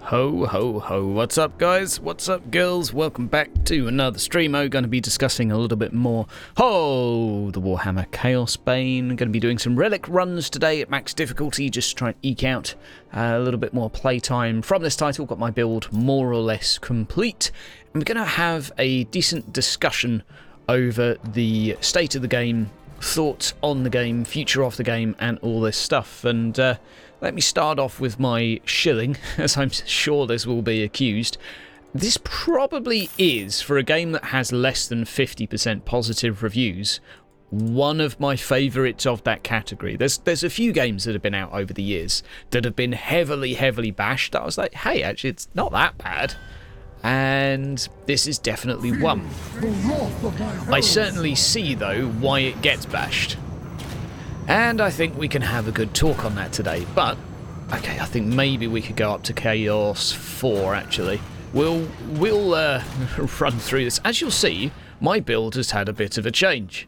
Ho, ho, ho. What's up, guys? What's up, girls? Welcome back to another stream. I'm going to be discussing a little bit more, the Warhammer Chaosbane. Going to be doing some relic runs today at max difficulty, just to try and eke out a little bit more playtime from this title. Got my build more or less complete. And we're going to have a decent discussion over the state of the game, thoughts on the game, future of the game, and all this stuff. And let me start off with my shilling, as I'm sure this will be accused. This probably is, for a game that has less than 50% positive reviews, one of my favourites of that category. There's a few games that have been out over the years that have been heavily bashed. I was like, hey, actually, it's not that bad. And this is definitely one. I certainly see, though, why it gets bashed. And I think we can have a good talk on that today. But, okay, I think maybe we could go up to Chaos 4, actually. We'll run through this. As you'll see, my build has had a bit of a change.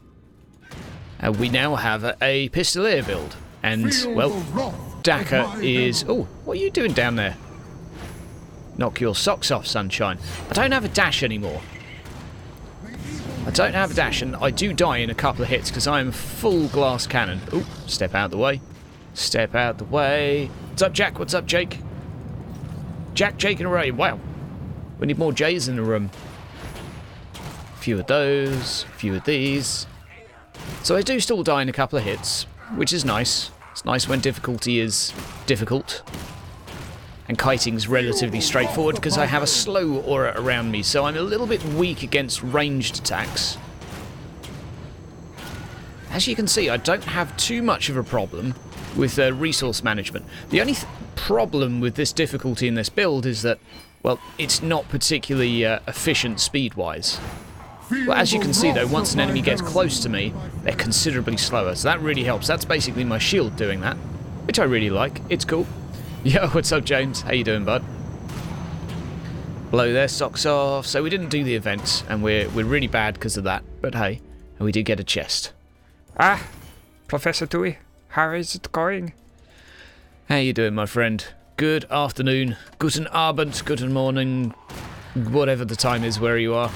We now have a Pistolier build. And, well, Daka is... Oh, what are you doing down there? Knock your socks off, sunshine. I don't have a dash anymore. I don't have a dash, and I do die in a couple of hits because I am full glass cannon. Oh, step out the way. Step out the way. What's up, Jack? What's up, Jake? Jack, Jake, and Ray. Wow. We need more J's in the room. A few of those. A few of these. So I do still die in a couple of hits, which is nice. It's nice when difficulty is difficult. And kiting's relatively straightforward because I have a slow aura around me, so I'm a little bit weak against ranged attacks. As you can see, I don't have too much of a problem with resource management. The only problem with this difficulty in this build is that, well, it's not particularly efficient speed-wise. Well, as you can see, though, once an enemy gets close to me, they're considerably slower, so that really helps. That's basically my shield doing that, which I really like. It's cool. Yo, what's up, James? How you doing, bud? Blow their socks off. So we didn't do the event, and we're really bad because of that. But hey, and we did get a chest. Ah, Professor Dewey, how is it going? How you doing, my friend? Good afternoon, guten Abend, guten Morning, whatever the time is where you are.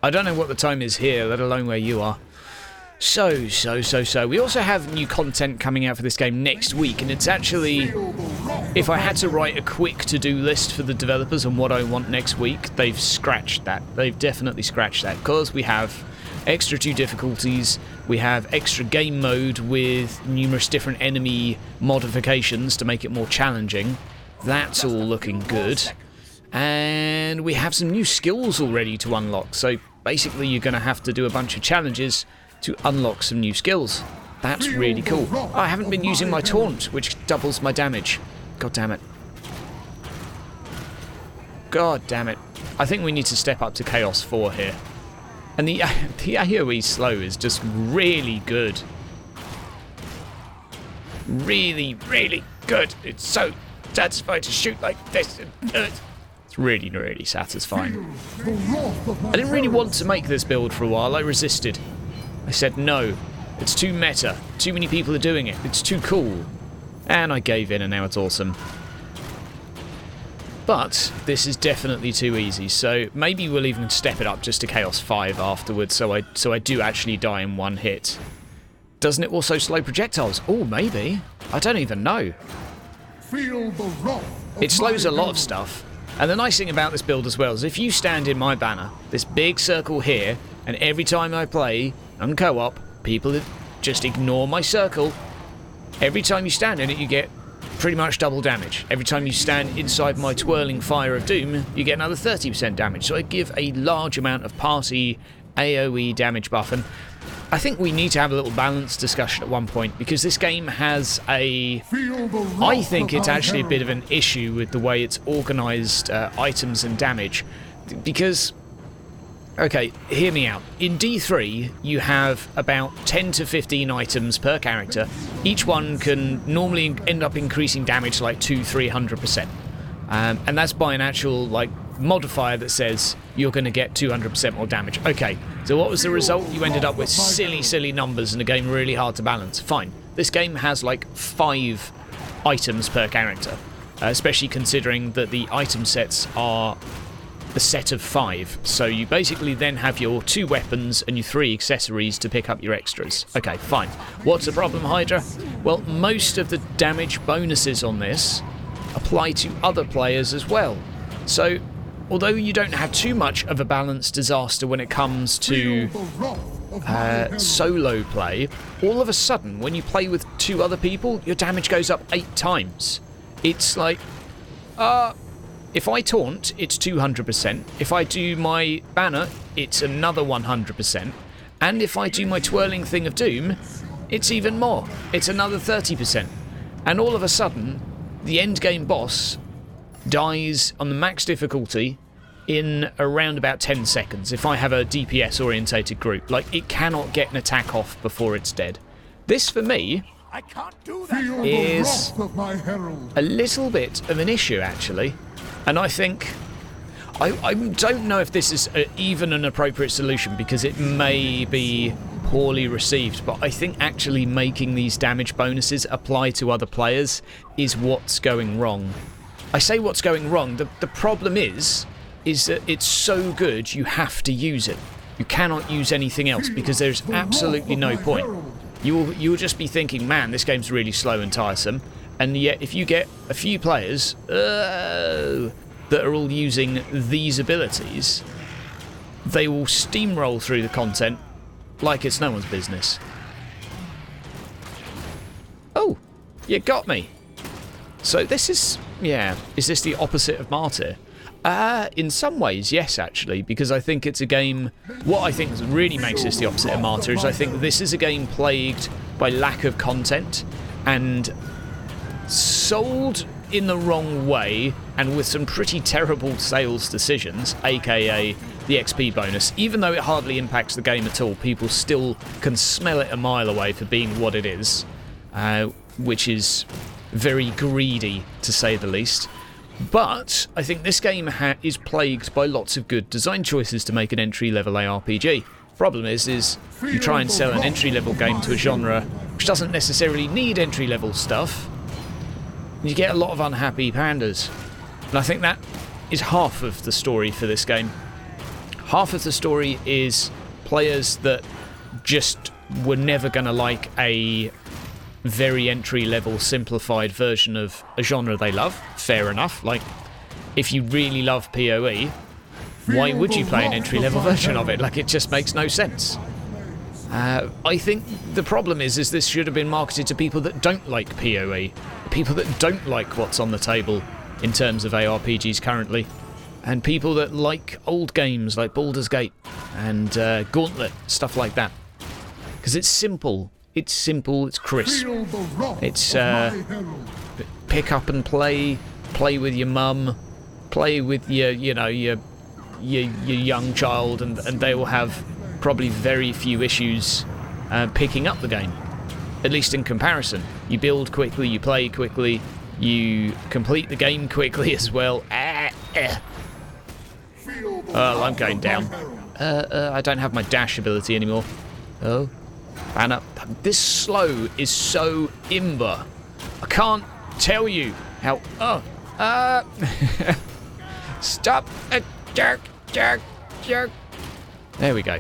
I don't know what the time is here, let alone where you are. So. We also have new content coming out for this game next week, and it's actually, if I had to write a quick to-do list for the developers on what I want next week, they've scratched that. They've definitely scratched that, because we have extra 2 difficulties, we have extra game mode with numerous different enemy modifications to make it more challenging. That's all looking good. And we have some new skills already to unlock, so basically you're going to have to do a bunch of challenges to unlock some new skills. That's really cool. Oh, I haven't been using my taunt, which doubles my damage. God damn it. God damn it. I think we need to step up to Chaos 4 here. And the AoE slow is just really good. Really good. It's so satisfying to shoot like this. It's really satisfying. I didn't really want to make this build for a while. I resisted. I said no, it's too meta, too many people are doing it, it's too cool. And I gave in and now it's awesome. But this is definitely too easy, so maybe we'll even step it up just to Chaos 5 afterwards so I do actually die in one hit. Doesn't it also slow projectiles? Oh, maybe. I don't even know. It slows a lot of stuff. And the nice thing about this build as well is if you stand in my banner, this big circle here, and every time I play on co-op, people just ignore my circle. Every time you stand in it, you get pretty much double damage. Every time you stand inside my twirling fire of doom, you get another 30% damage. So I give a large amount of party AoE damage buff. And I think we need to have a little balanced discussion at one point, because this game has a... I think it's actually a bit of an issue with the way it's organised items and damage. Because... Okay, hear me out. In D3, you have about 10 to 15 items per character. Each one can normally end up increasing damage like 200-300%. And that's by an actual like modifier that says you're going to get 200% more damage. Okay, so what was the result? You ended up with silly numbers in a game really hard to balance. Fine. This game has like 5 items per character. especially considering that the item sets are a set of 5. So you basically then have your 2 weapons and your 3 accessories to pick up your extras. Okay, fine. What's the problem, Hydra? Well, most of the damage bonuses on this apply to other players as well. So, although you don't have too much of a balanced disaster when it comes to solo play, all of a sudden, when you play with 2 other people, your damage goes up 8 times. It's like, if I taunt, it's 200%. If I do my banner, it's another 100%. And if I do my twirling thing of doom, it's even more. It's another 30%. And all of a sudden, the end game boss dies on the max difficulty in around about 10 seconds if I have a DPS orientated group. Like, it cannot get an attack off before it's dead. This, for me, is a little bit of an issue, actually. And I think, I don't know if this is even an appropriate solution, because it may be poorly received, but I think actually making these damage bonuses apply to other players is what's going wrong. I say what's going wrong, the problem is that it's so good you have to use it. You cannot use anything else, because there's absolutely no point. You'll just be thinking, man, this game's really slow and tiresome. And yet, if you get a few players that are all using these abilities, they will steamroll through the content like it's no one's business. Oh, you got me. So this is, is this the opposite of Martyr? In some ways, yes, actually, because I think it's a game... What I think really makes this the opposite of Martyr is I think this is a game plagued by lack of content and sold in the wrong way and with some pretty terrible sales decisions, aka the XP bonus. Even though it hardly impacts the game at all, people still can smell it a mile away for being what it is, which is very greedy, to say the least. But I think this game is plagued by lots of good design choices to make an entry-level ARPG. Problem is you try and sell an entry-level game to a genre which doesn't necessarily need entry-level stuff, you get a lot of unhappy pandas. And I think that is half of the story for this game. Half of the story is players that just were never going to like a very entry-level simplified version of a genre they love. Fair enough. Like, if you really love PoE, why would you play an entry-level version of it? Like, it just makes no sense. I think the problem is this should have been marketed to people that don't like PoE, people that don't like what's on the table in terms of ARPGs currently, and people that like old games like Baldur's Gate and Gauntlet, stuff like that. Because it's simple, it's crisp, it's pick up and play with your mum, play with your young child, and they will have probably very few issues picking up the game, at least in comparison. You build quickly, you play quickly, you complete the game quickly as well. Oh, I'm going down. I don't have my dash ability anymore. Oh, banner. This slow is so imber. I can't tell you how... Stop! Jerk! There we go.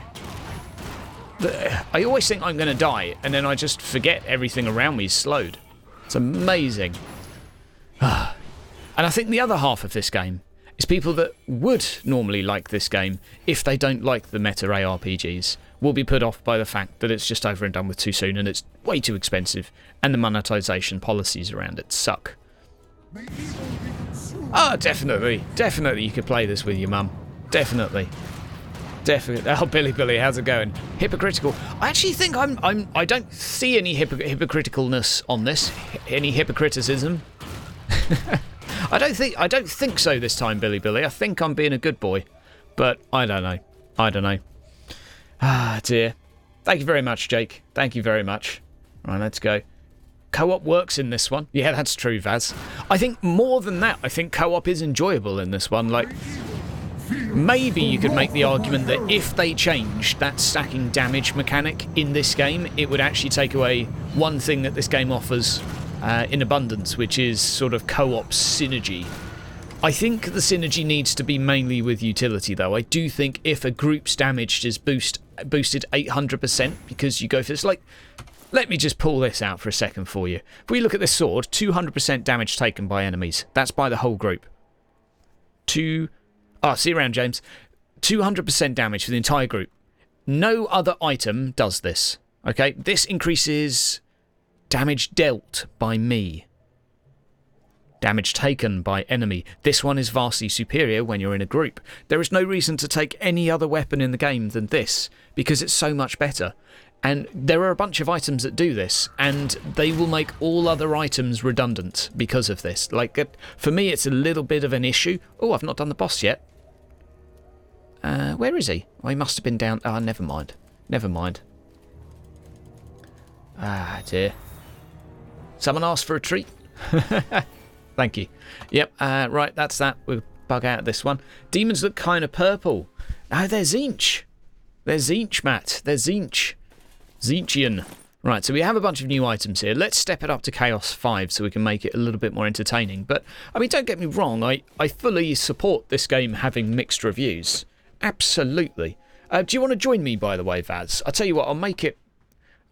I always think I'm going to die, and then I just forget everything around me is slowed. It's amazing. And I think the other half of this game is people that would normally like this game, if they don't like the meta ARPGs, will be put off by the fact that it's just over and done with too soon, and it's way too expensive, and the monetization policies around it suck. Oh, definitely you could play this with your mum. Definitely. Oh, Billy, how's it going? Hypocritical. I actually think I don't see any hypocriticalness on this. Any hypocriticism. I don't think so this time, Billy. I think I'm being a good boy, but I don't know. Ah, dear. Thank you very much, Jake. Thank you very much. Right, let's go. Co-op works in this one. Yeah, that's true, Vaz. I think more than that, I think co-op is enjoyable in this one. Like, maybe you could make the argument that if they changed that stacking damage mechanic in this game, it would actually take away one thing that this game offers in abundance, which is sort of co-op synergy. I think the synergy needs to be mainly with utility, though. I do think if a group's damage is boosted 800% because you go for this, like, let me just pull this out for a second for you. If we look at this sword, 200% damage taken by enemies. That's by the whole group. See you around, James. 200% damage for the entire group. No other item does this. Okay, this increases damage dealt by me. Damage taken by enemy. This one is vastly superior when you're in a group. There is no reason to take any other weapon in the game than this, because it's so much better. And there are a bunch of items that do this, and they will make all other items redundant because of this. Like, for me, it's a little bit of an issue. Oh, I've not done the boss yet. Where is he? Oh, he must have been down... Ah, never mind. Never mind. Ah, dear. Someone asked for a treat. Thank you. Yep, right, that's that. We'll bug out of this one. Demons look kind of purple. Oh, they're Zinch. They're Zinch, Matt. They're Zinch. Zinchian. Right, so we have a bunch of new items here. Let's step it up to Chaos 5 so we can make it a little bit more entertaining. But, I mean, don't get me wrong. I fully support this game having mixed reviews. Absolutely. Do you want to join me, by the way, Vaz? I'll tell you what, I'll make it...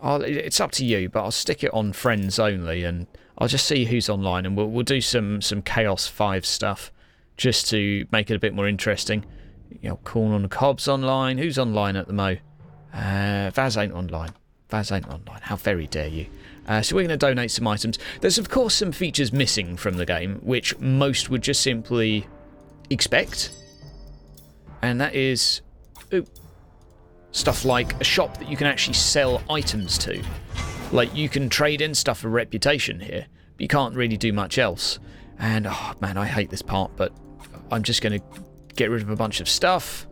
it's up to you, but I'll stick it on friends only, and I'll just see who's online, and we'll do some Chaos 5 stuff just to make it a bit more interesting. You know, Corn on the Cob's online. Who's online at the mo? Vaz ain't online. Vaz ain't online. How very dare you? So we're going to donate some items. There's, of course, some features missing from the game, which most would just simply expect. And that is... Ooh, stuff like a shop that you can actually sell items to. Like, you can trade in stuff for reputation here, but you can't really do much else. And, oh man, I hate this part, but I'm just going to get rid of a bunch of stuff.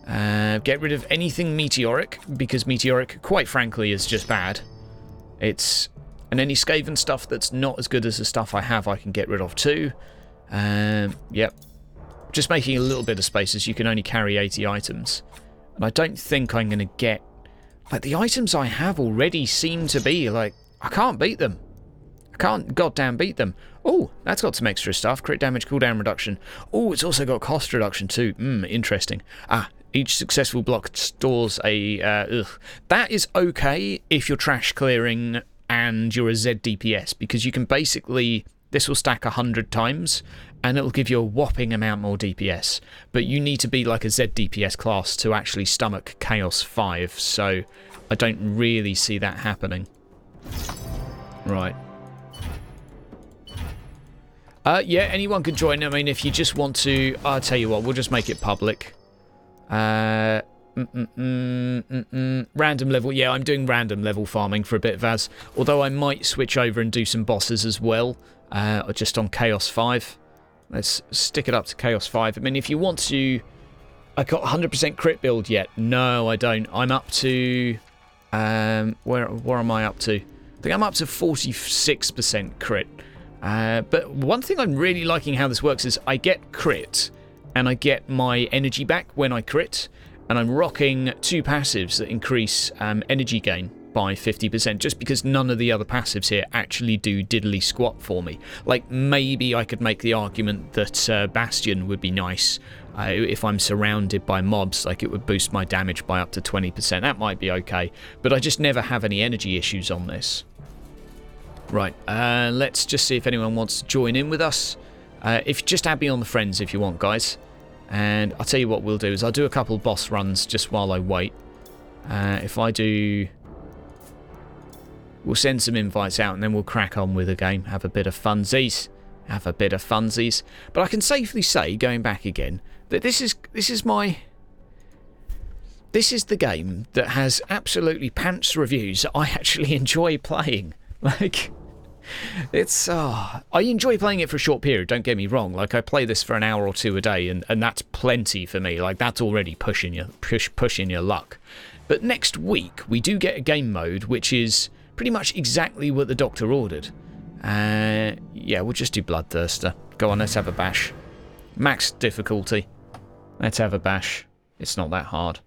Get rid of anything meteoric, because meteoric, quite frankly, is just bad. And any Skaven stuff that's not as good as the stuff I have, I can get rid of too. Yep. Just making a little bit of space, as you can only carry 80 items. And I don't think I'm going to get... Like, the items I have already seem to be, like, I can't beat them. I can't goddamn beat them. Oh, that's got some extra stuff. Crit damage, cooldown reduction. Oh, it's also got cost reduction too. Interesting. Ah, each successful block stores a... That is okay if you're trash clearing and you're a Z DPS, because you can basically... This will stack 100 times, and it'll give you a whopping amount more DPS. But you need to be like a Z DPS class to actually stomach Chaos 5, so I don't really see that happening. Right. Yeah, anyone can join. I mean, if you just want to... I'll tell you what, we'll just make it public. Random level. Yeah, I'm doing random level farming for a bit, Vaz. Although I might switch over and do some bosses as well. Just on Chaos 5. Let's stick it up to Chaos 5. I mean, if you want to... I got 100% crit build yet. No, I don't. I'm up to... where am I up to? I think I'm up to 46% crit. But one thing I'm really liking how this works is I get crit, and I get my energy back when I crit, and I'm rocking 2 passives that increase energy gain by 50%, just because none of the other passives here actually do diddly squat for me. Like, maybe I could make the argument that Bastion would be nice if I'm surrounded by mobs, like it would boost my damage by up to 20%. That might be okay, but I just never have any energy issues on this. Right, let's just see if anyone wants to join in with us. If just add me on the friends if you want, guys. And I'll tell you what we'll do is I'll do a couple boss runs just while I wait. If I do... We'll send some invites out and then we'll crack on with the game. Have a bit of funsies. Have a bit of funsies. But I can safely say, going back again, that this is my... This is the game that has absolutely pants reviews that I actually enjoy playing. Like... It's I enjoy playing it for a short period, don't get me wrong. Like, I play this for an hour or 2 a day, and that's plenty for me. Like, that's already pushing your luck. But next week we do get a game mode which is pretty much exactly what the doctor ordered. Yeah, we'll just do Bloodthirster. Go on, let's have a bash. Max difficulty. Let's have a bash. It's not that hard.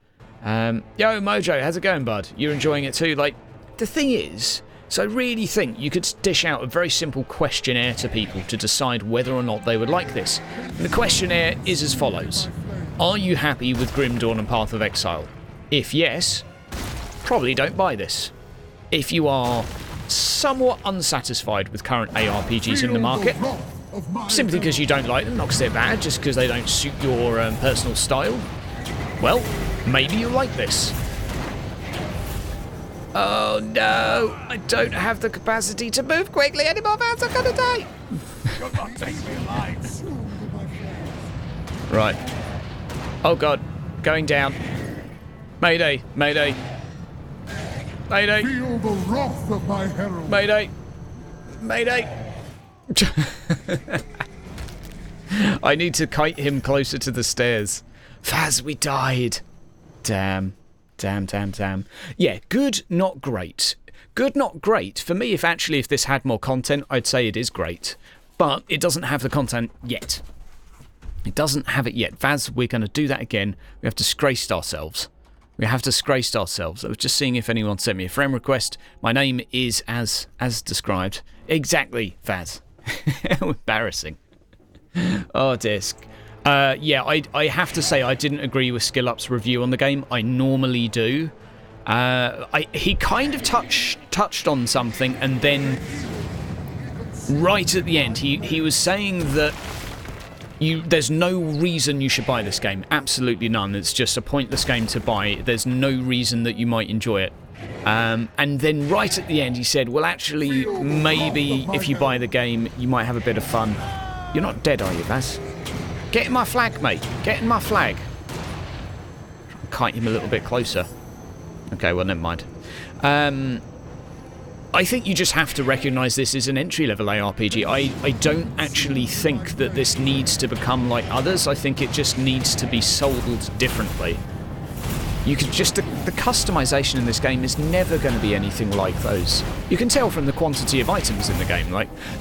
Yo, Mojo, how's it going, bud? You're enjoying it too? Like, the thing is, So I really think you could dish out a very simple questionnaire to people to decide whether or not they would like this. And the questionnaire is as follows. Are you happy with Grim Dawn and Path of Exile? If yes, probably don't buy this. If you are somewhat unsatisfied with current ARPGs in the market, simply because you don't like them, not because they're bad, just because they don't suit your personal style, well, maybe you'll like this. Oh no, I don't have the capacity to move quickly anymore, fans, I'm gonna die! Right. Oh god, going down. Mayday, mayday. Mayday. Feel the wrath of my herald. Mayday. Mayday. I need to kite him closer to the stairs. Faz, we died. Damn. Damn. Yeah, good, not great. Good, not great. For me, if this had more content, I'd say it is great. But it doesn't have the content yet. It doesn't have it yet. Vaz, we're going to do that again. We have disgraced ourselves. I was just seeing if anyone sent me a friend request. My name is as described. Exactly, Vaz. How embarrassing. Oh, disc. Yeah, I have to say I didn't agree with SkillUp's review on the game. I normally do. He kind of touched on something, and then right at the end, he was saying that there's no reason you should buy this game. Absolutely none. It's just a pointless game to buy. There's no reason that you might enjoy it. And then right at the end, he said, well, actually, maybe if you buy the game, you might have a bit of fun. You're not dead, are you, Vaz? Get in my flag, mate. Get in my flag. Kite him a little bit closer. Okay, well, never mind. I think you just have to recognise this is an entry-level ARPG. I don't actually think that this needs to become like others. I think it just needs to be sold differently. You could just the customization in this game is never going to be anything like those. You can tell from the quantity of items in the game,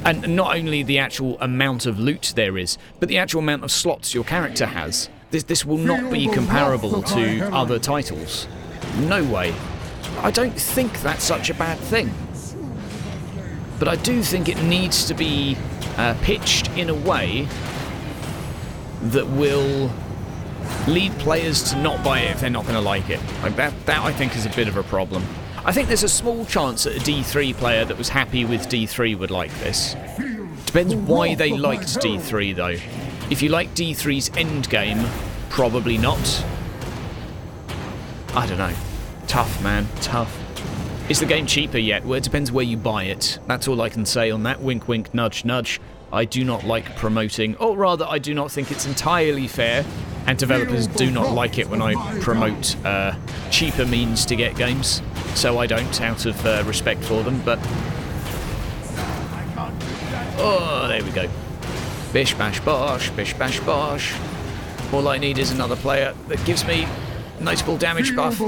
and not only the actual amount of loot there is, but the actual amount of slots your character has. This will not be comparable to other titles. No way. I don't think that's such a bad thing. But I do think it needs to be pitched in a way that will lead players to not buy it if they're not going to like it. Like that I think is a bit of a problem. I think there's a small chance that a D3 player that was happy with D3 would like this. Depends why they liked D3 though. If you like D3's endgame, probably not. I don't know. Tough, man. Tough. Is the game cheaper yet? Well, it depends where you buy it. That's all I can say on that. Wink, wink, nudge, nudge. I do not like promoting, or rather, I do not think it's entirely fair, and developers do not like it when I promote cheaper means to get games, so I don't, out of respect for them, but... Oh, there we go. Bish, bash, bosh, bish, bash, bosh. All I need is another player that gives me notable damage buff.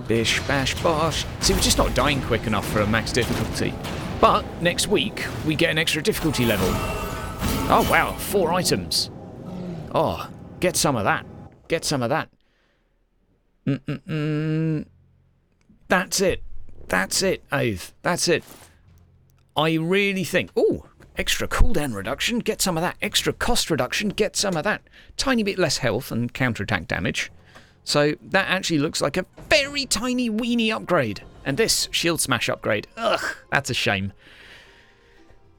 Bish, bash, bosh. See, we're just not dying quick enough for a max difficulty. But next week, we get an extra difficulty level. Oh, wow, 4 items. Oh, get some of that. Get some of that. That's it. That's it, Ave. That's it. I really think... Oh, extra cooldown reduction. Get some of that. Extra cost reduction. Get some of that. Tiny bit less health and counterattack damage. So that actually looks like a very tiny weeny upgrade. And this shield smash upgrade. Ugh, that's a shame.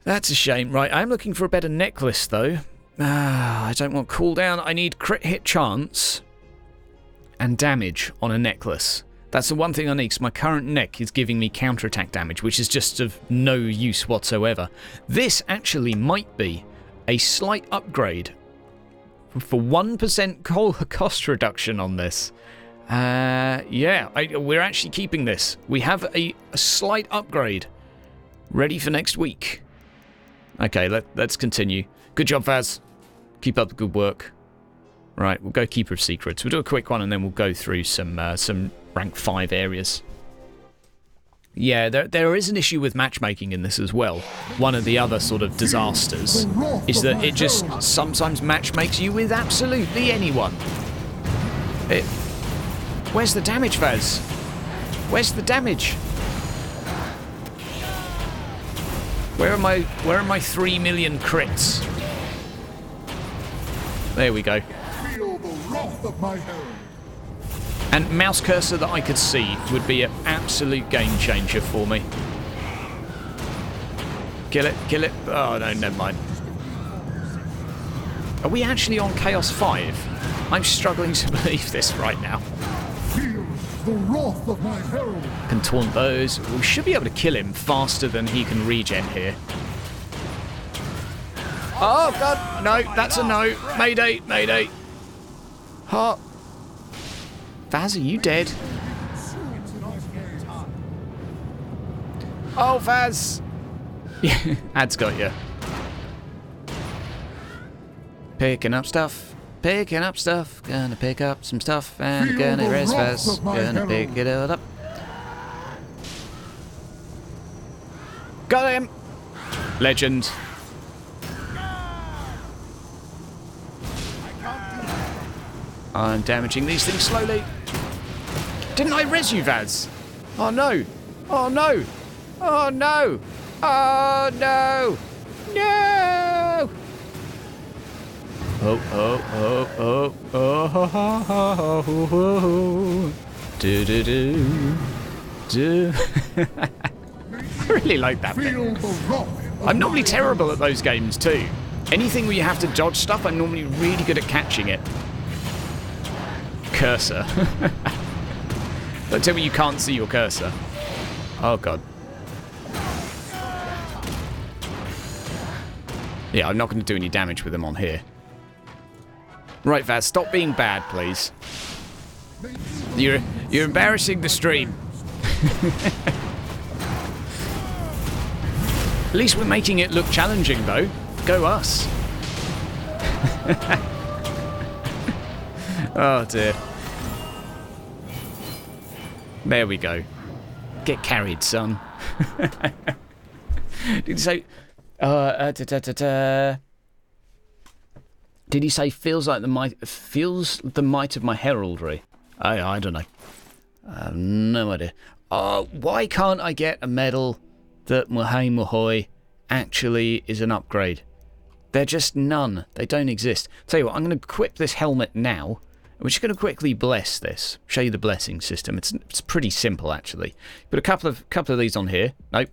That's a shame. Right, I'm looking for a better necklace though. I don't want cooldown. I need crit hit chance and damage on a necklace. That's the one thing I need, because my current neck is giving me counterattack damage, which is just of no use whatsoever. This actually might be a slight upgrade for 1% cost reduction on this. Yeah, we're actually keeping this. We have a slight upgrade ready for next week. Okay, let's continue. Good job, Vaz. Keep up the good work. Right, we'll go Keeper of Secrets. We'll do a quick one and then we'll go through some rank 5 areas. Yeah, there is an issue with matchmaking in this as well. One of the other sort of disasters is that it just sometimes matchmakes you with absolutely anyone. Where's the damage, Vaz? Where's the damage? Where are my 3 million crits? There we go. Feel the wrath of my herald. And mouse cursor that I could see would be an absolute game changer for me. Kill it, kill it. Oh no, never mind. Are we actually on Chaos 5? I'm struggling to believe this right now. Feel the wrath of my herald. Can taunt those. We should be able to kill him faster than he can regen here. Oh god, no, that's a no. Mayday, mayday. Heart. Vaz, are you dead? Oh, Vaz! Yeah, Ad's got you. Picking up stuff. Picking up stuff. Gonna pick up some stuff and Feel gonna the rest wrath Vaz. of my Gonna herald. pick it all up. Got him! Legend. I'm damaging these things slowly. Didn't I res you, Vaz? Oh no! Oh no! Oh no! Oh no! No! Oh, oh, oh, oh, oh, oh, oh, oh. Do, do, do. Do. I really like that bit. Feel the wrath. I'm normally terrible at those games too. Anything where you have to dodge stuff, I'm normally really good at catching it. Cursor. Don't tell me you can't see your cursor. Oh god. Yeah, I'm not going to do any damage with them on here. Right, Vaz, stop being bad, please. You're embarrassing the stream. At least we're making it look challenging, though. Go us. Oh dear. There we go. Get carried, son. Did he say... Did he say feels the might of my heraldry? I don't know. I have no idea. Why can't I get a medal that Muhay Muhoy actually is an upgrade? They're just none. They don't exist. Tell you what, I'm going to equip this helmet now. We're just going to quickly bless this. Show you the blessing system. It's pretty simple actually. Put a couple of these on here. Nope.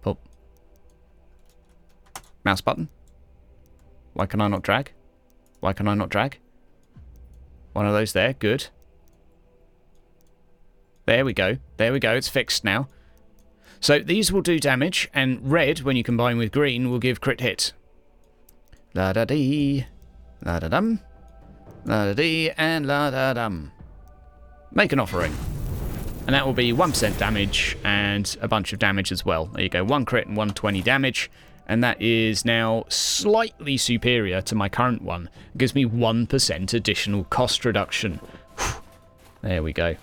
Pull. Mouse button. Why can I not drag? Why can I not drag? One of those there. Good. There we go. There we go. It's fixed now. So these will do damage, and red, when you combine with green, will give crit hit. La-da-dee. La-da-dum. La-da-dee and la-da-dum. Make an offering. And that will be 1% damage and a bunch of damage as well. There you go. 1 crit and 120 damage. And that is now slightly superior to my current one. It gives me 1% additional cost reduction. There we go.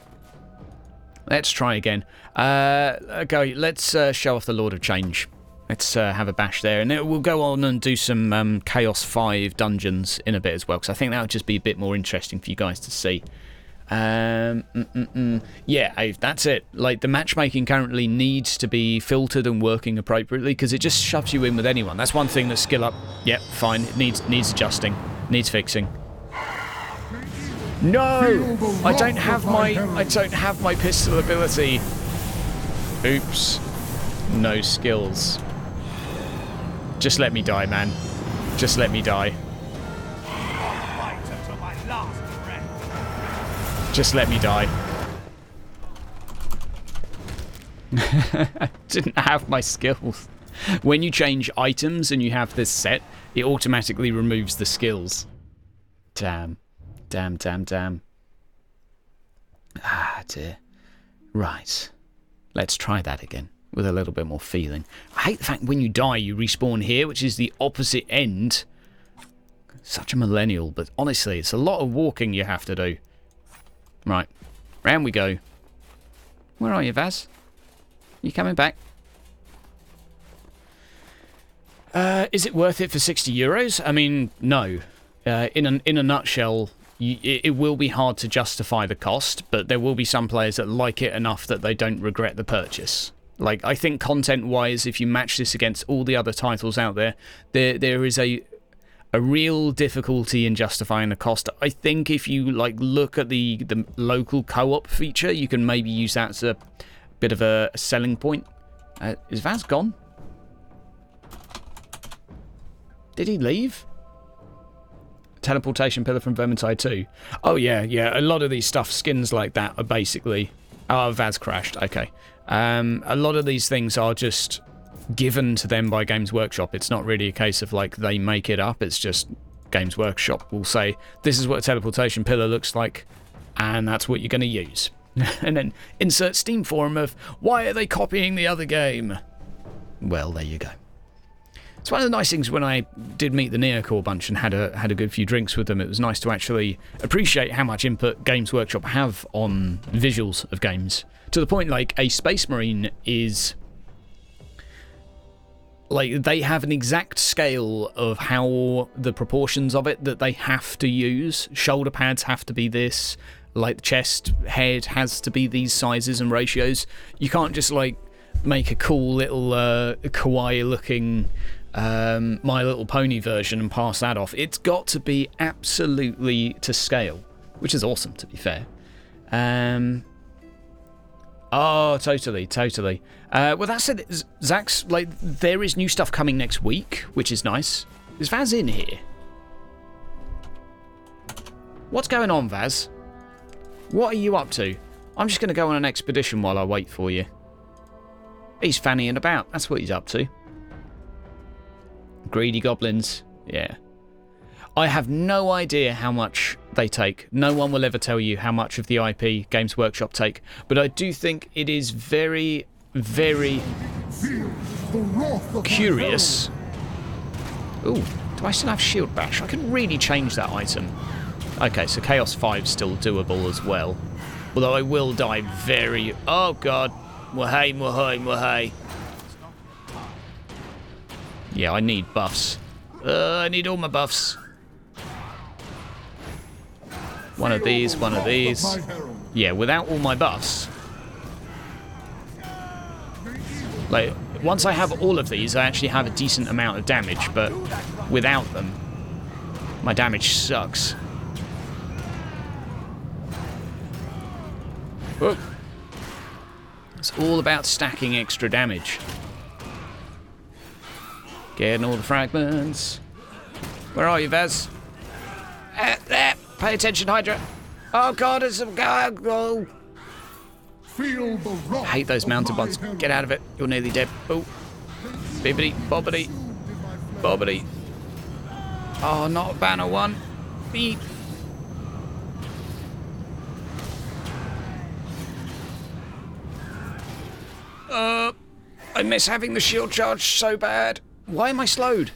Let's try again. Okay, let's show off the Lord of Change. Let's have a bash there. And we'll go on and do some Chaos 5 dungeons in a bit as well, because I think that would just be a bit more interesting for you guys to see. Yeah, that's it. Like, the matchmaking currently needs to be filtered and working appropriately, because it just shoves you in with anyone. That's one thing that skill up. Yep, fine. It needs adjusting. Needs fixing. No! I don't have my pistol ability. Oops. No skills. Just let me die, man. Just let me die. Just let me die. Didn't have my skills. When you change items and you have this set, it automatically removes the skills. Damn. Damn. Ah, dear. Right. Let's try that again with a little bit more feeling. I hate the fact when you die, you respawn here, which is the opposite end. Such a millennial, but honestly, it's a lot of walking you have to do. Right. Round we go. Where are you, Vaz? You coming back? Is it worth it for 60 euros? I mean, no. In a nutshell, it will be hard to justify the cost, but there will be some players that like it enough that they don't regret the purchase. Like, I think content-wise, if you match this against all the other titles out there, there is a real difficulty in justifying the cost. I think if you like look at the local co-op feature, you can maybe use that as a bit of a selling point. Is Vaz gone? Did he leave? Teleportation pillar from Vermintide 2. Oh yeah, a lot of these skins like that are basically... Oh, Vaz crashed, okay. A lot of these things are just given to them by Games Workshop. It's not really a case of like they make it up, it's just Games Workshop will say, this is what a teleportation pillar looks like, and that's what you're going to use. And then insert Steam forum of, why are they copying the other game? Well, there you go. It's one of the nice things when I did meet the Neocore bunch and had a good few drinks with them. It was nice to actually appreciate how much input Games Workshop have on visuals of games. To the point, like, a Space Marine is... Like, they have an exact scale of how the proportions of it that they have to use. Shoulder pads have to be this. Like, the chest, head has to be these sizes and ratios. You can't just, like, make a cool little kawaii-looking... My Little Pony version and pass that off. It's got to be absolutely to scale, which is awesome, to be fair. Oh, totally. Well, that said, Zach's, like, there is new stuff coming next week, which is nice. Is Vaz in here? What's going on, Vaz? What are you up to? I'm just going to go on an expedition while I wait for you. He's fannying about. That's what he's up to. Greedy goblins. Yeah. I have no idea how much they take. No one will ever tell you how much of the IP Games Workshop take. But I do think it is very, very curious. Ooh, do I still have Shield Bash? I can really change that item. Okay, so Chaos 5's still doable as well. Although I will die very... Oh, God. Mwahey. Yeah, I need buffs. I need all my buffs. One of these. Yeah, without all my buffs. Like, once I have all of these, I actually have a decent amount of damage, but without them, my damage sucks. Whoa. It's all about stacking extra damage. Getting all the fragments. Where are you, Vaz? There. Pay attention, Hydra. Oh, God, there's some guy. Oh. I hate those mounted ones. Get out of it. You're nearly dead. Oh. Bibbity, bobbity. Bobbity. Oh, not banner one. Beep. I miss having the shield charge so bad. Why am I slowed?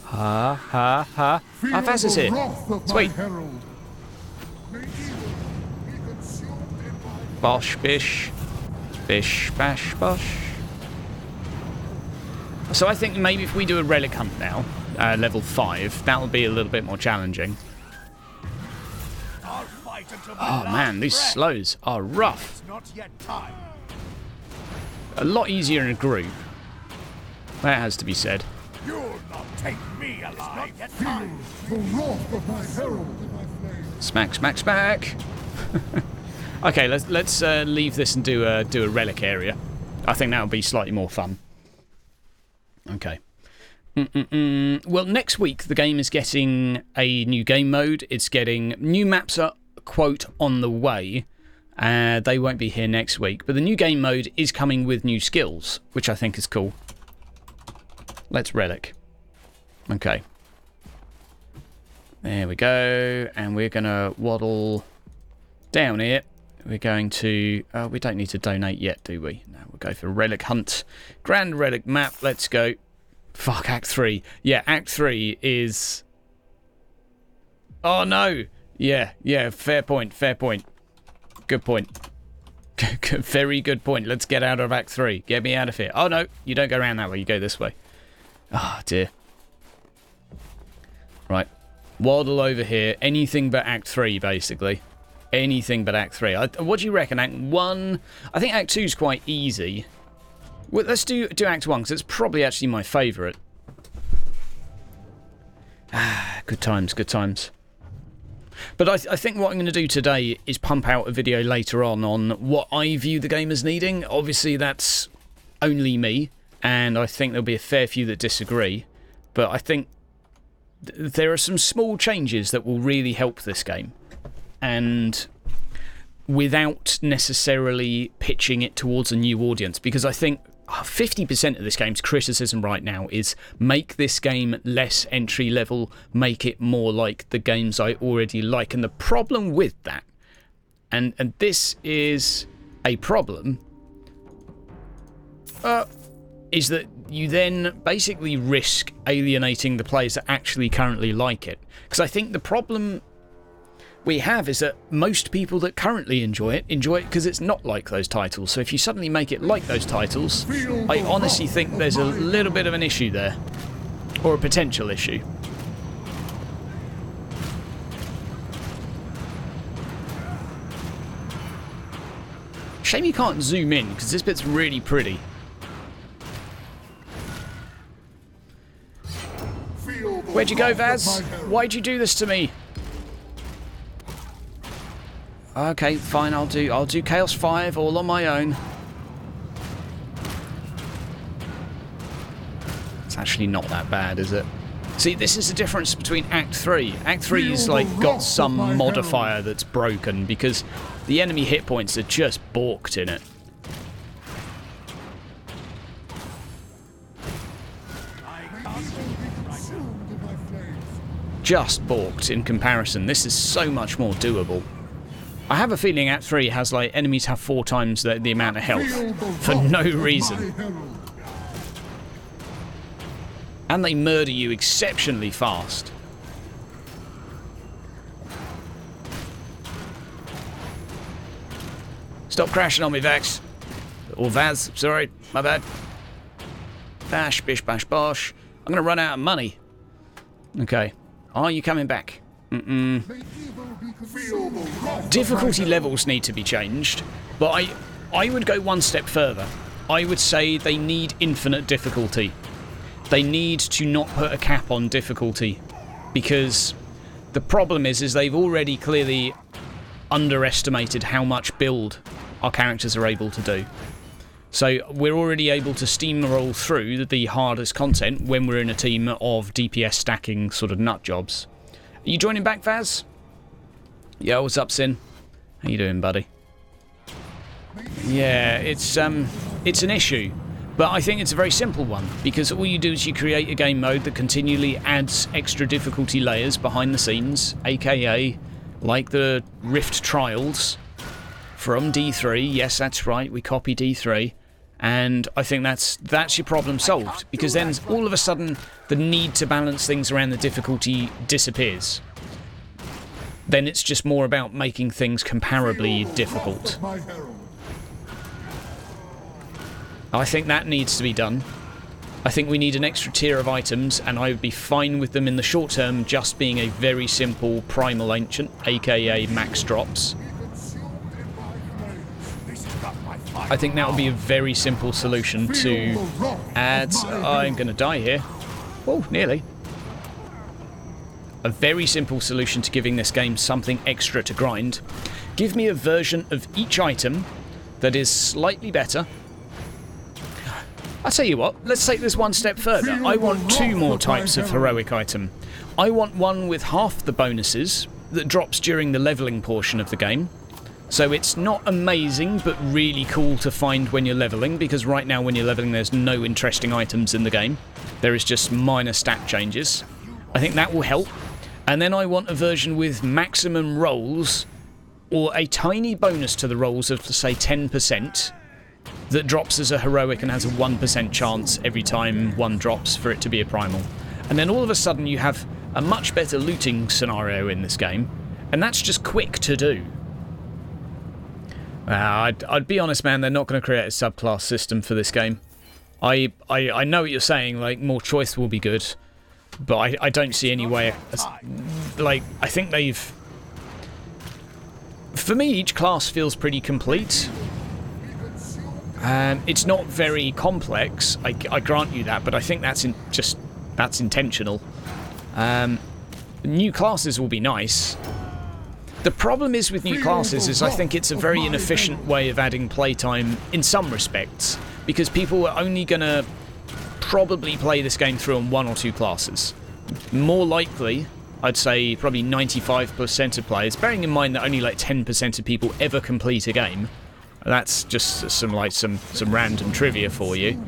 Ha. Ah, Vaz is here. Sweet. Bosh, bish. Bish, bash, bosh. So I think maybe if we do a relic hunt now, level 5, that'll be a little bit more challenging. Oh man, these slows are rough. A lot easier in a group. That has to be said. You'll not take me alive. The wrath of my herald in my flame. Smack. Okay, let's leave this and do a relic area. I think that'll be slightly more fun. Okay. Well, next week the game is getting a new game mode. It's getting new maps are quote on the way. They won't be here next week, but the new game mode is coming with new skills, which I think is cool. Let's relic. Okay. There we go, and we're gonna waddle down here. We're going to... we don't need to donate yet, do we? No, we'll go for relic hunt. Grand relic map, let's go. Fuck, Act 3. Yeah, Act 3 is... Oh, no! Yeah, fair point. Good point. Very good point. Let's get out of Act 3. Get me out of here. Oh, no, you don't go around that way. You go this way. Oh, dear. Right. Waddle over here. Anything but Act 3, basically. anything but Act 3. What do you reckon? Act 1? I think Act 2 is quite easy. Well, let's do Act 1, because it's probably actually my favourite. Good times, good times. But I think what I'm going to do today is pump out a video later on what I view the game as needing. Obviously, that's only me, and I think there'll be a fair few that disagree. But I think there are some small changes that will really help this game. And without necessarily pitching it towards a new audience, because I think 50% of this game's criticism right now is make this game less entry level, make it more like the games I already like. And the problem with that, and this is a problem, is that you then basically risk alienating the players that actually currently like it. Because I think the problem we have is that most people that currently enjoy it because it's not like those titles. So if you suddenly make it like those titles, I honestly think there's a little bit of an issue there. Or a potential issue. Shame you can't zoom in, because this bit's really pretty. Where'd you go, Vaz? Why'd you do this to me? Okay, fine, I'll do Chaos 5 all on my own. It's actually not that bad, is it? See, this is the difference between Act 3. Act 3's like got some modifier that's broken because the enemy hit points are just balked in it. Just balked in comparison. This is so much more doable. I have a feeling Act 3 has, like, enemies have 4 times the amount of health for no reason. And they murder you exceptionally fast. Stop crashing on me, Vex. Or Vaz, sorry, my bad. Bash, bish, bash, bosh. I'm going to run out of money. Okay. Are you coming back? Difficulty levels need to be changed, but I would go one step further. I would say they need infinite difficulty. They need to not put a cap on difficulty, because the problem is they've already clearly underestimated how much build our characters are able to do. So we're already able to steamroll through the hardest content when we're in a team of DPS stacking sort of nut jobs. Are you joining back, Vaz? Yeah, what's up, Sin? How you doing, buddy? Yeah, it's an issue, but I think it's a very simple one, because all you do is you create a game mode that continually adds extra difficulty layers behind the scenes, aka like the Rift Trials from D3. Yes, that's right, we copy D3. And I think that's your problem solved, because then all of a sudden the need to balance things around the difficulty disappears. Then it's just more about making things comparably difficult. I think that needs to be done. I think we need an extra tier of items, and I would be fine with them in the short term just being a very simple Primal Ancient, aka max drops. I think that would be a very simple solution to add... I'm going to die here. Oh, nearly. A very simple solution to giving this game something extra to grind. Give me a version of each item that is slightly better. I'll tell you what, let's take this one step further. I want 2 more types of heroic item. I want one with half the bonuses that drops during the levelling portion of the game. So it's not amazing, but really cool to find when you're levelling, because right now when you're levelling there's no interesting items in the game. There is just minor stat changes. I think that will help. And then I want a version with maximum rolls, or a tiny bonus to the rolls of, say, 10%, that drops as a heroic and has a 1% chance every time one drops for it to be a primal. And then all of a sudden you have a much better looting scenario in this game, and that's just quick to do. I'd be honest, man, they're not going to create a subclass system for this game. I know what you're saying, like, more choice will be good, but I don't see any way... Like, I think they've For me, each class feels pretty complete. It's not very complex, I grant you that, but I think that's intentional. New classes will be nice. The problem is with new classes is I think it's a very inefficient way of adding playtime in some respects, because people are only going to probably play this game through on 1 or 2 classes. More likely, I'd say probably 95% of players, bearing in mind that only like 10% of people ever complete a game. That's just some random trivia for you.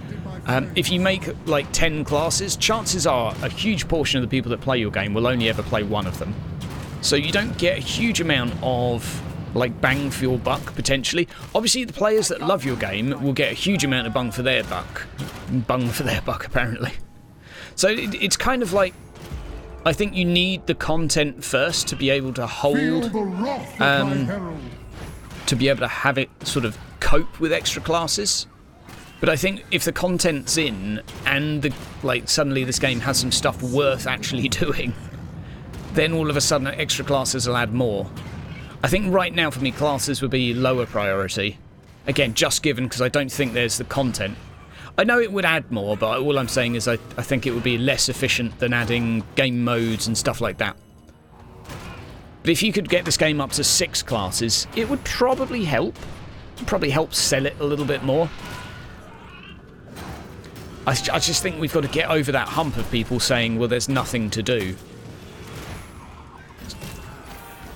If you make like 10 classes, chances are a huge portion of the people that play your game will only ever play one of them. So you don't get a huge amount of like bang for your buck, potentially. Obviously, the players that love your game will get a huge amount of bung for their buck. Bung for their buck, apparently. So it's kind of like, I think you need the content first to be able to hold, to be able to have it sort of cope with extra classes. But I think if the content's in and suddenly this game has some stuff worth actually doing, then all of a sudden extra classes will add more. I think right now for me classes would be lower priority. Again, just given because I don't think there's the content. I know it would add more, but all I'm saying is I think it would be less efficient than adding game modes and stuff like that. But if you could get this game up to 6 classes, it would probably help. Probably help sell it a little bit more. I just think we've got to get over that hump of people saying, well, there's nothing to do.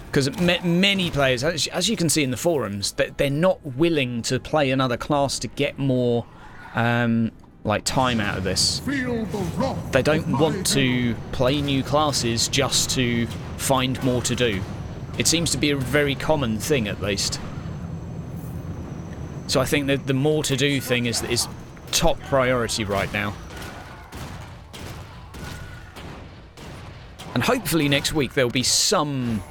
Because many players, as you can see in the forums, they're not willing to play another class to get more time out of this. They don't want to play new classes just to find more to do. It seems to be a very common thing, at least. So I think that the more to do thing is top priority right now. And hopefully next week there'll be some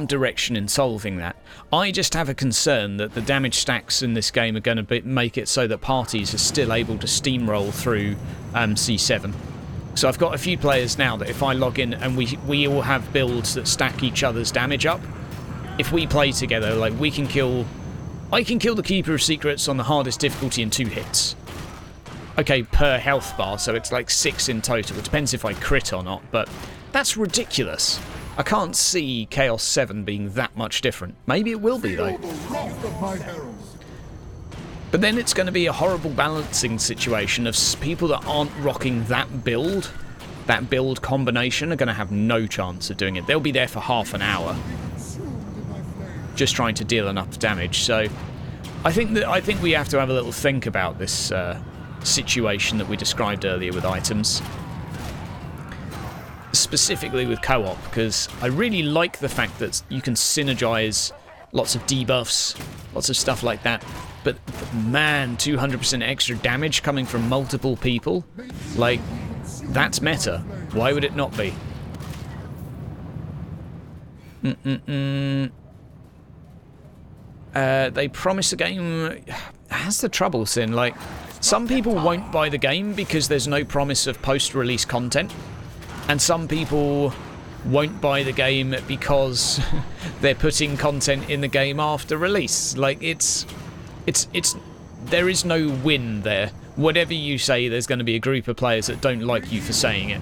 direction in solving that. I just have a concern that the damage stacks in this game are going to make it so that parties are still able to steamroll through C7. So I've got a few players now that if I log in and we all have builds that stack each other's damage up, if we play together, like I can kill the Keeper of Secrets on the hardest difficulty in 2 hits. Okay, per health bar, so it's like 6 in total. It depends if I crit or not, but that's ridiculous. I can't see Chaos 7 being that much different. Maybe it will be, though. But then it's going to be a horrible balancing situation of people that aren't rocking that build combination are going to have no chance of doing it. They'll be there for half an hour, just trying to deal enough damage. So I think we have to have a little think about this situation that we described earlier with items. Specifically with co-op, because I really like the fact that you can synergize lots of debuffs, lots of stuff like that, but man, 200% extra damage coming from multiple people, like, that's meta. Why would it not be? They promise the game has the trouble, Sin. Like, some people won't buy the game because there's no promise of post-release content. And some people won't buy the game because they're putting content in the game after release. Like, there is no win there. Whatever you say, there's going to be a group of players that don't like you for saying it.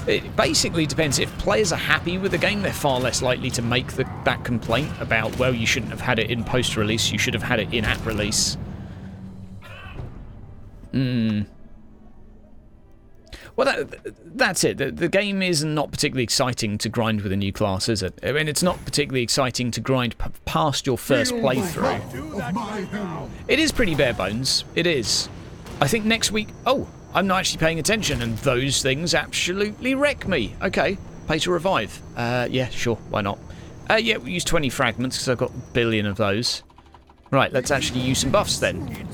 It basically depends. If players are happy with the game, they're far less likely to make that complaint about, well, you shouldn't have had it in post-release, you should have had it in at release. Well, that's it. The game is not particularly exciting to grind with a new class, is it? I mean, it's not particularly exciting to grind past your first playthrough. It is pretty bare bones. It is. I think next week... Oh, I'm not actually paying attention, and those things absolutely wreck me. Okay, pay to revive. Yeah, sure, why not? Yeah, we use 20 fragments, because I've got a billion of those. Right, let's actually use some buffs then.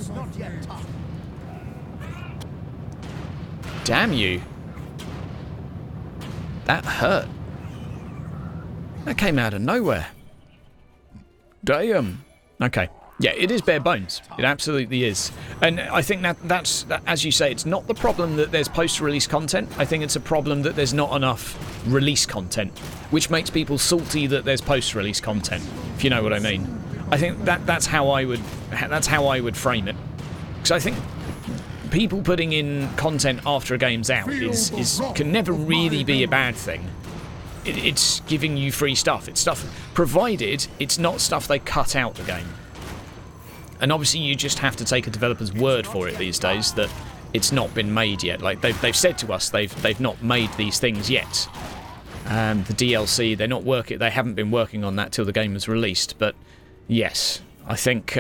Damn you. That hurt. That came out of nowhere. Damn. Okay. Yeah, it is bare bones. It absolutely is. And I think that's, as you say, it's not the problem that there's post-release content. I think it's a problem that there's not enough release content, which makes people salty that there's post-release content, if you know what I mean. I think that's how I would frame it. Because I think people putting in content after a game's out can never really be a bad thing. It's giving you free stuff. It's stuff, provided it's not stuff they cut out the game. And obviously you just have to take a developer's word for it these days that it's not been made yet. Like they've said to us they've not made these things yet. The DLC, they haven't been working on that till the game was released. But yes, I think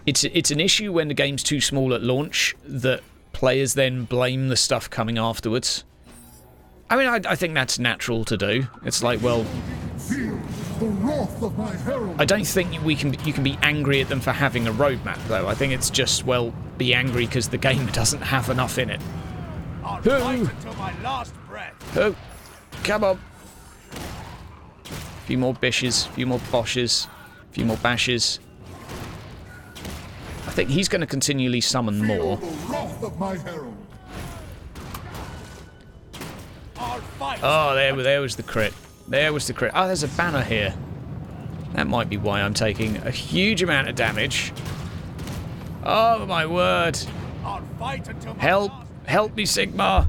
it's an issue when the game's too small at launch that players then blame the stuff coming afterwards. I mean, I think that's natural to do. It's like, well, Feel the wrath of my herald. I don't think you can be angry at them for having a roadmap, though. I think it's just, well, be angry because the game doesn't have enough in it. I'll fight until my last breath. Oh, come on. A few more bishes, a few more boshes, a few more bashes. I think he's going to continually summon more. Feel the wrath of my herald. I'll fight. Oh, there was the crit. There was the crit. Oh, there's a banner here. That might be why I'm taking a huge amount of damage. Oh, my word. I'll fight until my Help. last... Help me, Sigmar.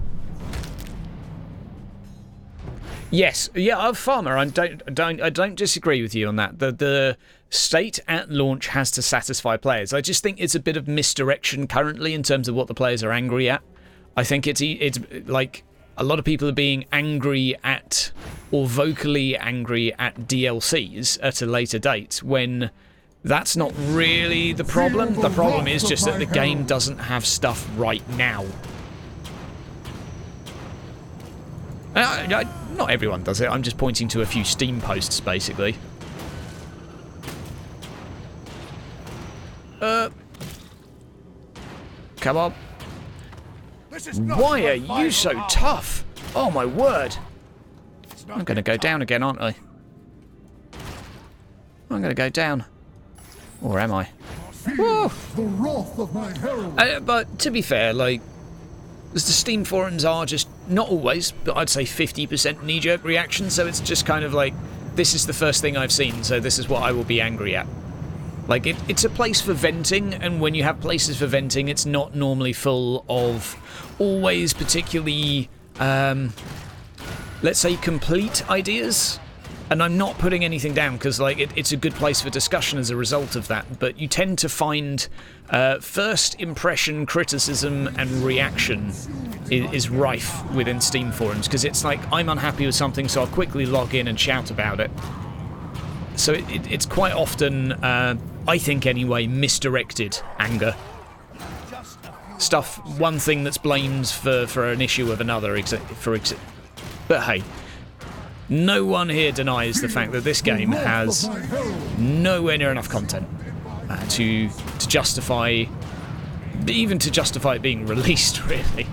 Yes, yeah, Farmer, I don't disagree with you on that. The state at launch has to satisfy players. I just think it's a bit of misdirection currently in terms of what the players are angry at. I think it's like a lot of people are being angry at, or vocally angry at DLCs at a later date, when that's not really the problem. The problem is just that the game doesn't have stuff right now. Not everyone does it. I'm just pointing to a few Steam posts, basically. Come on. This is not Why my are you final so hour. tough? Oh my word. It's not I'm going to go down again, aren't I? I'm going to go down. Or am I? Whoa. The wrath of my herald. But to be fair, like, the Steam forums are just, not always, but I'd say 50% knee-jerk reaction, so it's just kind of like, this is the first thing I've seen, so this is what I will be angry at. Like, it's a place for venting, and when you have places for venting, it's not normally full of always particularly, let's say, complete ideas. And I'm not putting anything down, because like it's a good place for discussion as a result of that, but you tend to find first impression criticism and reaction is rife within Steam forums, because it's like, I'm unhappy with something, so I'll quickly log in and shout about it. So it's quite often, I think anyway, misdirected anger. Stuff, one thing that's blamed for an issue of another, but hey, no one here denies the fact that this game has nowhere near enough content to justify, even to justify it being released, really.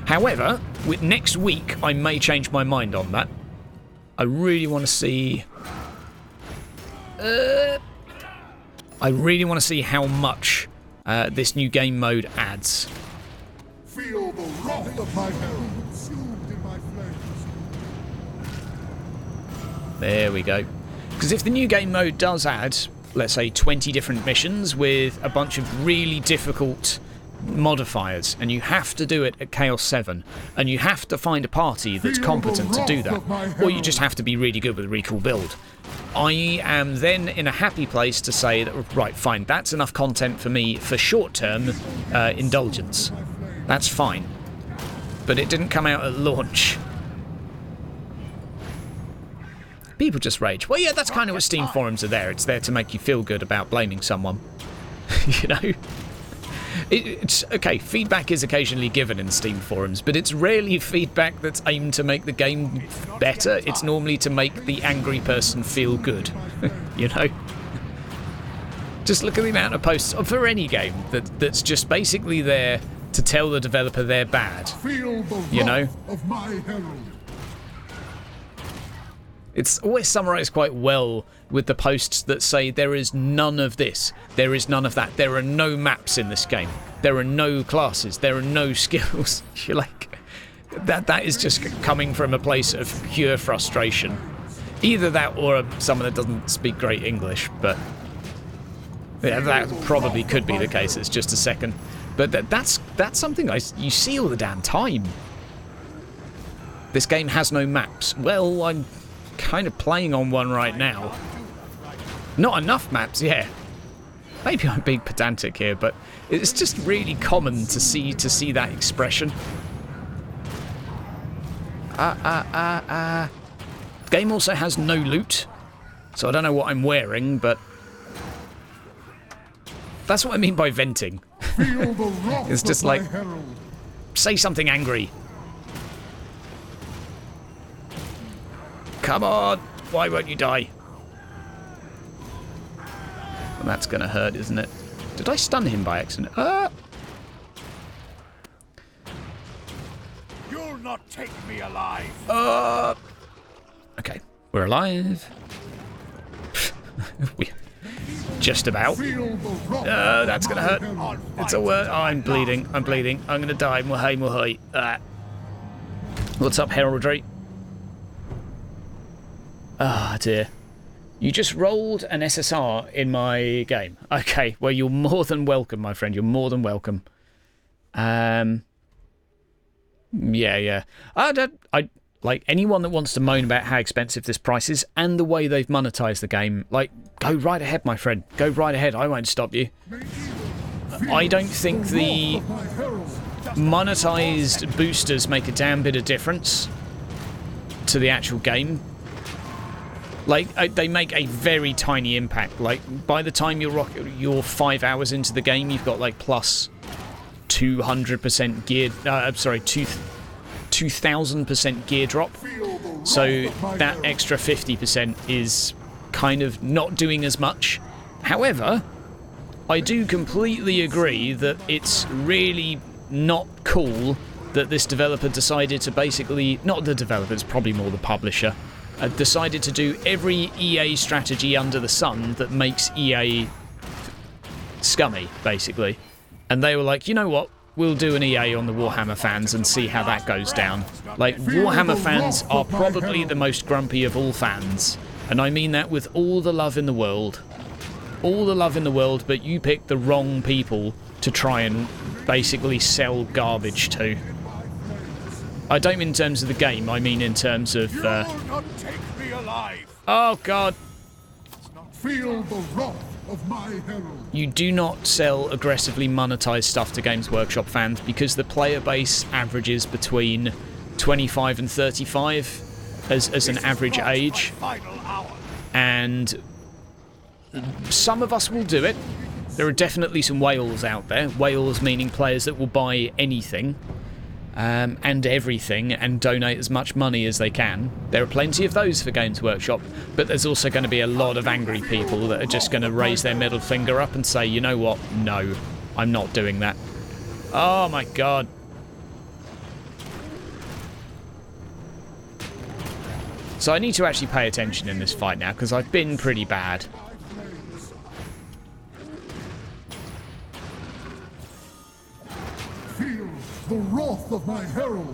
However, with next week, I may change my mind on that. I really want to see... I really want to see how much this new game mode adds. Feel the wrath of my herald. Consumed in my flames. There we go. Because if the new game mode does add, let's say, 20 different missions with a bunch of really difficult modifiers, and you have to do it at Chaos 7, and you have to find a party that's competent to do that, or you just have to be really good with a really cool build, I am then in a happy place to say that, right, fine, that's enough content for me for short-term indulgence. That's fine. But it didn't come out at launch. People just rage. Well, yeah, that's kind of what Steam forums are there. It's there to make you feel good about blaming someone. You know? It's okay, feedback is occasionally given in Steam forums, but it's rarely feedback that's aimed to make the game better. It's normally to make the angry person feel good. You know? Just look at the amount of posts for any game that's just basically there to tell the developer they're bad. Feel the You know? wrath of my herald. It's always summarised quite well with the posts that say there is none of this, there is none of that, there are no maps in this game, there are no classes, there are no skills. You're like, that is just coming from a place of pure frustration. Either that or someone that doesn't speak great English, but yeah, that probably could be the case. It's just a second. But that's something you see all the damn time. This game has no maps. Well, I'm kind of playing on one right now. Not enough maps, yeah. Maybe I'm being pedantic here, but it's just really common to see that expression. The game also has no loot, so I don't know what I'm wearing, but that's what I mean by venting. It's just like, say something angry. Come on, why won't you die? Well, that's gonna hurt, isn't it? Did I stun him by accident? You'll not take me alive. Okay, we're alive. Just about. That's gonna hurt. It's a word. Oh, I'm bleeding. I'm bleeding. I'm gonna die. What's up, heraldry? Ah, dear. You just rolled an SSR in my game. Okay, well, you're more than welcome, my friend. You're more than welcome. Yeah. I like anyone that wants to moan about how expensive this price is and the way they've monetized the game. Like, go right ahead, my friend. Go right ahead. I won't stop you. I don't think the monetized boosters make a damn bit of difference to the actual game. Like, they make a very tiny impact. Like, by the time you're 5 hours into the game, you've got like plus 200% gear. Sorry, 2,000% gear drop. So that extra 50% is kind of not doing as much. However, I do completely agree that it's really not cool that this developer decided to basically, not the developer, it's probably more the publisher, decided to do every EA strategy under the sun that makes EA scummy, basically. And they were like, you know what? We'll do an EA on the Warhammer fans and see how that goes down. Like, Warhammer fans are probably the most grumpy of all fans. And I mean that with all the love in the world. All the love in the world, but you picked the wrong people to try and basically sell garbage to. I don't mean in terms of the game, I mean in terms of... You'll not take me alive. Oh, God. Feel the wrath of my herald. You do not sell aggressively monetized stuff to Games Workshop fans because the player base averages between 25 and 35 as an average age. And some of us will do it. There are definitely some whales out there. Whales meaning players that will buy anything. And everything, and donate as much money as they can. There are plenty of those for Games Workshop, but there's also going to be a lot of angry people that are just going to raise their middle finger up and say, you know what, no, I'm not doing that. Oh my god. So I need to actually pay attention in this fight now, because I've been pretty bad. The wrath of my herald.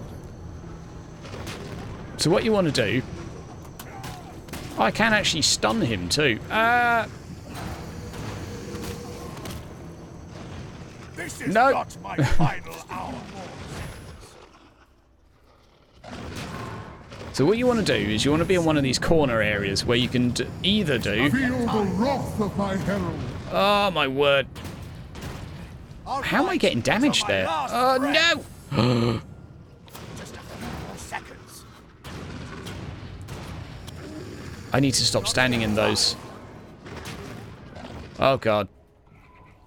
So what you want to do... I can actually stun him too. This is No. not my final hour. So what you want to do is you want to be in one of these corner areas where you can either do... Feel the wrath of my herald. Oh my word. How am I getting damaged there? Oh no! Just a few more seconds. I need to stop standing in those. Oh god.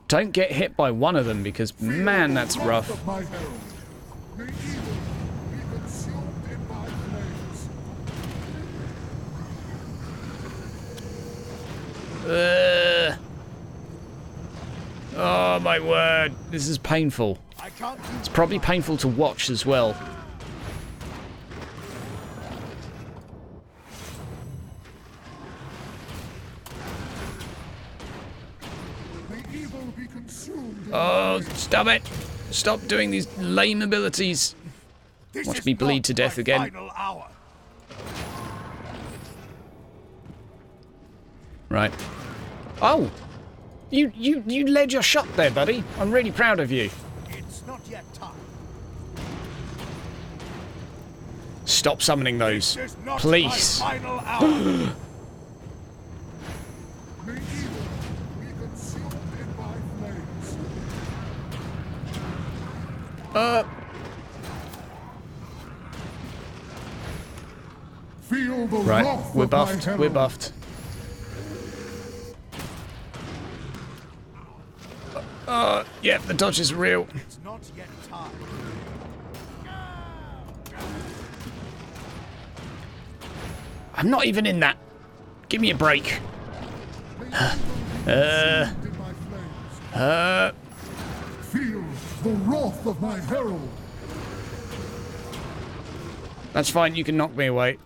Don't get hit by one of them because, man, that's rough. Of my herald. May evil be consumed in my flames. Oh my word. This is painful. I can't do It's probably painful to watch as well. Oh, stop it! Stop doing these lame abilities. Watch me bleed to death again. Right. Oh! You led your shot there, buddy. I'm really proud of you. It's not yet time. Stop summoning those. Please. May evil be consumed in my flames. Feel the Right. wrath We're of my buffed. herald. We're buffed. Yeah, the dodge is real. It's not yet time. I'm not even in that. Give me a break. In my flames. Feel the wrath of my herald. That's fine, you can knock me away.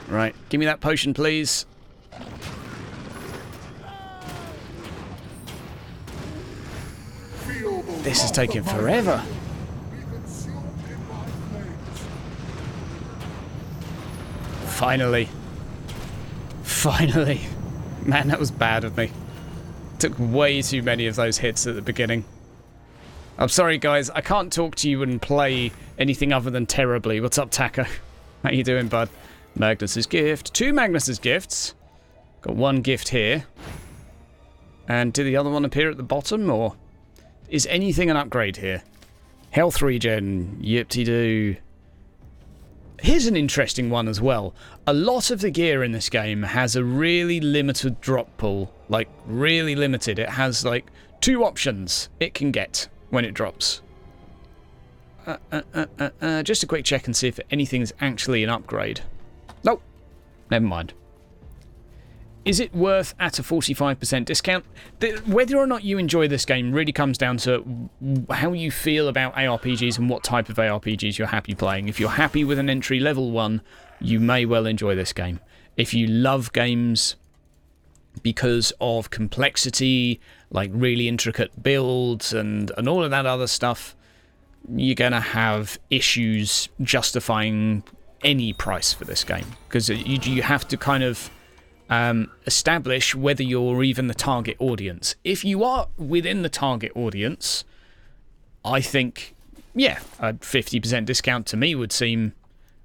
Right, give me that potion, please. Feel the This is wrath taking of my forever. herald. Be consumed in my flames. Finally. Finally. Man, that was bad of me. Took way too many of those hits at the beginning. I'm sorry, guys. I can't talk to you and play anything other than terribly. What's up, Taco? How you doing, bud? Magnus's gift. 2 Magnus's gifts. Got 1 gift here. And did the other one appear at the bottom, or is anything an upgrade here? Health regen. Yip-de-doo. Here's an interesting one as well. A lot of the gear in this game has a really limited drop pool. Like, really limited. It has, like, 2 options it can get when it drops. Just a quick check and see if anything's actually an upgrade. Nope. Never mind. Is it worth at a 45% discount? Whether or not you enjoy this game really comes down to how you feel about ARPGs and what type of ARPGs you're happy playing. If you're happy with an entry level one, you may well enjoy this game. If you love games because of complexity, like really intricate builds and all of that other stuff, you're going to have issues justifying any price for this game. Because you have to kind of establish whether you're even the target audience. If you are within the target audience, I think, yeah, a 50% discount to me would seem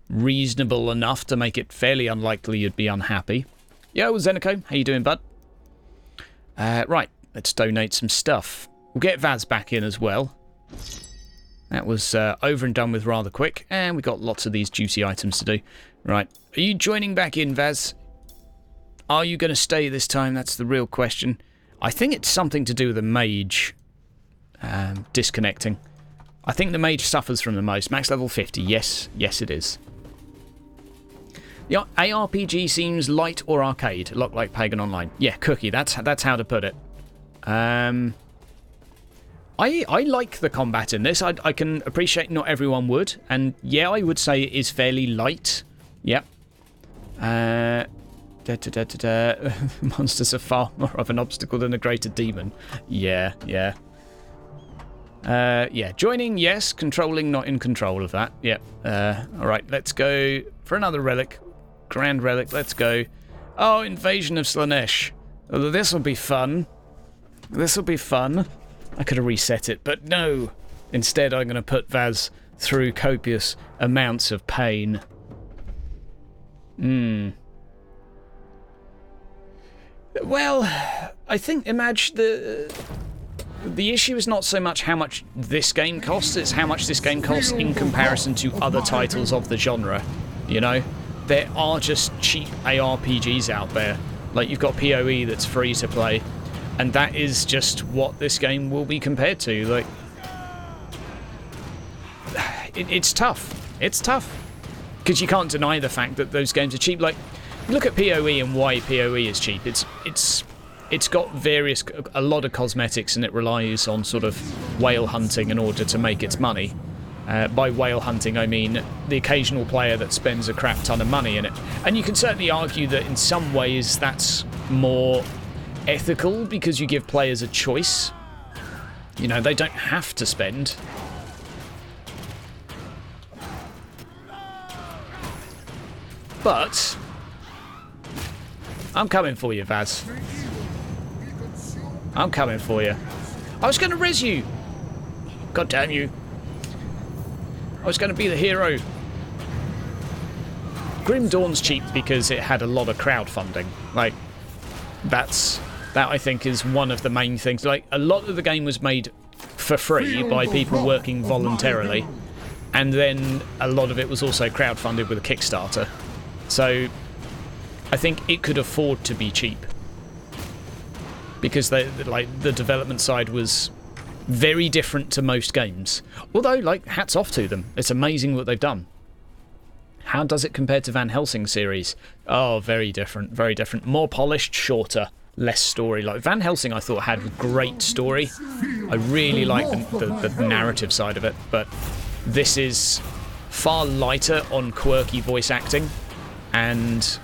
reasonable enough to make it fairly unlikely you'd be unhappy. Yo, Zenico, how you doing, bud? Right, let's donate some stuff. We'll get Vaz back in as well. That was over and done with rather quick, and we got lots of these juicy items to do. Right, are you joining back in, Vaz? Are you going to stay this time? That's the real question. I think it's something to do with the mage disconnecting. I think the mage suffers from the most. Max level 50, yes. Yes, it is. The ARPG seems light or arcade. A lot like Pagan Online. Yeah, Cookie, that's how to put it. I like the combat in this. I can appreciate not everyone would. And yeah, I would say it is fairly light. Yep. Monsters are far more of an obstacle than a greater demon. Yeah. Joining, yes. Controlling, not in control of that. Yep. Alright, let's go for another relic. Grand relic, let's go. Oh, Invasion of Slanesh. Oh, this'll be fun. This'll be fun. I could have reset it, but no. Instead, I'm going to put Vaz through copious amounts of pain. Well, I think, Imag, the issue is not so much how much this game costs, it's how much this game costs in comparison to other titles of the genre, you know? There are just cheap ARPGs out there. Like, you've got PoE that's free to play, and that is just what this game will be compared to. Like, it's tough. It's tough. Because you can't deny the fact that those games are cheap. Like, look at PoE and why PoE is cheap. It's got a lot of cosmetics, and it relies on sort of whale hunting in order to make its money. By whale hunting, I mean the occasional player that spends a crap ton of money in it. And you can certainly argue that in some ways that's more ethical because you give players a choice. You know, they don't have to spend. But I'm coming for you, Vaz. I'm coming for you. I was going to res you. God damn you. I was going to be the hero. Grim Dawn's cheap because it had a lot of crowdfunding. Like, that I think is one of the main things. Like, a lot of the game was made for free by people working voluntarily, and then a lot of it was also crowdfunded with a Kickstarter. So I think it could afford to be cheap because the development side was very different to most games. Although, like, hats off to them. It's amazing what they've done. How does it compare to Van Helsing series? Oh, very different, very different. More polished, shorter, less story. Like Van Helsing I thought had great story. I really like the narrative side of it, but this is far lighter on quirky voice acting and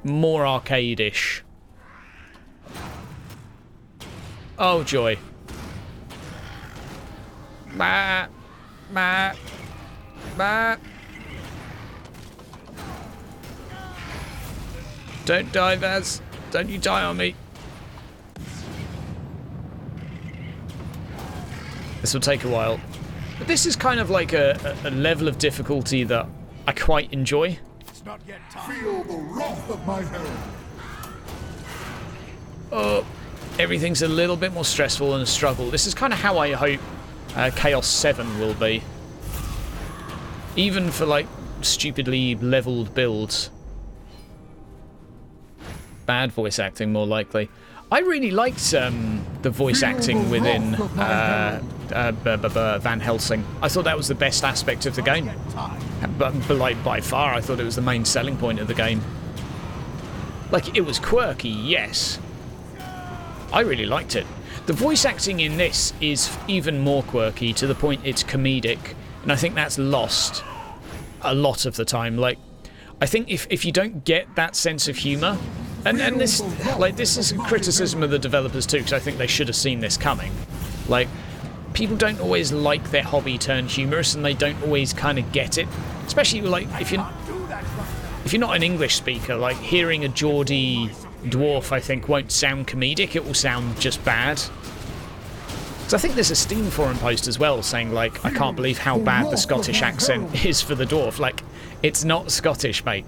more arcade-ish. Oh, joy. Bah, bah, bah. Don't die, Vaz. Don't you die on me. This will take a while. But this is kind of like a level of difficulty that I quite enjoy. It's not yet time. Feel the wrath of my herald. Oh, everything's a little bit more stressful and a struggle. This is kind of how I hope Chaos 7 will be. Even for, like, stupidly leveled builds. Bad voice acting, more likely. I really liked the voice acting within Van Helsing. I thought that was the best aspect of the game. But like, by far, I thought it was the main selling point of the game. Like, it was quirky, yes. I really liked it. The voice acting in this is even more quirky, to the point it's comedic, and I think that's lost a lot of the time. Like, I think if you don't get that sense of humour, and this is a criticism of the developers too, because I think they should have seen this coming. Like, people don't always like their hobby turn humorous, and they don't always kind of get it. Especially like if you're not an English speaker, like hearing a Geordie dwarf, I think won't sound comedic. It will sound just bad. So I think there's a Steam forum post as well saying, like, I can't believe how bad the Scottish accent is for the dwarf. Like, it's not Scottish, mate.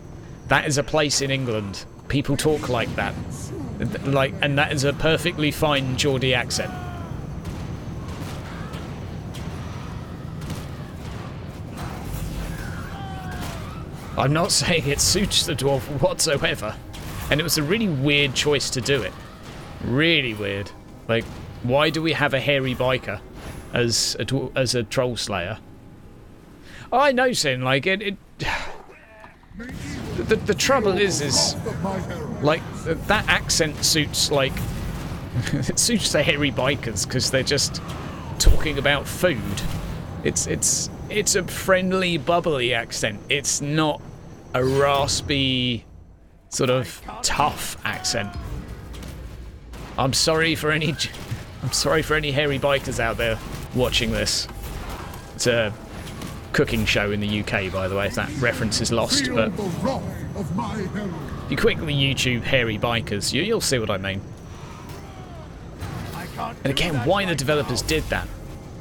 That is a place in England. People talk like that. Like, and that is a perfectly fine Geordie accent. I'm not saying it suits the dwarf whatsoever. And it was a really weird choice to do it. Really weird. Like, why do we have a hairy biker as a troll slayer? Oh, I know, Sin. Like, the trouble is like, that accent suits, like, it suits the hairy bikers because they're just talking about food. It's a friendly, bubbly accent. It's not a raspy, sort of tough accent. I'm sorry for any hairy bikers out there watching this. It's a cooking show in the UK, by the way, if that reference is lost. But if you quickly YouTube hairy bikers, you'll see what I mean. And again, why the developers did that,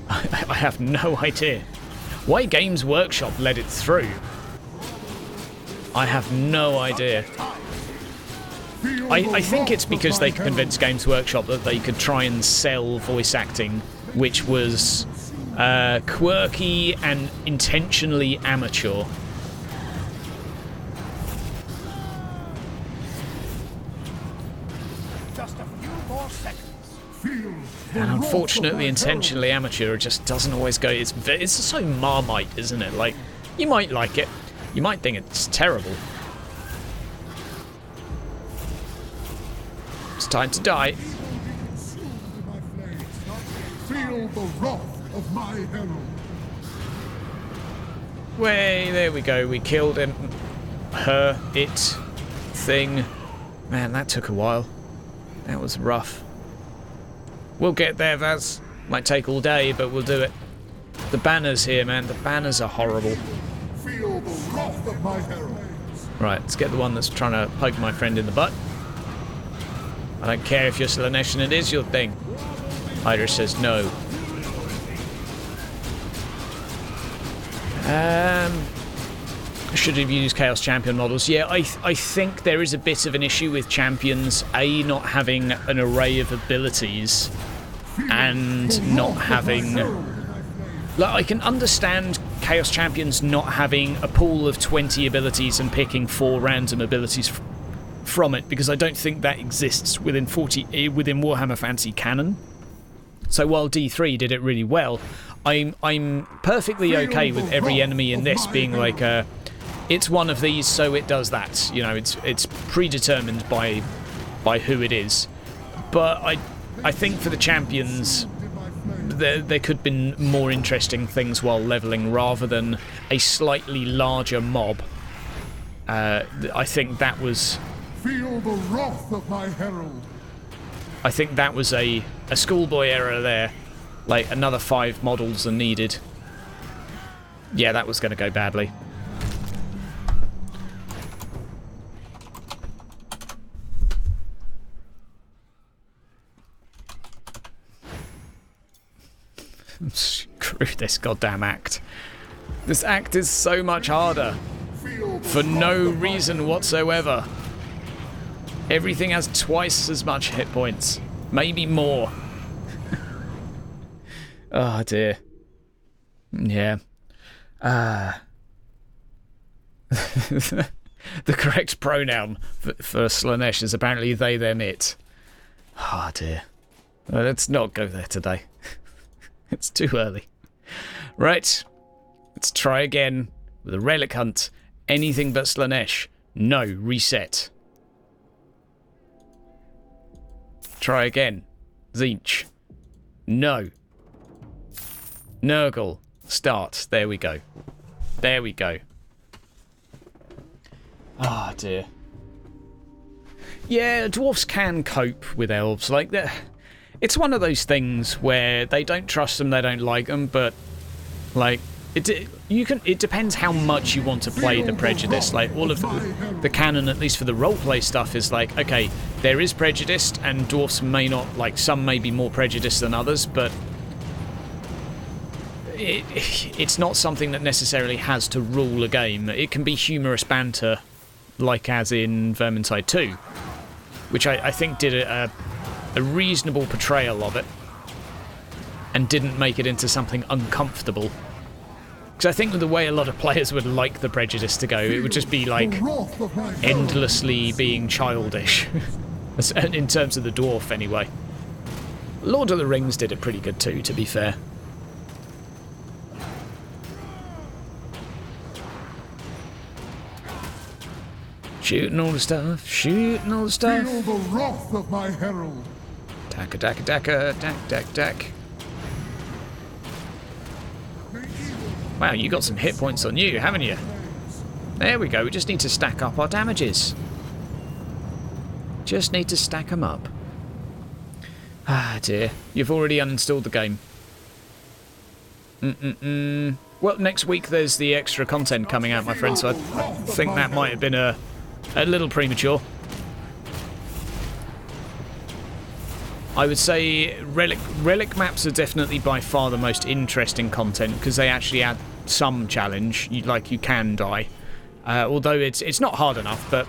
I have no idea. Why Games Workshop let it through, I have no idea. I think it's because they convinced Games Workshop that they could try and sell voice acting, which was quirky and intentionally amateur. Just a few more seconds. And unfortunately, intentionally amateur just doesn't always go. It's so Marmite, isn't it? Like, you might like it, you might think it's terrible. It's time to die. Feel the wrath of my herald. Way, there we go. We killed him. Her, it, thing. Man, that took a while. That was rough. We'll get there, Vaz. Might take all day, but we'll do it. The banners here, man. The banners are horrible. Feel the wrath of my herald. Right, let's get the one that's trying to poke my friend in the butt. I don't care if you're Slanesh and it is your thing. Hydra says no. I should have used Chaos Champion models. Yeah, I think there is a bit of an issue with champions, A, not having an array of abilities, and not having... Like, I can understand Chaos Champions not having a pool of 20 abilities and picking 4 random abilities from it, because I don't think that exists within Warhammer Fantasy canon. So while D3 did it really well, I'm perfectly okay with every enemy in this being like a... It's one of these, so it does that. You know, it's predetermined by who it is. But I think for the champions, there could have been more interesting things while leveling rather than a slightly larger mob. I think that was... Feel the wrath of my herald. I think that was a schoolboy error there. Like, another 5 models are needed. Yeah, that was going to go badly. Screw this goddamn act. This act is so much harder. For no reason whatsoever. Everything has twice as much hit points. Maybe more. Oh dear. Yeah. The correct pronoun for Slanesh is apparently they, them, it. Oh dear. Well, let's not go there today. It's too early. Right. Let's try again with a relic hunt. Anything but Slanesh. No, reset. Try again. Zinch. No. Nurgle. Start. There we go. There we go. Ah, dear. Yeah, dwarfs can cope with elves. Like, it's one of those things where they don't trust them, they don't like them, but, like, it depends how much you want to play the prejudice. Like, all of the canon, at least for the roleplay stuff, is like, okay, there is prejudice, and dwarfs may not, like, some may be more prejudiced than others, but it's not something that necessarily has to rule a game. It can be humorous banter, like as in Vermintide 2, which I think did a reasonable portrayal of it, and didn't make it into something uncomfortable. Because I think with the way a lot of players would like the prejudice to go, it would just be like endlessly being childish. In terms of the dwarf, anyway. Lord of the Rings did it pretty good too, to be fair. Shooting all the stuff, shooting all the stuff. Feel the wrath of my herald. Tack, tack, tack, tack, tack, tack. Wow, you got some hit points on you, haven't you? There we go, we just need to stack up our damages. Just need to stack them up. Ah, dear. You've already uninstalled the game. Well, next week there's the extra content coming out, my friend, so I think that might have been a little premature. I would say relic maps are definitely by far the most interesting content because they actually add some challenge. You can die, although it's not hard enough. But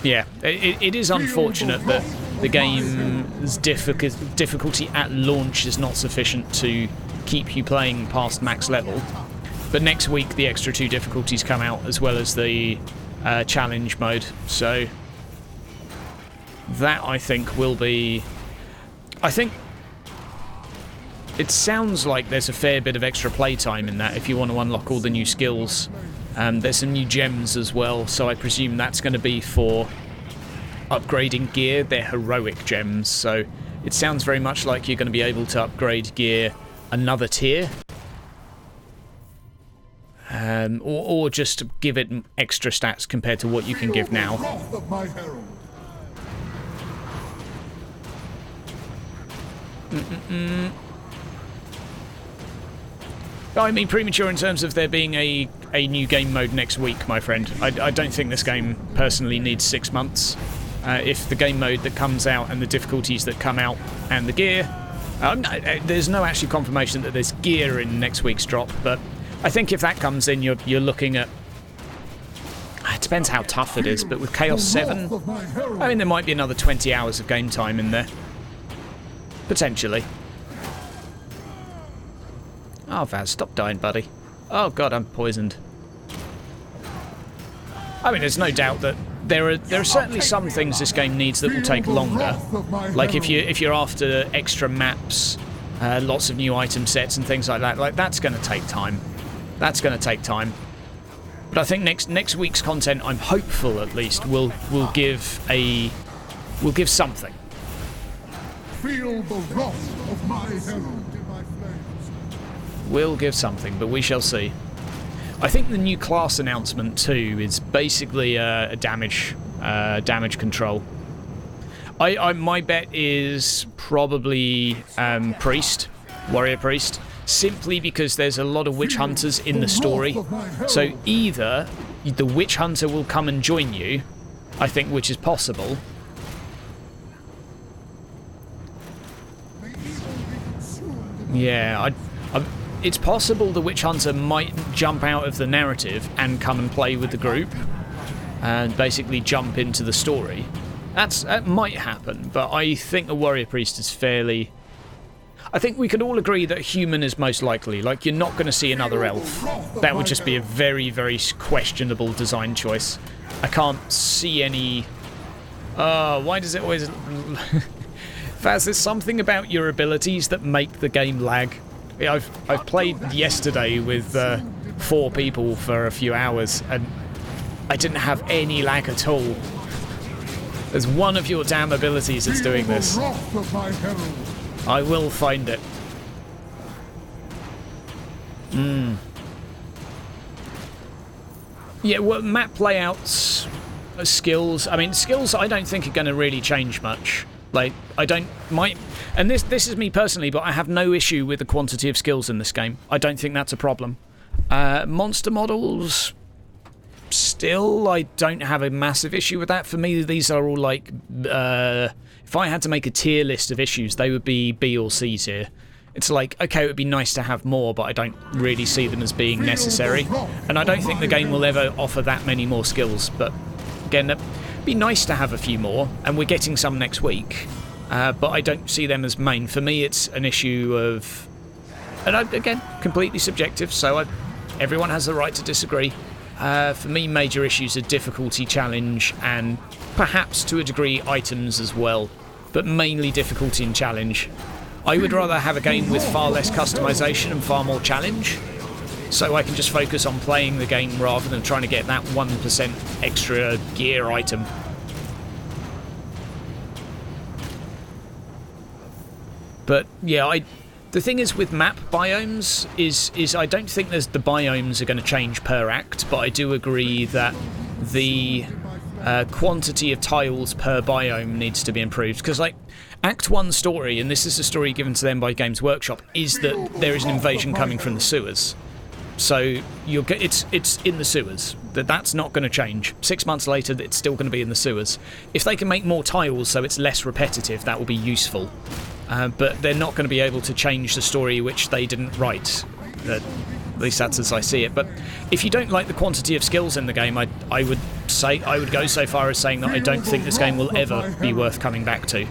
yeah, it is unfortunate that the game's difficulty at launch is not sufficient to keep you playing past max level. But next week the extra 2 difficulties come out as well as the challenge mode. So that I think will be. I think it sounds like there's a fair bit of extra playtime in that if you want to unlock all the new skills. There's some new gems as well, so I presume that's going to be for upgrading gear. They're heroic gems, so it sounds very much like you're going to be able to upgrade gear another tier. Or just give it extra stats compared to what you can give now. I mean, premature in terms of there being a new game mode next week, my friend. I don't think this game personally needs 6 months. If the game mode that comes out and the difficulties that come out and the gear... there's no actual confirmation that there's gear in next week's drop, but I think if that comes in, you're looking at... It depends how tough it is, but with Chaos 7, I mean, there might be another 20 hours of game time in there. Potentially. Oh, Vaz, stop dying, buddy. Oh, God, I'm poisoned. I mean, there's no doubt that there are certainly some things this game needs that will take longer. Like if you're after extra maps, lots of new item sets and things like that, that's going to take time. That's going to take time. But I think next week's content, I'm hopeful at least, will give something. Feel the wrath of my herald in my flames. Will give something, but we shall see. I think the new class announcement too is basically a damage control. My bet is probably priest, warrior priest, simply because there's a lot of witch hunters in the story. So either the witch hunter will come and join you, I think, which is possible. Yeah, it's possible the witch hunter might jump out of the narrative and come and play with the group and basically jump into the story. That might happen, but I think the warrior priest is fairly... I think we can all agree that human is most likely. Like, you're not going to see another elf. That would just be a very, very questionable design choice. I can't see any... why does it always... Faz, there's something about your abilities that make the game lag. I've played yesterday with 4 people for a few hours, and I didn't have any lag at all. There's one of your damn abilities that's doing this. I will find it. Yeah, well, map layouts, skills. I mean, skills I don't think are going to really change much. Like, and this is me personally, but I have no issue with the quantity of skills in this game. I don't think that's a problem. Monster models, still, I don't have a massive issue with that. For me, these are all like, if I had to make a tier list of issues, they would be B or C tier. It's like, okay, it would be nice to have more, but I don't really see them as being necessary. And I don't think the game will ever offer that many more skills, but again, it'd be nice to have a few more, and we're getting some next week. But I don't see them as main. For me, it's an issue of... And again, completely subjective, so everyone has the right to disagree. For me, major issues are difficulty, challenge, and perhaps to a degree items as well, but mainly difficulty and challenge. I would rather have a game with far less customization and far more challenge, so I can just focus on playing the game rather than trying to get that 1% extra gear item. But yeah, the thing is with map biomes is I don't think the biomes are going to change per act, but I do agree that the quantity of tiles per biome needs to be improved. Because like Act 1 story, and this is a story given to them by Games Workshop, is that there is an invasion coming from the sewers. So it's in the sewers. That's not going to change. 6 months later, it's still going to be in the sewers. If they can make more tiles so it's less repetitive, that will be useful. But they're not going to be able to change the story which they didn't write. At least that's as I see it. But if you don't like the quantity of skills in the game, I would go so far as saying that I don't think this game will ever be worth coming back to.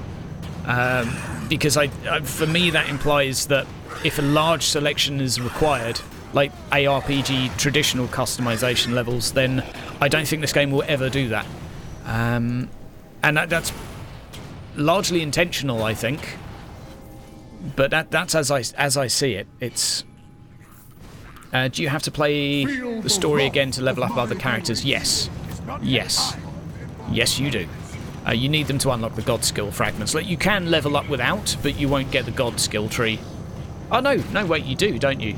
Because for me that implies that if a large selection is required, like ARPG traditional customization levels, then I don't think this game will ever do that. And that's largely intentional, I think. But that's as I see it. It's. Do you have to play the story again to level up other characters? Yes. Yes. Yes, you do. You need them to unlock the God skill fragments. Like, you can level up without, but you won't get the God skill tree. Oh no, wait, you do, don't you?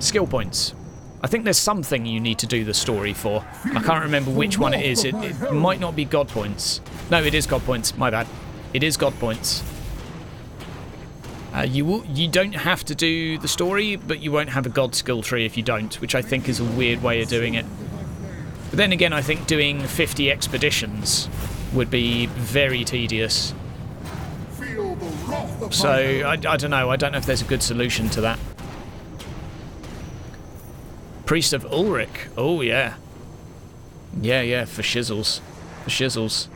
Skill points. I think there's something you need to do the story for. I can't remember which one it is. It might not be God points. No, it is God points. My bad. It is God points. You don't have to do the story, but you won't have a god skill tree if you don't, which I think is a weird way of doing it. But then again, I think doing 50 expeditions would be very tedious. So, I don't know. I don't know if there's a good solution to that. Priest of Ulrich. Oh, yeah. Yeah, for shizzles. For shizzles.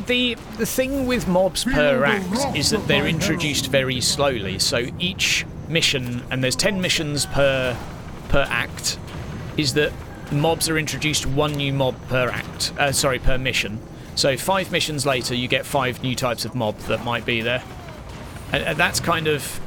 The thing with mobs per act is that they're introduced very slowly. So each mission, and there's 10 missions per act, is that mobs are introduced one new mob per act. Per mission. So 5 missions later, you get 5 new types of mob that might be there, and that's kind of.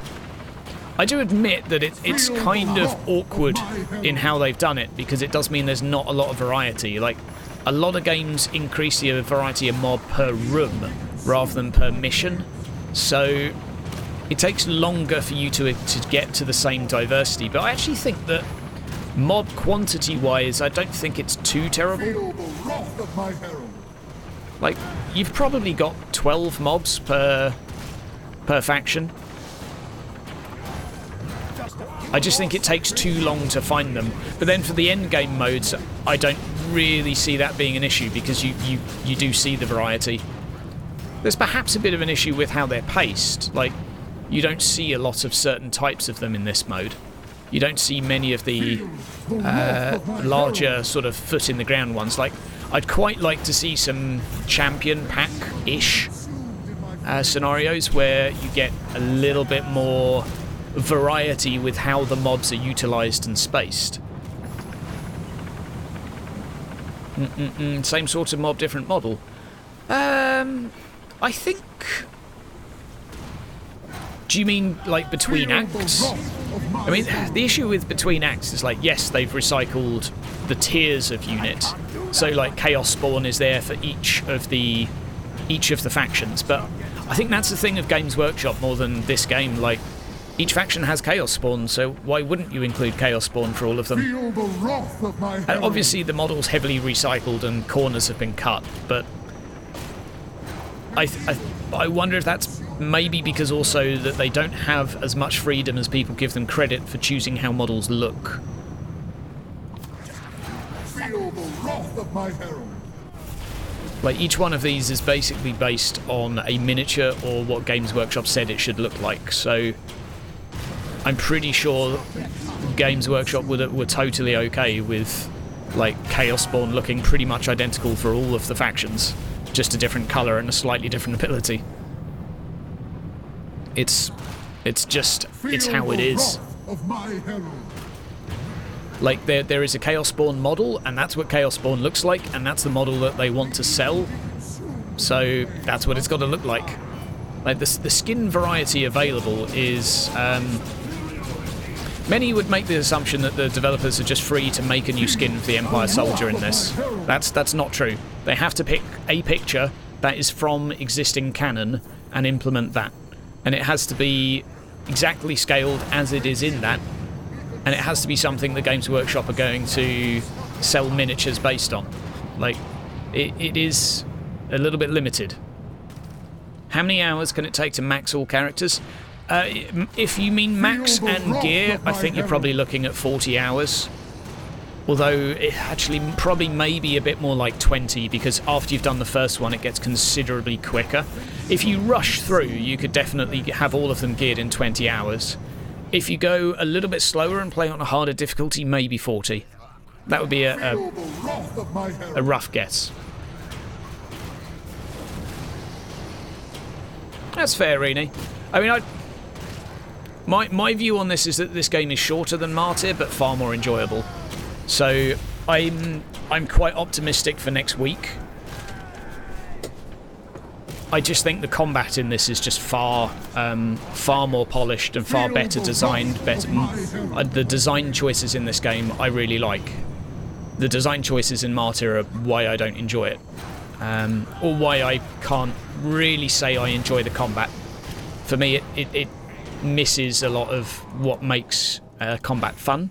I do admit that it's kind of awkward in how they've done it, because it does mean there's not a lot of variety. Like, a lot of games increase the variety of mob per room rather than per mission, so it takes longer for you to get to the same diversity. But I actually think that mob quantity-wise, I don't think it's too terrible. Like, you've probably got 12 mobs per faction. I just think it takes too long to find them. But then for the endgame modes, I don't really see that being an issue, because you do see the variety. There's perhaps a bit of an issue with how they're paced. Like, you don't see a lot of certain types of them in this mode. You don't see many of the larger sort of foot-in-the-ground ones. Like, I'd quite like to see some champion pack-ish scenarios where you get a little bit more variety with how the mobs are utilised and spaced. Same sort of mob, different model. I think... Do you mean, like, between acts? I mean, the issue with between acts is, like, yes, they've recycled the tiers of unit. So, like, Chaosbane is there for each of the factions. But I think that's the thing of Games Workshop more than this game. Like, each faction has Chaosbane, so why wouldn't you include Chaosbane for all of them? And obviously, the model's heavily recycled and corners have been cut, but I wonder if that's maybe because also that they don't have as much freedom as people give them credit for choosing how models look. Feel the wrath of my herald. Like, each one of these is basically based on a miniature or what Games Workshop said it should look like, so I'm pretty sure Games Workshop were totally okay with, like, Chaosbane looking pretty much identical for all of the factions, just a different colour and a slightly different ability. It's how it is. Like, there is a Chaosbane model, and that's what Chaosbane looks like, and that's the model that they want to sell, so that's what it's got to look like. Like, the skin variety available is... many would make the assumption that the developers are just free to make a new skin for the Empire Soldier in this. That's not true. They have to pick a picture that is from existing canon and implement that. And it has to be exactly scaled as it is in that. And it has to be something that Games Workshop are going to sell miniatures based on. Like, it is a little bit limited. How many hours can it take to max all characters? If you mean max and gear, I think you're probably looking at 40 hours. Although it actually probably may be a bit more like 20, because after you've done the first one it gets considerably quicker. If you rush through, you could definitely have all of them geared in 20 hours. If you go a little bit slower and play on a harder difficulty, maybe 40. That would be a rough guess. That's fair, Rini. I mean, my view on this is that this game is shorter than Martyr, but far more enjoyable. So I'm quite optimistic for next week. I just think the combat in this is just far more polished and far better designed. The design choices in this game I really like. The design choices in Martyr are why I don't enjoy it, or why I can't really say I enjoy the combat. For me, it misses a lot of what makes combat fun.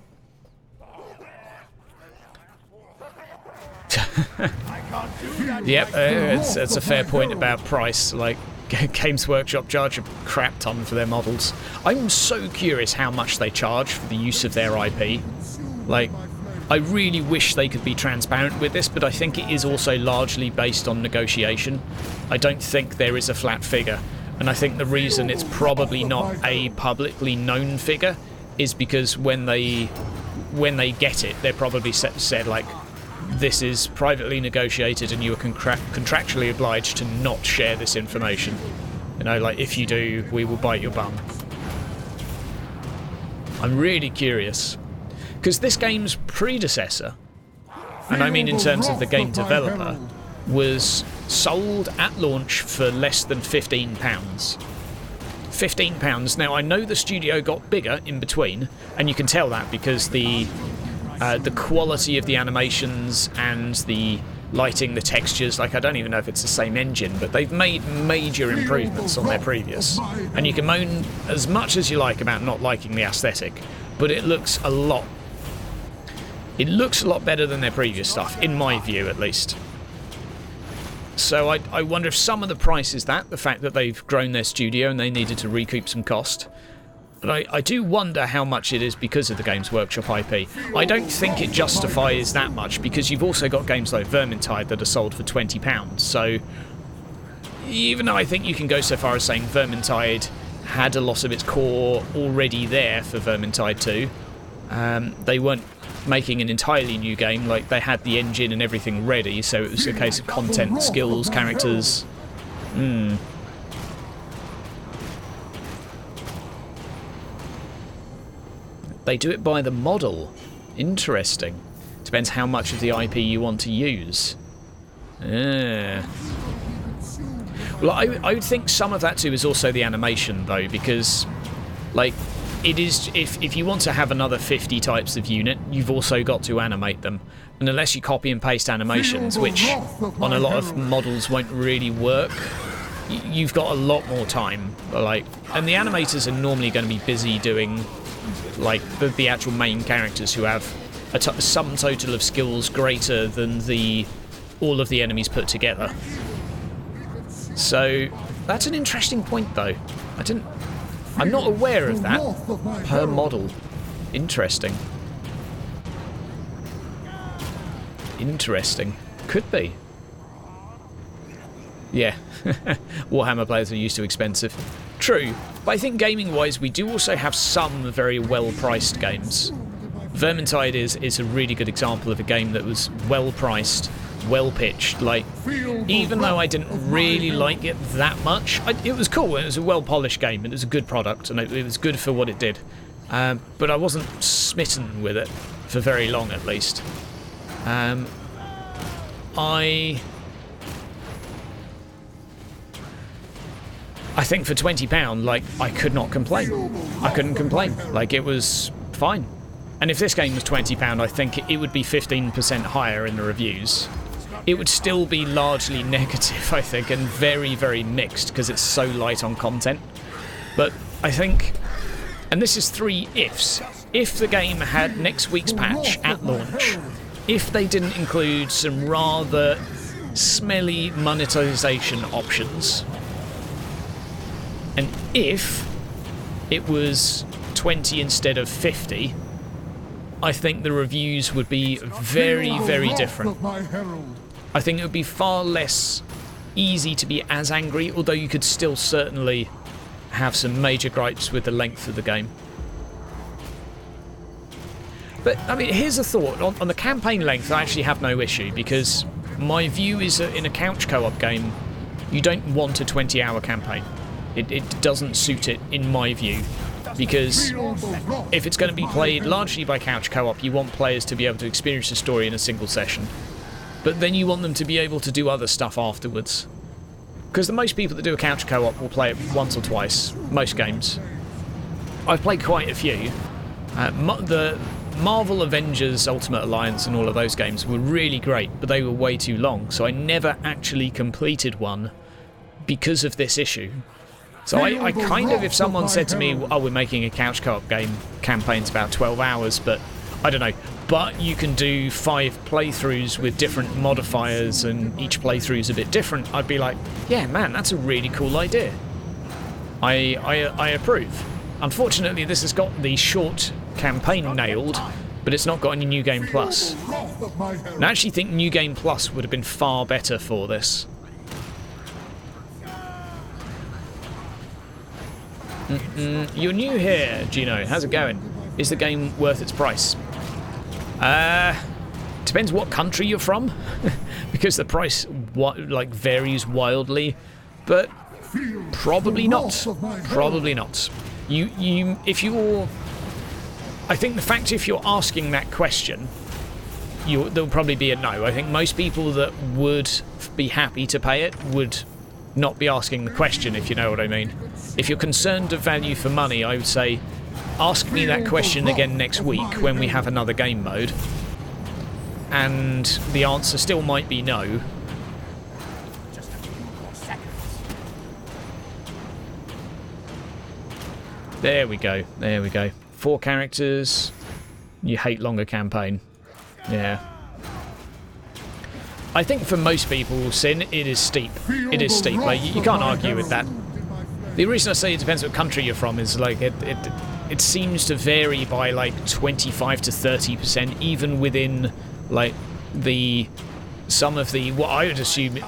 Yep, it's a fair point about price. Like, Games Workshop charge a crap ton for their models. I'm so curious how much they charge for the use of their IP. Like, I really wish they could be transparent with this, but I think it is also largely based on negotiation. I don't think there is a flat figure, and I think the reason it's probably not a publicly known figure is because when they get it, they're probably said like, this is privately negotiated and you are contractually obliged to not share this information. You know, like, if you do, we will bite your bum. I'm really curious. Because this game's predecessor, and I mean in terms of the game developer, was sold at launch for less than £15. £15. Now, I know the studio got bigger in between, and you can tell that because the quality of the animations and the lighting, the textures, like, I don't even know if it's the same engine, but they've made major improvements on their previous. And you can moan as much as you like about not liking the aesthetic, but it looks a lot better than their previous stuff, in my view at least. So I wonder if some of the price is the fact that they've grown their studio and they needed to recoup some cost. But I do wonder how much it is because of the Games Workshop IP. I don't think it justifies that much, because you've also got games like Vermintide that are sold for £20. So even though I think you can go so far as saying Vermintide had a lot of its core already there for Vermintide 2, they weren't making an entirely new game. Like, they had the engine and everything ready, so it was a case of content, skills, characters. They do it by the model. Interesting. Depends how much of the IP you want to use. Well, I would think some of that too is also the animation, though, because, like, it is, if you want to have another 50 types of unit, you've also got to animate them. And unless you copy and paste animations, which on a lot of models won't really work, you've got a lot more time. Like, and the animators are normally going to be busy doing, like, the actual main characters who have a sum total of skills greater than all of the enemies put together. So that's an interesting point, though. I'm not aware of that per model. Interesting. Interesting. Could be. Yeah. Warhammer players are used to expensive. True, but I think gaming-wise we do also have some very well-priced games. Vermintide is a really good example of a game that was well-priced, well-pitched. Like, even though I didn't really like it that much, it was cool. It was a well-polished game, and it was a good product, and it was good for what it did. But I wasn't smitten with it for very long, at least. I think for £20, like, I could not complain. I couldn't complain. Like, it was fine. And if this game was £20, I think it would be 15% higher in the reviews. It would still be largely negative, I think, and very, very mixed, because it's so light on content. But I think, and this is 3 ifs, if the game had next week's patch at launch, if they didn't include some rather smelly monetization options, and if it was 20 instead of 50, I think the reviews would be very, very different. I think it would be far less easy to be as angry, although you could still certainly have some major gripes with the length of the game. But, I mean, here's a thought. On the campaign length, I actually have no issue, because my view is that in a couch co-op game, you don't want a 20-hour campaign. It doesn't suit it, in my view, because if it's going to be played largely by couch co-op, you want players to be able to experience the story in a single session. But then you want them to be able to do other stuff afterwards. Because the most people that do a couch co-op will play it once or twice, most games. I've played quite a few. The Marvel Avengers Ultimate Alliance and all of those games were really great, but they were way too long, so I never actually completed one because of this issue. So I kind of, if someone said to me, oh, we're making a couch co-op game, campaign's about 12 hours, but I don't know, but you can do 5 playthroughs with different modifiers and each playthrough is a bit different, I'd be like, yeah, man, that's a really cool idea. I approve. Unfortunately, this has got the short campaign nailed, but it's not got any New Game Plus. And I actually think New Game Plus would have been far better for this. You're new here, Gino. How's it going? Is the game worth its price? Depends what country you're from, because the price varies wildly, but probably not. Probably not. I think the fact if you're asking that question, there'll probably be a no. I think most people that would be happy to pay it would not be asking the question, if you know what I mean. If you're concerned of value for money, I would say ask me that question again next week when we have another game mode. And the answer still might be no. Just a few more seconds. There we go. There we go. 4 characters. You hate longer campaign. Yeah. I think for most people, Sin, it is steep. It is steep. Like, you can't argue with that. The reason I say it depends what country you're from is like it seems to vary by like 25 to 30%, even within like some of the what I would assume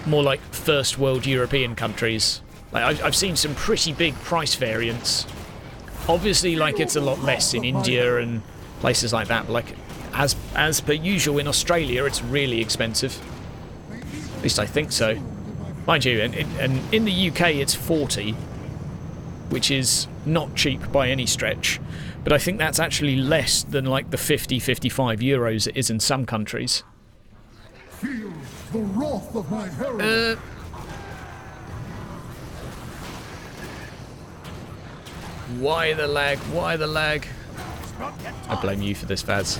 more like first world European countries. Like I've seen some pretty big price variance. Obviously, like it's a lot less in India and places like that. But like as per usual in Australia, it's really expensive. At least I think so. Mind you, and in the UK it's 40, which is not cheap by any stretch. But I think that's actually less than like the 55 euros it is in some countries. Feel the wrath of my herald. Why the lag? Why the lag? I blame you for this, Vaz.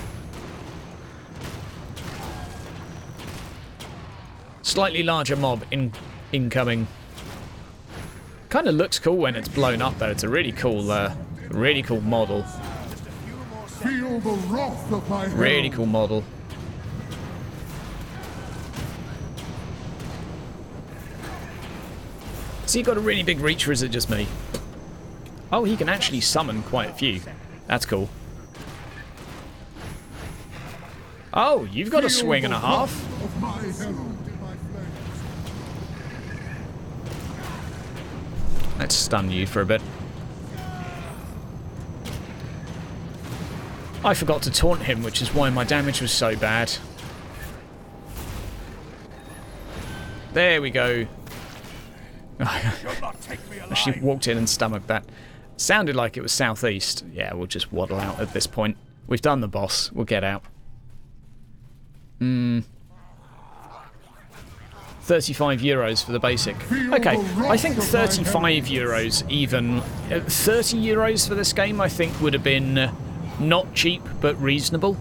Slightly larger mob incoming. Kind of looks cool when it's blown up, though. It's a really cool model. Feel the wrath of my herald. Really cool model. So you got a really big reach, or is it just me? Oh, he can actually summon quite a few. That's cool. Oh, you've got a swing and a half. Of my herald in my flames. Let's stun you for a bit. I forgot to taunt him, which is why my damage was so bad. There we go. She walked in and stomached that. Sounded like it was southeast. Yeah, we'll just waddle out at this point. We've done the boss. We'll get out. 35 euros for the basic. Okay, I think 35 euros even. 30 euros for this game I think would have been not cheap but reasonable.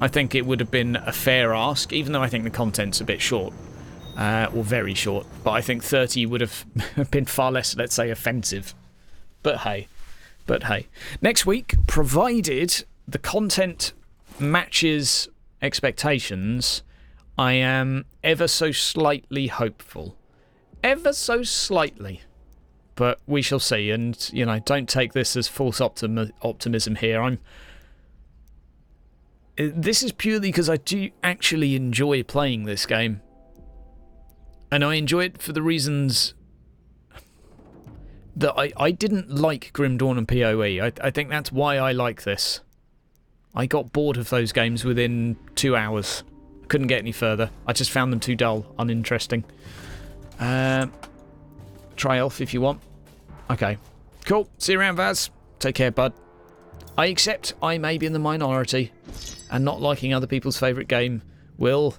I think it would have been a fair ask, even though I think the content's a bit short. Or very short. But I think 30 would have been far less, let's say, offensive. But hey. Next week, provided the content matches expectations, I am ever so slightly hopeful. Ever so slightly. But we shall see. And, you know, don't take this as false optimism here. This is purely because I do actually enjoy playing this game. And I enjoy it for the reasons that I didn't like Grim Dawn and PoE. I think that's why I like this. I got bored of those games within 2 hours. Couldn't get any further. I just found them too dull, uninteresting. Try Elf if you want. Okay. Cool. See you around, Vaz. Take care, bud. I accept I may be in the minority, and not liking other people's favourite game will...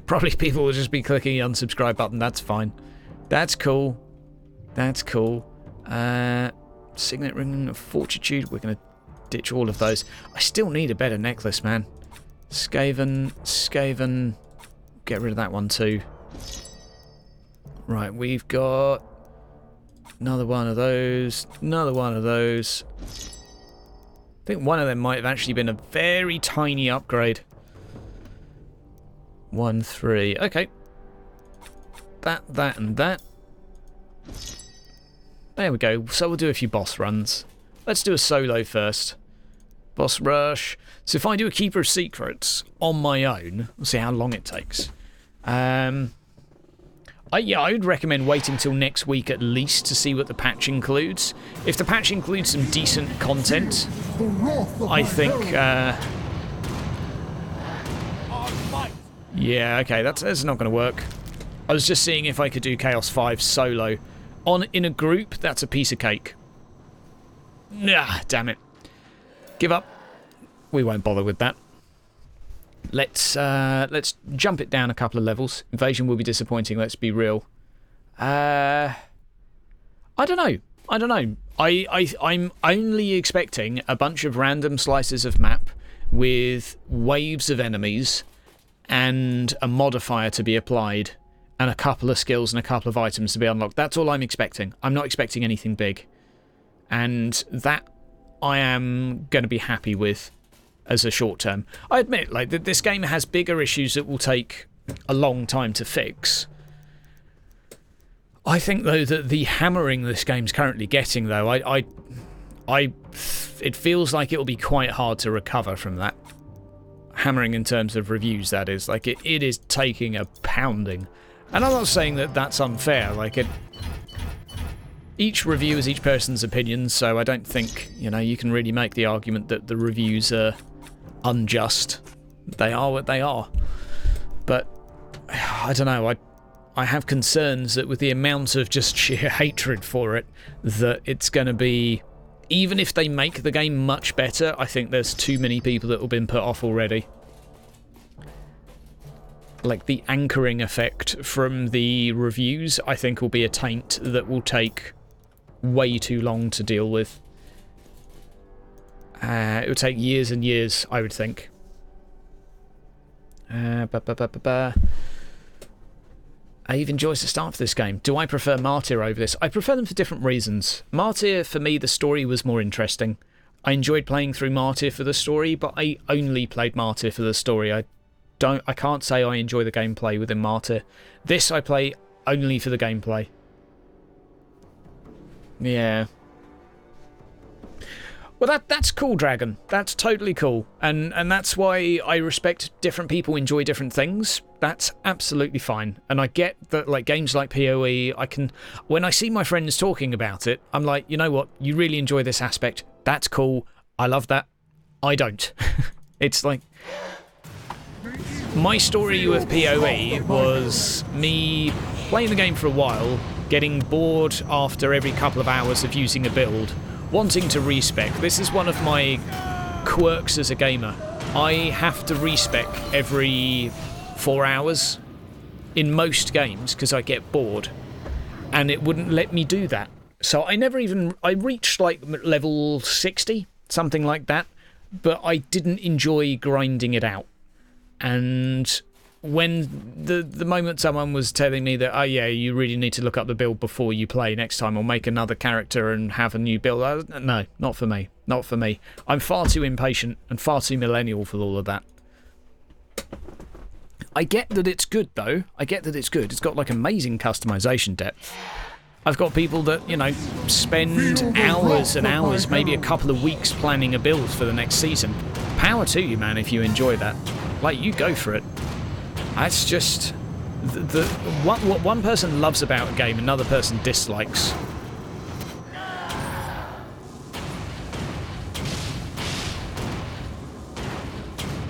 probably people will just be clicking the unsubscribe button. That's fine. That's cool. That's cool. Signet Ring of Fortitude. We're going to ditch all of those. I still need a better necklace, man. Skaven. Get rid of that one too. Right, we've got another one of those. Another one of those. I think one of them might have actually been a very tiny upgrade. 1, 3. Okay. That, and that. There we go. So we'll do a few boss runs. Let's do a solo first. Boss rush. So if I do a Keeper of Secrets on my own, we'll see how long it takes. I would recommend waiting till next week at least to see what the patch includes. If the patch includes some decent content, I think... yeah, okay, that's not going to work. I was just seeing if I could do Chaos 5 solo. In a group, that's a piece of cake. Ah, damn it. Give up. We won't bother with that. Let's jump it down a couple of levels. Invasion will be disappointing, let's be real. I don't know. I'm only expecting a bunch of random slices of map with waves of enemies and a modifier to be applied and a couple of skills and a couple of items to be unlocked. That's all I'm expecting. I'm not expecting anything big. And that I am going to be happy with as a short term. I admit, like, that this game has bigger issues that will take a long time to fix. I think, though, that the hammering this game's currently getting, though, it feels like it'll be quite hard to recover from that. Hammering in terms of reviews, that is. Like, it is taking a pounding. And I'm not saying that that's unfair. Like, each review is each person's opinion, so I don't think, you can really make the argument that the reviews are unjust. They are what they are. But, I don't know, I have concerns that with the amount of just sheer hatred for it, that it's going to be... Even if they make the game much better, I think there's too many people that have been put off already. Like, the anchoring effect from the reviews, I think, will be a taint that will take way too long to deal with. It will take years and years, I would think. Eve enjoys the start of this game. Do I prefer Martyr over this? I prefer them for different reasons. Martyr, for me, the story was more interesting. I enjoyed playing through Martyr for the story, but I only played Martyr for the story. I can't say I enjoy the gameplay within Martyr. This I play only for the gameplay. Yeah. Well, that's cool, Dragon. That's totally cool. And that's why I respect different people enjoy different things. That's absolutely fine. And I get that, like, games like PoE, when I see my friends talking about it, I'm like, you know what? You really enjoy this aspect. That's cool. I love that. I don't. It's like... My story with PoE was me playing the game for a while, getting bored after every couple of hours of using a build, wanting to respec. This is one of my quirks as a gamer. I have to respec every 4 hours in most games because I get bored, and it wouldn't let me do that. So I reached like level 60, something like that, but I didn't enjoy grinding it out. And when the moment someone was telling me that, oh yeah, you really need to look up the build before you play next time, or make another character and have a new build, no, not for me. Not for me. I'm far too impatient and far too millennial for all of that. I get that it's good, though. I get that it's good. It's got, like, amazing customization depth. I've got people that, spend hours and hours, maybe a couple of weeks planning a build for the next season. Power to you, man, if you enjoy that. Like, you go for it. That's just... what one person loves about a game, another person dislikes.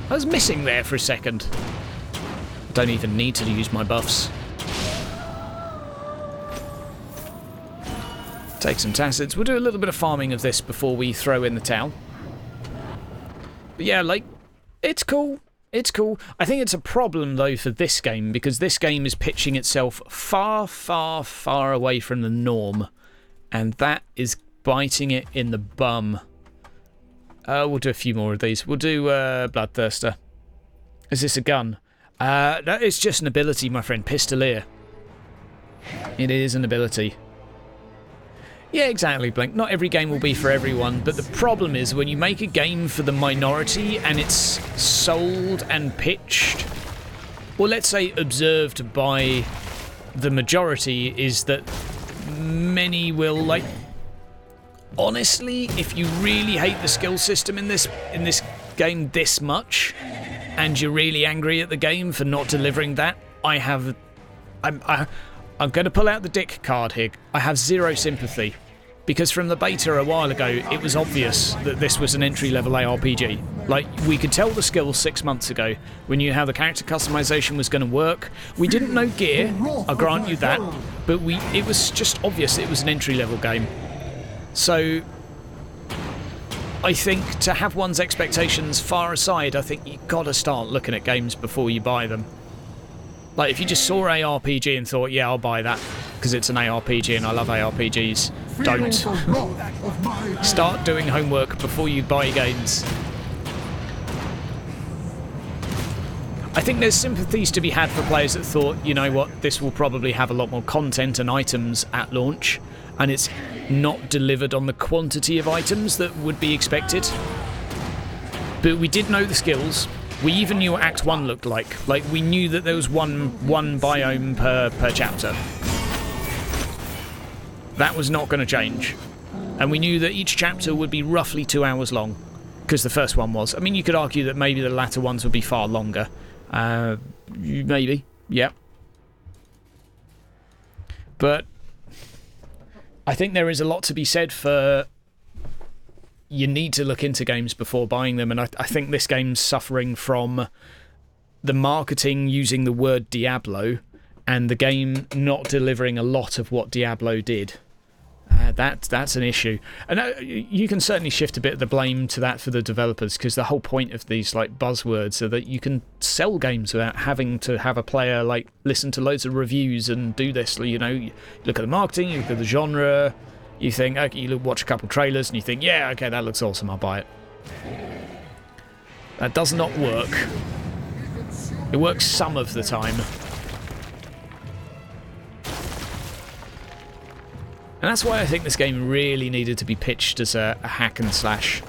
I was missing there for a second. I don't even need to use my buffs. Take some tacids. We'll do a little bit of farming of this before we throw in the towel. But yeah, like, it's cool. It's cool. I think it's a problem, though, for this game, because this game is pitching itself far, far, far away from the norm. And that is biting it in the bum. We'll do a few more of these. We'll do Bloodthirster. Is this a gun? That is just an ability, my friend. Pistolier. It is an ability. Yeah, exactly, Blink. Not every game will be for everyone, but the problem is when you make a game for the minority and it's sold and pitched, or let's say observed by the majority, is that many will, like, honestly, if you really hate the skill system in this game this much, and you're really angry at the game for not delivering that, I'm going to pull out the dick card here. I have zero sympathy, because from the beta a while ago, it was obvious that this was an entry-level ARPG. Like, we could tell the skills 6 months ago. We knew how the character customization was going to work. We didn't know gear, I'll grant you that, but it was just obvious it was an entry-level game. So I think to have one's expectations far aside, I think you've got to start looking at games before you buy them. Like, if you just saw ARPG and thought, yeah, I'll buy that because it's an ARPG and I love ARPGs, don't. Start doing homework before you buy games. I think there's sympathies to be had for players that thought, you know what, this will probably have a lot more content and items at launch, and it's not delivered on the quantity of items that would be expected. But we did know the skills. We even knew what Act 1 looked like. Like, we knew that there was one biome per chapter. That was not going to change. And we knew that each chapter would be roughly 2 hours long, because the first one was. I mean, you could argue that maybe the latter ones would be far longer. Maybe, yeah. But I think there is a lot to be said for you need to look into games before buying them, and I think this game's suffering from the marketing using the word Diablo and the game not delivering a lot of what Diablo did. That's an issue, and you can certainly shift a bit of the blame to that for the developers, because the whole point of these like buzzwords are that you can sell games without having to have a player like listen to loads of reviews and do this. You know, you look at the marketing, you look at the genre, you think, okay, you watch a couple trailers and you think, yeah, okay, that looks awesome, I'll buy it. That does not work. It works some of the time. And that's why I think this game really needed to be pitched as a hack and slash.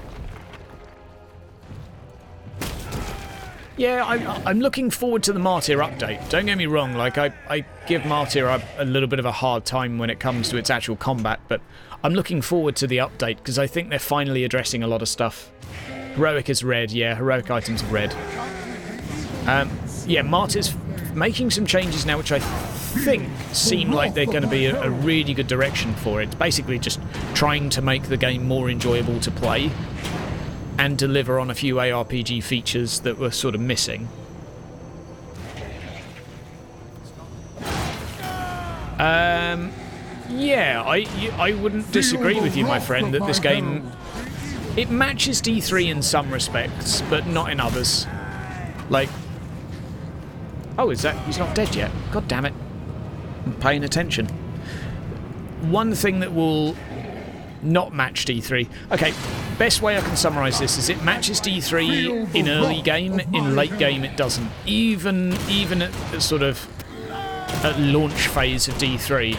Yeah, I'm looking forward to the Martyr update. Don't get me wrong, like I give Martyr a little bit of a hard time when it comes to its actual combat, but I'm looking forward to the update because I think they're finally addressing a lot of stuff. Heroic is red, yeah, heroic items are red. Yeah, Martyr's making some changes now, which I think seem like they're going to be a really good direction for it. Basically just trying to make the game more enjoyable to play and deliver on a few ARPG features that were sort of missing. Yeah, I wouldn't disagree with you, my friend, that this game, it matches D3 in some respects, but not in others. Like, oh, is that, he's not dead yet? God damn it. I'm paying attention. One thing that will not match D3. Okay, best way I can summarise this is it matches D3 in early game, in late game it doesn't. Even at sort of at launch phase of D3,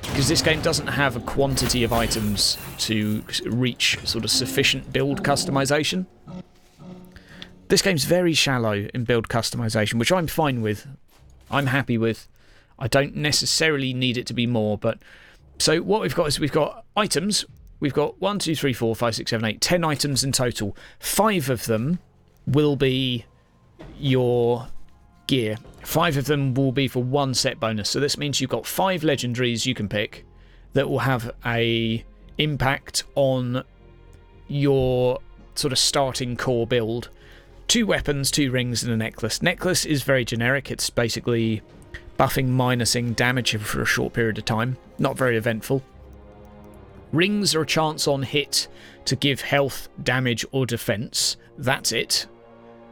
because this game doesn't have a quantity of items to reach sort of sufficient build customization. This game's very shallow in build customization, which I'm fine with. I'm happy with. I don't necessarily need it to be more, but so what we've got is we've got items. We've got 1, 2, 3, 4, 5, 6, 7, 8, 10 items in total. 5 of them will be your gear. 5 of them will be for 1 set bonus. So this means you've got 5 legendaries you can pick that will have a impact on your sort of starting core build. 2 weapons, 2 rings, and a necklace. Necklace is very generic. It's basically buffing, minusing damage for a short period of time. Not very eventful. Rings are a chance on hit to give health, damage, or defense. That's it.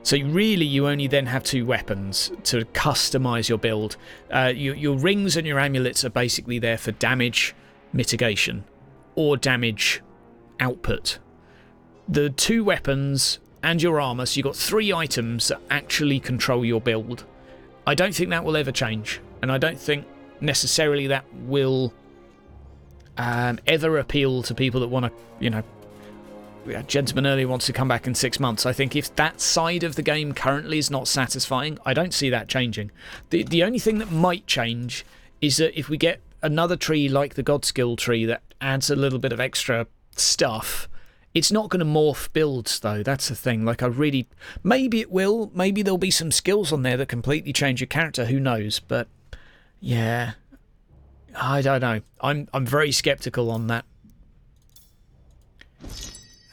So really, you only then have 2 weapons to customize your build. Your rings and your amulets are basically there for damage mitigation or damage output. The 2 weapons and your armor, so you've got 3 items that actually control your build. I don't think that will ever change, and I don't think necessarily that will ever appeal to people that want to, you know, a gentleman earlier wants to come back in 6 months. I think if that side of the game currently is not satisfying, I don't see that changing. The only thing that might change is that if we get another tree like the Godskill tree that adds a little bit of extra stuff, it's not going to morph builds, though. That's the thing. Like, maybe it will. Maybe there'll be some skills on there that completely change your character. Who knows? But yeah, I don't know. I'm very skeptical on that.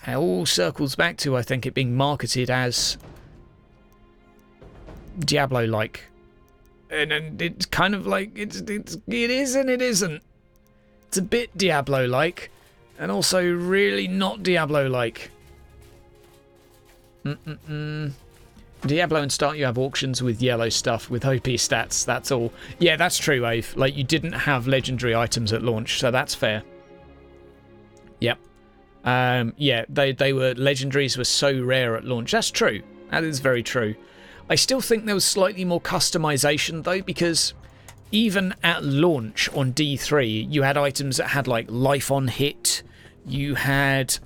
It all circles back to, I think, it being marketed as Diablo-like. And it's kind of like, it is and it isn't. It's a bit Diablo-like, and also really not Diablo-like. Diablo and Start, you have auctions with yellow stuff, with OP stats, that's all. Yeah, that's true, Ave. Like, you didn't have legendary items at launch, so that's fair. Yep. Yeah, they were, legendaries were so rare at launch. That's true. That is very true. I still think there was slightly more customization, though, because even at launch on D3, you had items that had, like, life on hit. You had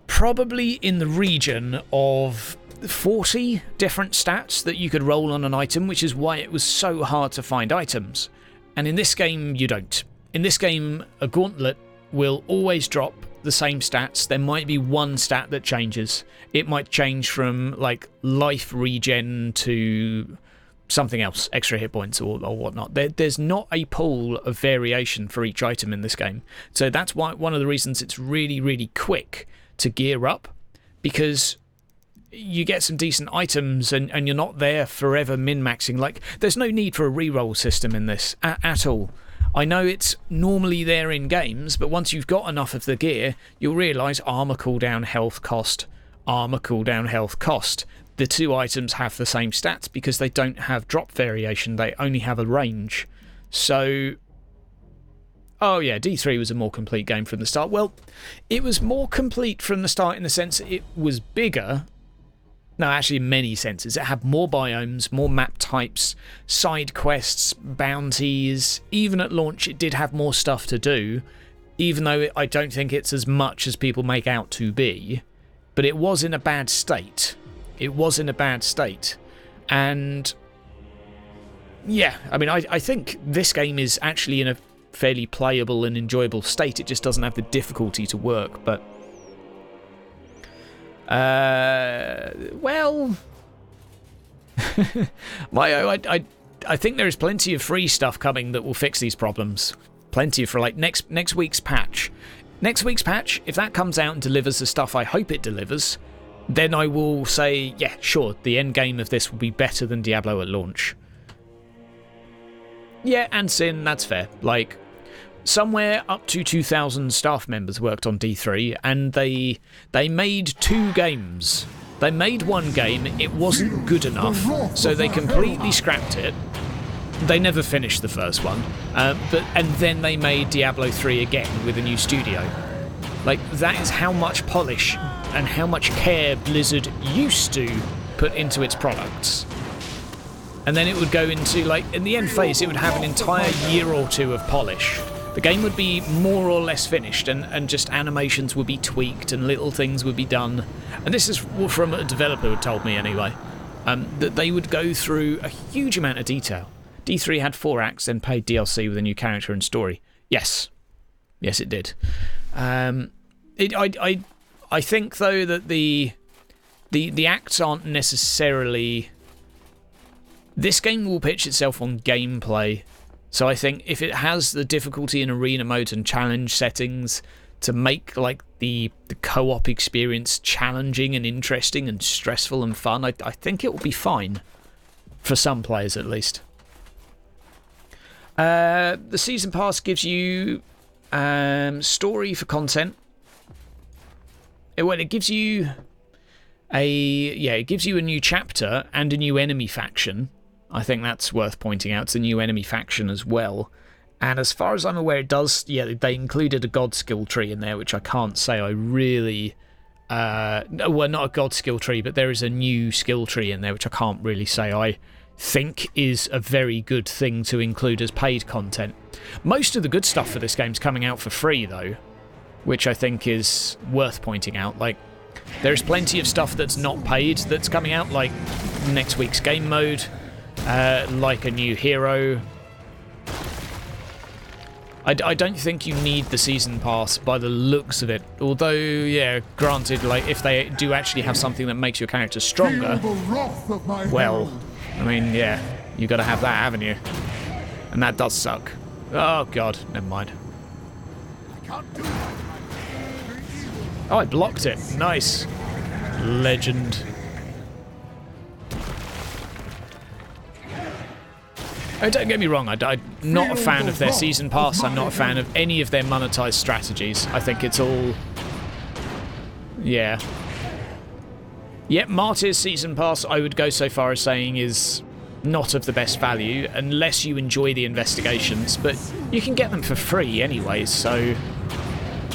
probably in the region of 40 different stats that you could roll on an item, which is why it was so hard to find items. And in this game, you don't. In this game, a gauntlet will always drop the same stats. There might be one stat that changes. It might change from, like, life regen to something else, extra hit points or whatnot. There's not a pool of variation for each item in this game. So that's why one of the reasons it's really, really quick to gear up, because you get some decent items and you're not there forever min-maxing. Like, there's no need for a reroll system in this at all. I know it's normally there in games, but once you've got enough of the gear, you'll realise armour cooldown, health cost, armour cooldown, health cost. The two items have the same stats because they don't have drop variation, they only have a range. So, oh yeah, D3 was a more complete game from the start. Well, it was more complete from the start in the sense it was bigger. No, actually in many senses. It had more biomes, more map types, side quests, bounties. Even at launch it did have more stuff to do, even though I don't think it's as much as people make out to be. But it was in a bad state. It was in a bad state. And yeah, I mean, I think this game is actually in a fairly playable and enjoyable state. It just doesn't have the difficulty to work, but well, I think there is plenty of free stuff coming that will fix these problems. Plenty for like next week's patch. Next week's patch, if that comes out and delivers the stuff I hope it delivers, then I will say, yeah, sure, the end game of this will be better than Diablo at launch. Yeah, and Sin, that's fair. Like, somewhere up to 2,000 staff members worked on D3, and they made 2 games. They made one game, it wasn't good enough, so they completely scrapped it. They never finished the first one, and then they made Diablo 3 again with a new studio. Like, that is how much polish and how much care Blizzard used to put into its products. And then it would go into, like, in the end phase, it would have an entire year or 2 of polish. The game would be more or less finished, and just animations would be tweaked and little things would be done. And this is from a developer who told me anyway, that they would go through a huge amount of detail. D3 had 4 acts, then paid DLC with a new character and story. Yes. Yes, it did. I think, though, that the acts aren't necessarily... This game will pitch itself on gameplay. So I think if it has the difficulty in arena mode and challenge settings to make, like, the co-op experience challenging and interesting and stressful and fun, I think it will be fine. For some players, at least. The Season Pass gives you story for content. It gives you it gives you a new chapter and a new enemy faction. I think that's worth pointing out. It's a new enemy faction as well. And as far as I'm aware, it does, they included a god skill tree in there, which I can't say I really... well, not a god skill tree, but there is a new skill tree in there, which I can't really say I think is a very good thing to include as paid content. Most of the good stuff for this game's coming out for free, though, which I think is worth pointing out. Like, there's plenty of stuff that's not paid that's coming out, like next week's game mode, like a new hero. I don't think you need the season pass by the looks of it. Although, yeah, granted, like if they do actually have something that makes your character stronger, well, I mean, yeah, you got to have that, haven't you? And that does suck. Oh god, never mind. Oh, I blocked it. Nice. Legend. Oh, don't get me wrong, I'm not a fan of their season pass. I'm not a fan of any of their monetized strategies. I think it's all... yeah. Yep, Martyr's season pass, I would go so far as saying, is not of the best value, unless you enjoy the investigations, but you can get them for free anyway, so...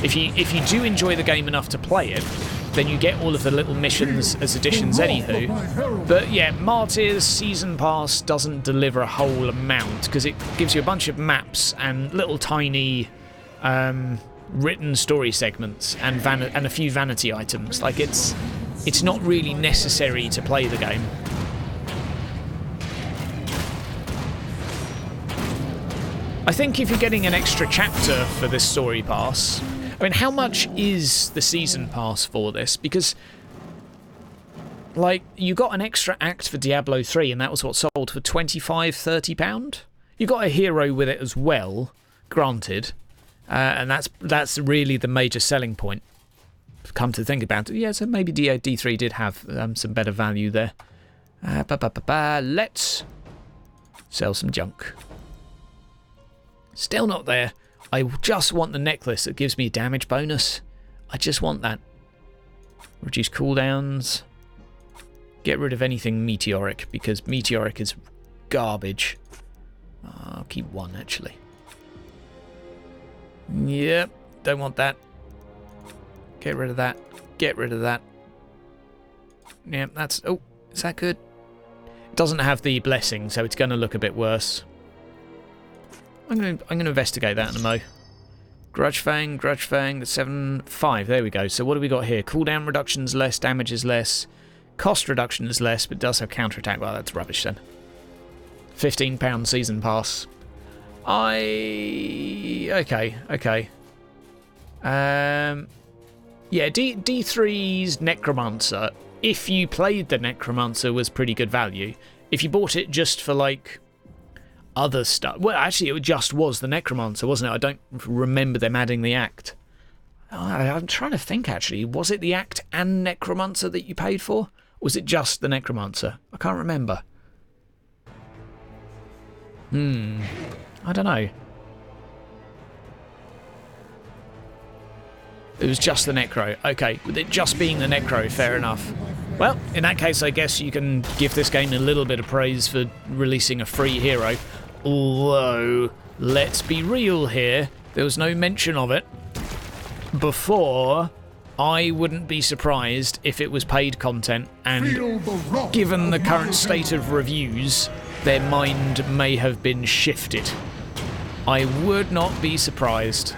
If you do enjoy the game enough to play it, then you get all of the little missions as additions anywho. But yeah, Martyr's Season Pass doesn't deliver a whole amount, because it gives you a bunch of maps and little tiny written story segments and a few vanity items. Like, it's not really necessary to play the game. I think if you're getting an extra chapter for this story pass... I mean, how much is the season pass for this? Because, like, you got an extra act for Diablo 3, and that was what sold for £25–30. You got a hero with it as well, granted, and that's really the major selling point. Come to think about it, yeah. So maybe D3 did have some better value there. Let's sell some junk. Still not there. I just want the necklace that gives me a damage bonus. I just want that. Reduce cooldowns. Get rid of anything meteoric, because meteoric is garbage. I'll keep one, actually. Yep, don't want that. Get rid of that. Get rid of that. Yep, that's... oh, is that good? It doesn't have the blessing, so it's going to look a bit worse. I'm going to investigate that in a mo. Grudge Fang, the 7.5. There we go. So what do we got here? Cooldown reduction's less, damage is less, cost reduction is less, but it does have counterattack. Well, that's rubbish then. £15 season pass. Okay. Yeah, D3's Necromancer, if you played the Necromancer, was pretty good value. If you bought it just for, like, other stuff... well, actually, it just was the Necromancer, wasn't it? I don't remember them adding the act. I'm trying to think, actually. Was it the act and Necromancer that you paid for? Or was it just the Necromancer? I can't remember. I don't know. It was just the Necro. Okay, with it just being the Necro, fair enough. Well, in that case, I guess you can give this game a little bit of praise for releasing a free hero. Although, let's be real here, there was no mention of it before. I wouldn't be surprised if it was paid content, and given the current state of reviews, their mind may have been shifted. I would not be surprised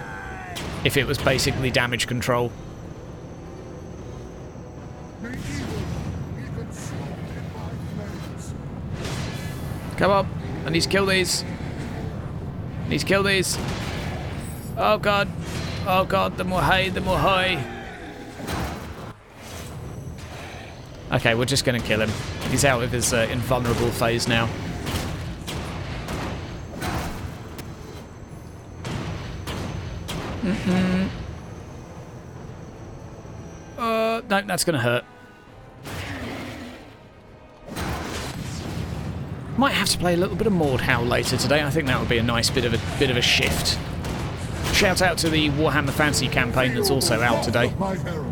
if it was basically damage control. Come on, I need to kill these. Oh god, the more hay. Okay, we're just going to kill him. He's out of his invulnerable phase now. No, that's going to hurt. Might have to play a little bit of Mordhau later today. I think that would be a nice bit of a shift. Shout out to the Warhammer Fantasy campaign that's also out today.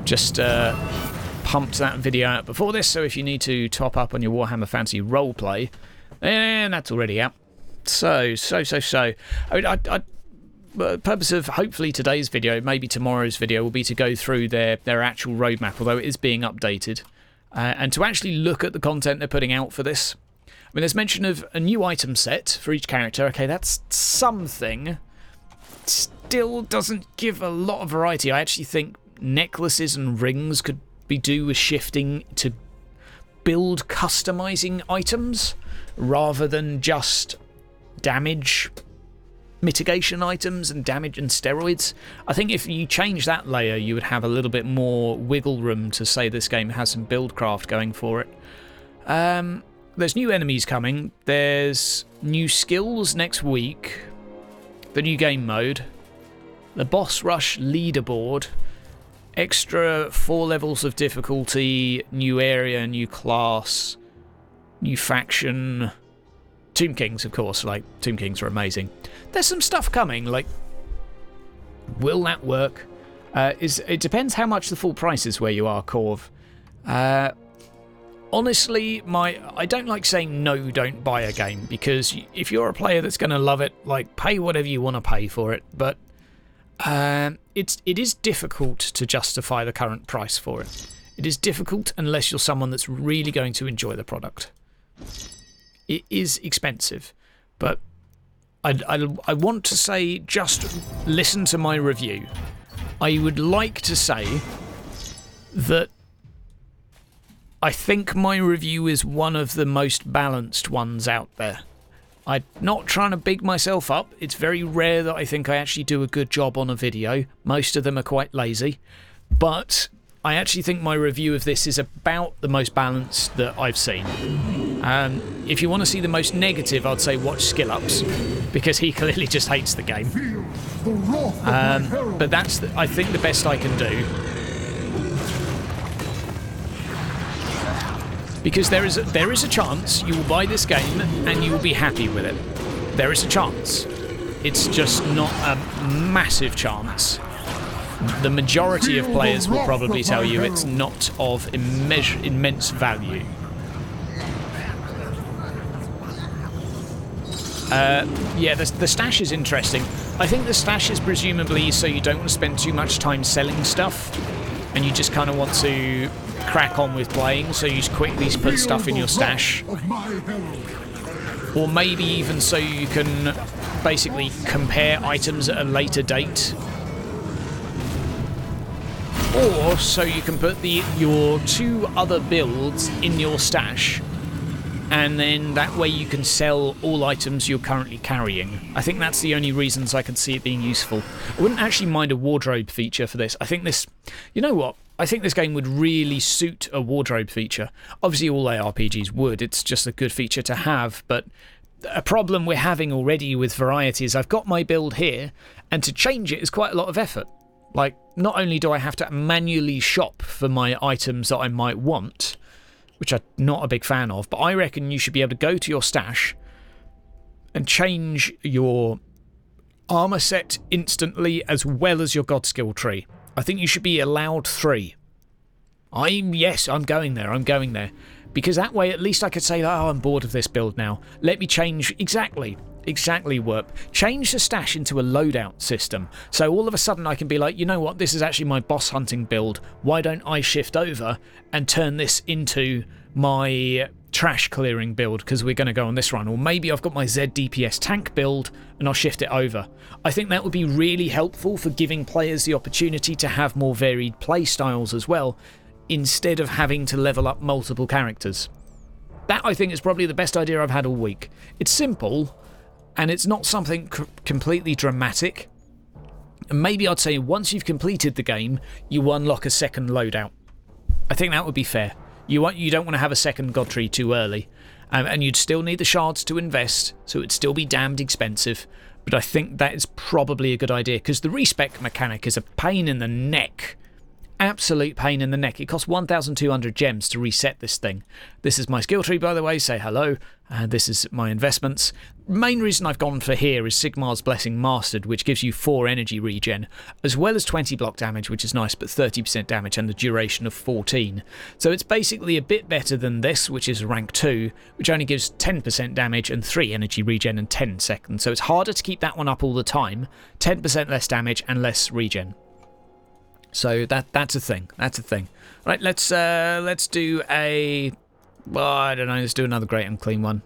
Just pumped that video out before this, so if you need to top up on your Warhammer Fantasy roleplay, and that's already out. So. I mean, the purpose of hopefully today's video, maybe tomorrow's video, will be to go through their actual roadmap, although it is being updated, and to actually look at the content they're putting out for this. mean, there's mention of a new item set for each character. Okay, that's something. Still doesn't give a lot of variety. I actually think necklaces and rings could be do with shifting to build customizing items rather than just damage mitigation items and damage and steroids. I think if you change that layer, you would have a little bit more wiggle room to say this game has some buildcraft going for it. There's new enemies coming. There's new skills next week. The new game mode. The boss rush leaderboard. Extra 4 levels of difficulty. New area, new class. New faction. Tomb Kings, of course. Like, Tomb Kings are amazing. There's some stuff coming. Like, will that work? It depends how much the full price is where you are, Corv. Honestly, I don't like saying no, don't buy a game, because if you're a player that's going to love it, like, pay whatever you want to pay for it. But it is difficult to justify the current price for it. It is difficult unless you're someone that's really going to enjoy the product. It is expensive, but I want to say just listen to my review. I would like to say that I think my review is one of the most balanced ones out there. I'm not trying to big myself up. It's very rare that I think I actually do a good job on a video. Most of them are quite lazy. But I actually think my review of this is about the most balanced that I've seen. If you want to see the most negative, I'd say watch Skill Ups, because he clearly just hates the game. But that's, I think, the best I can do. Because there is a chance you will buy this game and you will be happy with it. There is a chance. It's just not a massive chance. The majority of players will probably tell you it's not of immense value. Yeah, the stash is interesting. I think the stash is presumably so you don't want to spend too much time selling stuff, and you just kind of want to crack on with playing, so you just quickly put stuff in your stash. Or maybe even so you can basically compare items at a later date. Or so you can put your 2 other builds in your stash, and then that way you can sell all items you're currently carrying. I think that's the only reasons I can see it being useful. I wouldn't actually mind a wardrobe feature for this. I think this... You know what? I think this game would really suit a wardrobe feature. Obviously all ARPGs would. It's just a good feature to have, but a problem we're having already with variety is I've got my build here, and to change it is quite a lot of effort. Like, not only do I have to manually shop for my items that I might want, which I'm not a big fan of, but I reckon you should be able to go to your stash and change your armor set instantly as well as your god skill tree. I think you should be allowed 3. Yes, I'm going there. Because that way at least I could say, oh, I'm bored of this build now. Let me change exactly Warp. Change the stash into a loadout system. So all of a sudden I can be like, you know what, this is actually my boss hunting build. Why don't I shift over and turn this into my trash clearing build, because we're going to go on this run. Or maybe I've got my Z DPS tank build and I'll shift it over. I think that would be really helpful for giving players the opportunity to have more varied play styles as well, instead of having to level up multiple characters. That, I think, is probably the best idea I've had all week. It's simple, and it's not something completely dramatic. And maybe I'd say once you've completed the game, you unlock a second loadout. I think that would be fair. You don't want to have a second god tree too early. And you'd still need the shards to invest, so it'd still be damned expensive. But I think that is probably a good idea, because the respec mechanic is a pain in the neck. Absolute pain in the neck. It costs 1,200 gems to reset this thing. This is my skill tree, by the way. Say hello. This is my investments. Main reason I've gone for here is Sigmar's Blessing Mastered, which gives you 4 energy regen, as well as 20 block damage, which is nice, but 30% damage and the duration of 14. So it's basically a bit better than this, which is rank 2, which only gives 10% damage and 3 energy regen and 10 seconds. So it's harder to keep that one up all the time. 10% less damage and less regen. So that's a thing. That's a thing. Right, let's do a... Well, I don't know. Let's do another Great Unclean one.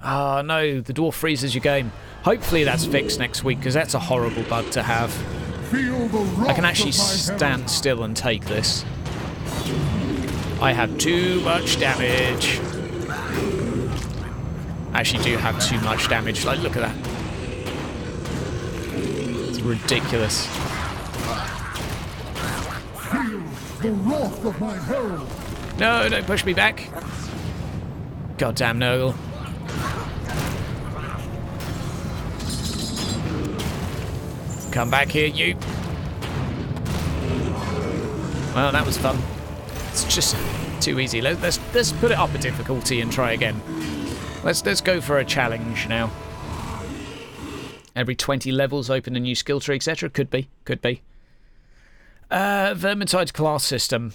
Oh no, the dwarf freezes your game. Hopefully that's fixed next week, because that's a horrible bug to have. Feel the wrath I can actually of my stand still and take this. I have too much damage. I actually do have too much damage. Like, look at that. It's ridiculous. Feel the wrath of my herald. No, don't push me back. Goddamn Nurgle. Come back here, you. Well, that was fun. It's just too easy. Let's put it up a difficulty and try again. Let's go for a challenge now. Every 20 levels open a new skill tree, etc. Could be. Vermintide's class system.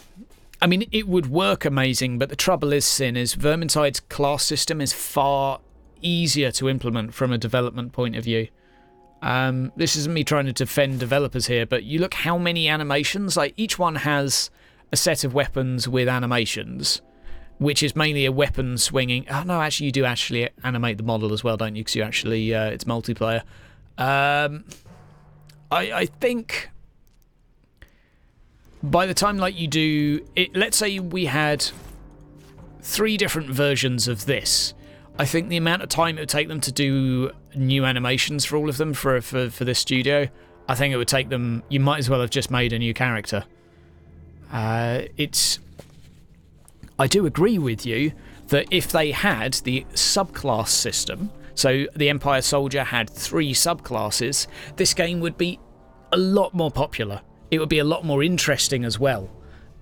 I mean, it would work amazing, but the trouble is, Sin, is Vermintide's class system is far easier to implement from a development point of view. This isn't me trying to defend developers here, but you look how many animations. Like, each one has a set of weapons with animations, which is mainly a weapon swinging. Oh no, actually you do actually animate the model as well, don't you? Because you actually it's multiplayer. I think by the time like you do it, let's say we had 3 different versions of this. I think the amount of time it would take them to do new animations for all of them for this studio, I think it would take them. You might as well have just made a new character. I do agree with you that if they had the subclass system, so the Empire Soldier had 3 subclasses, this game would be a lot more popular. It would be a lot more interesting as well.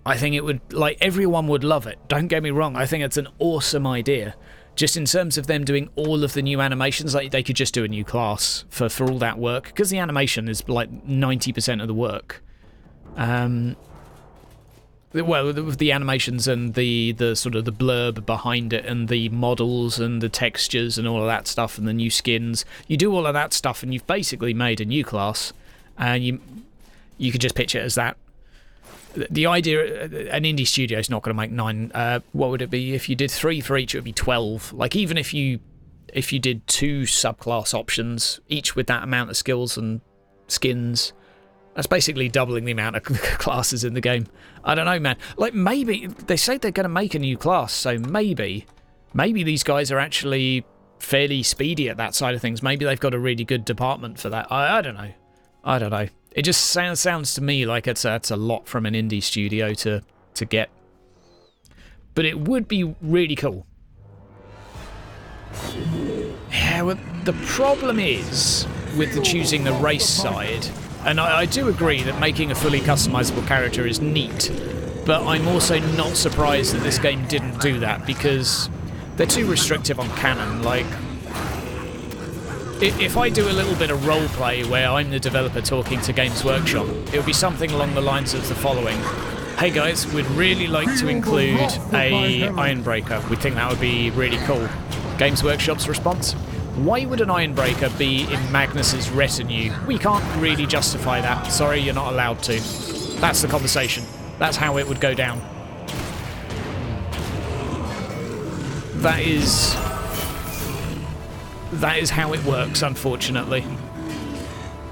I think it would, like, everyone would love it. Don't get me wrong, I think it's an awesome idea. Just in terms of them doing all of the new animations, like, they could just do a new class for all that work, because the animation is like 90% of the work. Well, the animations and the sort of the blurb behind it and the models and the textures and all of that stuff and the new skins. You do all of that stuff and you've basically made a new class, and you could just pitch it as that. The idea, an indie studio is not going to make 9. What would it be if you did 3 for each? It would be 12. Like, even if you did 2 subclass options, each with that amount of skills and skins, that's basically doubling the amount of classes in the game. I don't know, man. Like, maybe they say they're going to make a new class, so maybe these guys are actually fairly speedy at that side of things. Maybe they've got a really good department for that. I don't know. It just sounds to me like it's a lot from an indie studio to get. But it would be really cool. Yeah, well, the problem is with the choosing the race side, and I do agree that making a fully customizable character is neat, but I'm also not surprised that this game didn't do that, because they're too restrictive on canon. Like, if I do a little bit of roleplay where I'm the developer talking to Games Workshop, it would be something along the lines of the following. Hey guys, we'd really like to include a Ironbreaker. We think that would be really cool. Games Workshop's response? Why would an Ironbreaker be in Magnus's retinue? We can't really justify that. Sorry, you're not allowed to. That's the conversation. That's how it would go down. That is how it works, unfortunately.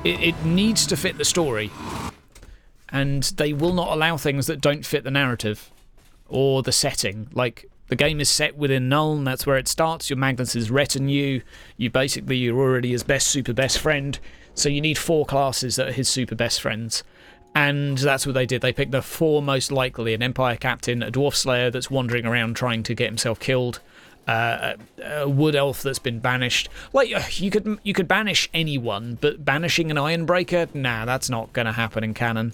It needs to fit the story. And they will not allow things that don't fit the narrative or the setting. Like, the game is set within Nuln, that's where it starts. You're Magnus's retinue. You're already his super best friend. So you need 4 classes that are his super best friends. And that's what they did. They picked the 4 most likely: an Empire Captain, a Dwarf Slayer that's wandering around trying to get himself killed, a Wood Elf that's been banished. Like, you could banish anyone, but banishing an Ironbreaker? Nah, that's not going to happen in canon.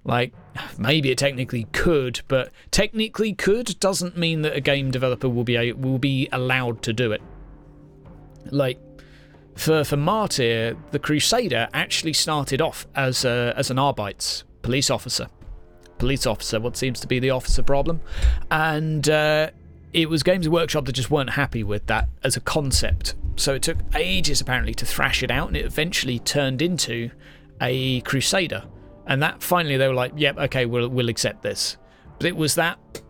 Like, maybe it technically could, but technically could doesn't mean that a game developer will be allowed to do it. Like, for Martyr, the Crusader actually started off as an Arbites police officer, what seems to be the officer problem, and it was Games Workshop that just weren't happy with that as a concept. So it took ages apparently to thrash it out, and it eventually turned into a Crusader. And that finally they were like, yep, okay, we'll accept this. But it was that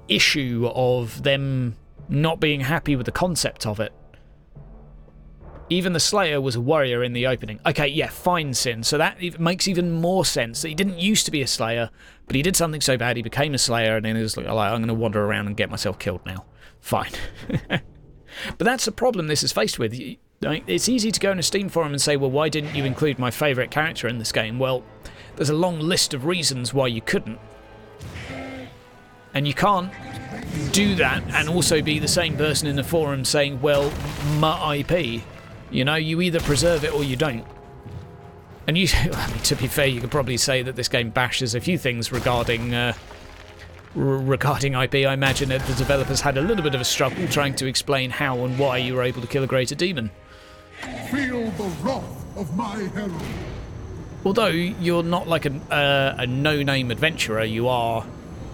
issue of them not being happy with the concept of it Even the Slayer was a warrior in the opening. Okay, yeah, fine, Sin. So that makes even more sense. That he didn't used to be a Slayer, but he did something so bad he became a Slayer, and then he was like, I'm going to wander around and get myself killed now. Fine. But that's the problem this is faced with. It's easy to go in a Steam forum and say, well, why didn't you include my favourite character in this game? Well, there's a long list of reasons why you couldn't. And you can't do that and also be the same person in the forum saying, well, my IP. You know, you either preserve it or you don't. And you, I mean, to be fair, you could probably say that this game bashes a few things regarding IP. I imagine that the developers had a little bit of a struggle trying to explain how and why you were able to kill a greater demon. Feel the wrath of my herald. Although you're not like a no-name adventurer, you are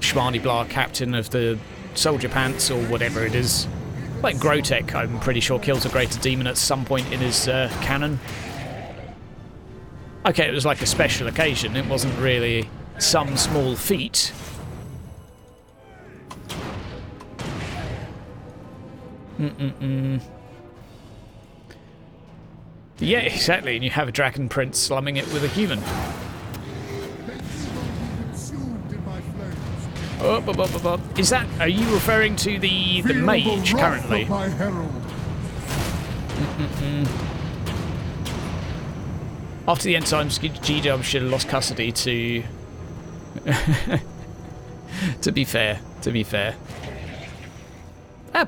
Shmardy Blah, captain of the Soldier Pants or whatever it is. Like Grotech, I'm pretty sure, kills a greater demon at some point in his canon. Okay, it was like a special occasion. It wasn't really some small feat. Yeah, exactly. And you have a dragon prince slumming it with a human. Is that? Are you referring to the mage currently? After the end times, G-Dub should have lost custody to. To be fair.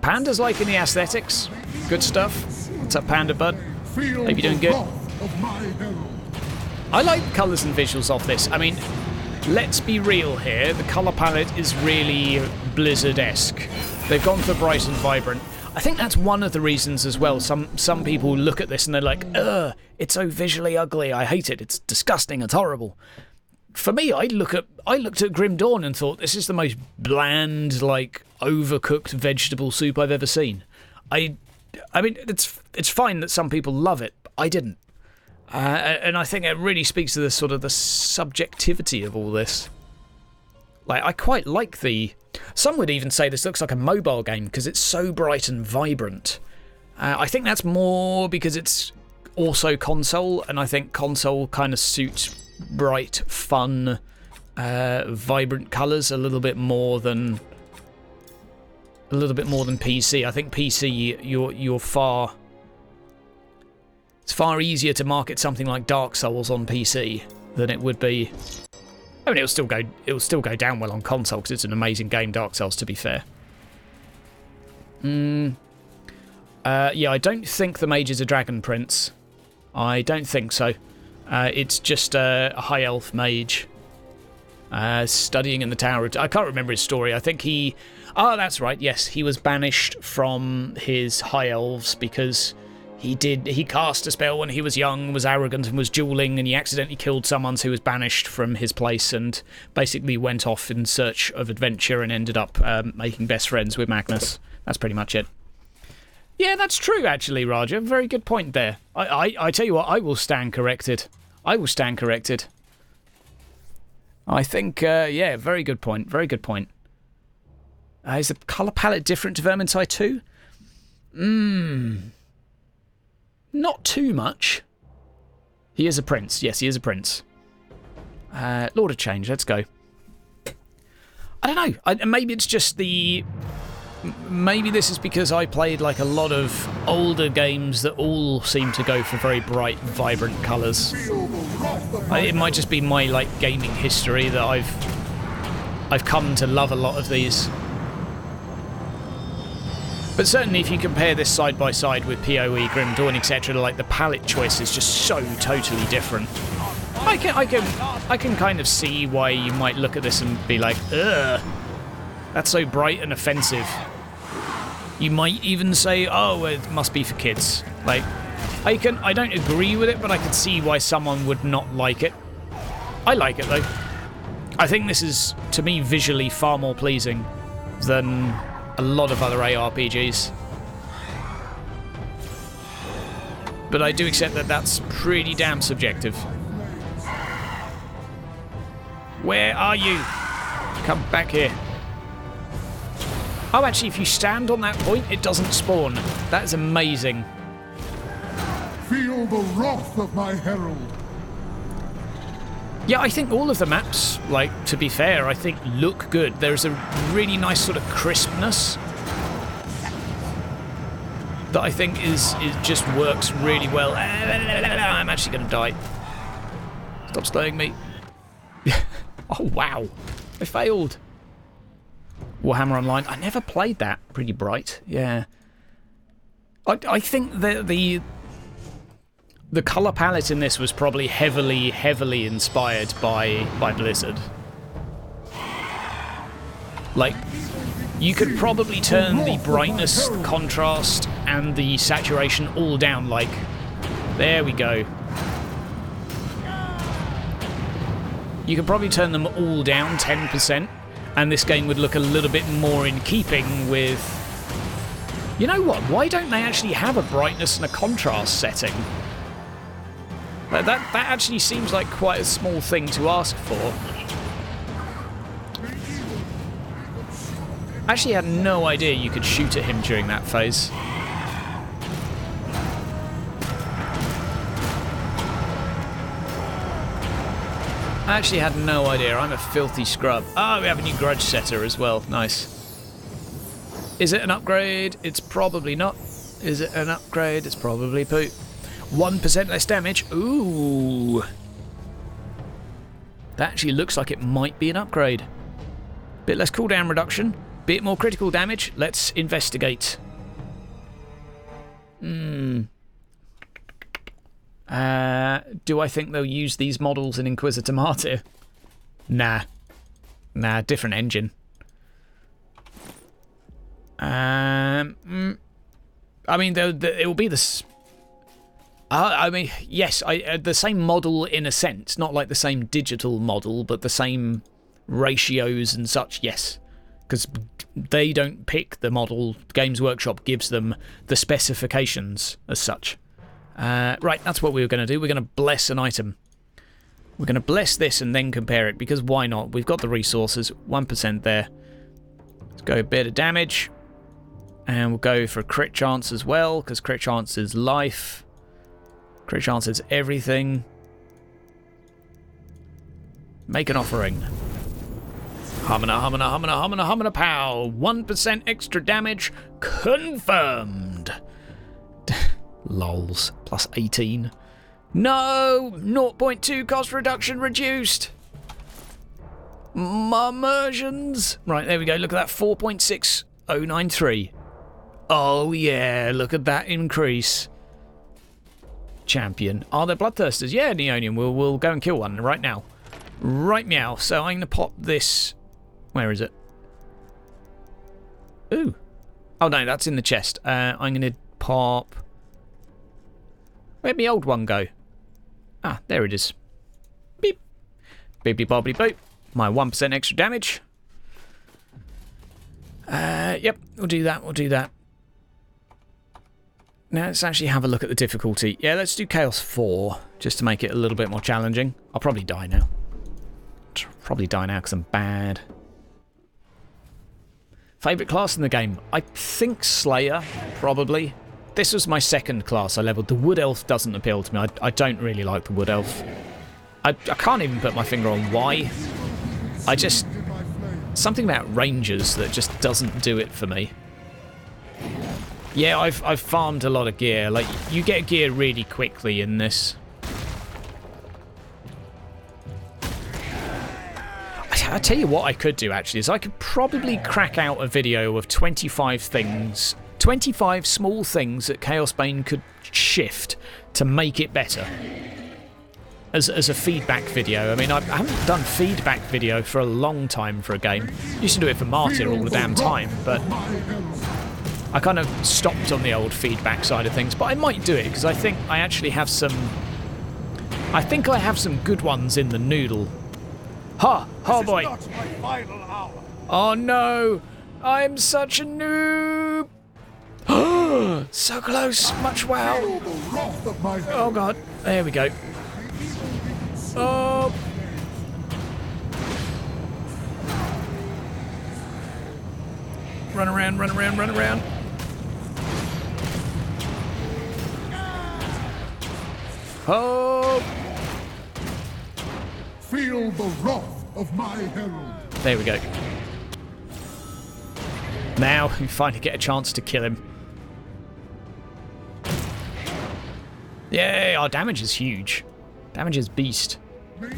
Panda's liking the aesthetics. Good stuff. What's up, Panda Bud? Hope you're doing good. I like the colours and visuals of this. I mean, let's be real here. The colour palette is really Blizzard-esque. They've gone for bright and vibrant. I think that's one of the reasons as well. Some people look at this and they're like, ugh, it's so visually ugly. I hate it. It's disgusting. It's horrible. For me, I looked at Grim Dawn and thought this is the most bland, like overcooked vegetable soup I've ever seen. I mean, it's fine that some people love it, but I didn't. And I think it really speaks to the sort of the subjectivity of all this. Like, I quite like the. Some would even say this looks like a mobile game because it's so bright and vibrant. I think that's more because it's also console, and I think console kind of suits bright, fun, vibrant colours a little bit more than PC. I think PC, you're far. It's far easier to market something like Dark Souls on PC than it would be. I mean, it'll still go down well on console because it's an amazing game, Dark Souls. To be fair. Yeah, I don't think the mage is a dragon prince. I don't think so. It's just a high elf mage studying in the Tower of... I can't remember his story. I think he... Oh, that's right. Yes, he was banished from his high elves because he cast a spell when he was young, was arrogant and was dueling, and he accidentally killed someone who was banished from his place and basically went off in search of adventure and ended up making best friends with Magnus. That's pretty much it. Yeah, that's true, actually, Raja. Very good point there. I tell you what, I will stand corrected. I think, yeah, very good point. Very good point. Is the colour palette different to Vermintide 2? Not too much. He is a prince. Yes, he is a prince. Lord of Change, let's go. I don't know. Maybe it's just the... Maybe this is because I played like a lot of older games that all seem to go for very bright, vibrant colours. It might just be my like gaming history that I've come to love a lot of these. But certainly if you compare this side by side with PoE, Grim Dawn, etc., like the palette choice is just so totally different. I can kind of see why you might look at this and be like, ugh, that's so bright and offensive. You might even say, oh, it must be for kids. Like, I don't agree with it, but I could see why someone would not like it. I like it though. I think this is, to me, visually far more pleasing than a lot of other ARPGs. But I do accept that that's pretty damn subjective. Where are you? Come back here. Oh, actually, if you stand on that point, it doesn't spawn. That is amazing. Feel the wrath of my herald. Yeah, I think all of the maps, like, to be fair, I think look good. There's a really nice sort of crispness that I think is just works really well. I'm actually going to die. Stop slowing me. Oh, wow. I failed. Warhammer Online. I never played that. Pretty bright. Yeah. I think that the colour palette in this was probably heavily inspired by Blizzard. Like, you could probably turn the brightness, the contrast, and the saturation all down, like, there we go. You could probably turn them all down 10%, and this game would look a little bit more in keeping with... You know what? Why don't they actually have a brightness and a contrast setting? Like that actually seems like quite a small thing to ask for. I actually had no idea you could shoot at him during that phase. I actually had no idea. I'm a filthy scrub. Oh, we have a new grudge setter as well. Nice. Is it an upgrade? It's probably not. Is it an upgrade? It's probably poo. 1% less damage. Ooh. That actually looks like it might be an upgrade. Bit less cooldown reduction. Bit more critical damage. Let's investigate. Do I think they'll use these models in Inquisitor Martyr? Nah. Nah, different engine. I mean, it will be the... I mean, yes, the same model in a sense. Not like the same digital model, but the same ratios and such, yes. Because they don't pick the model. Games Workshop gives them the specifications as such. Right, that's what we were going to do. We're going to bless an item. We're going to bless this and then compare it, because why not? We've got the resources. 1% there. Let's go a bit of damage. And we'll go for a crit chance as well, because crit chance is life. Crit chance is everything. Make an offering. Humana, humana, humana, humana, humana, pow. 1% extra damage confirmed. Lols. Plus 18. No! 0.2 cost reduction reduced. Immersions. Right, there we go. Look at that. 4.6093. Oh, yeah. Look at that increase. Champion. Are there bloodthirsters? Yeah, Neonium. We'll go and kill one right now. Right meow. So I'm going to pop this... Where is it? Ooh. Oh, no, that's in the chest. I'm going to pop... Where'd my old one go? Ah, there it is. Beep. Beepy bobbly boop. My 1% extra damage. Yep, we'll do that, we'll do that. Now let's actually have a look at the difficulty. Yeah, let's do Chaos 4, just to make it a little bit more challenging. I'll probably die now. Probably die now because I'm bad. Favourite class in the game? I think Slayer, probably. This was my second class I leveled. The Wood Elf doesn't appeal to me. I don't really like the Wood Elf. I can't even put my finger on why. I just... Something about Rangers that just doesn't do it for me. Yeah, I've farmed a lot of gear. Like, you get gear really quickly in this. I tell you what I could do, actually, is I could probably crack out a video of 25 things... 25 small things that Chaosbane could shift to make it better. As a feedback video. I mean, I haven't done feedback video for a long time for a game. Used to do it for Martyr all the damn time, but I kind of stopped on the old feedback side of things. But I might do it, because I think I actually have some... I think I have some good ones in the noodle. Ha! Oh boy! Oh no! I'm such a noob! So close! Much wow! Oh god! There we go. Oh! Run around, run around, run around. Oh! Feel the wrath of my herald. There we go. Now we finally get a chance to kill him. Yay, our damage is huge. Damage is beast. May evil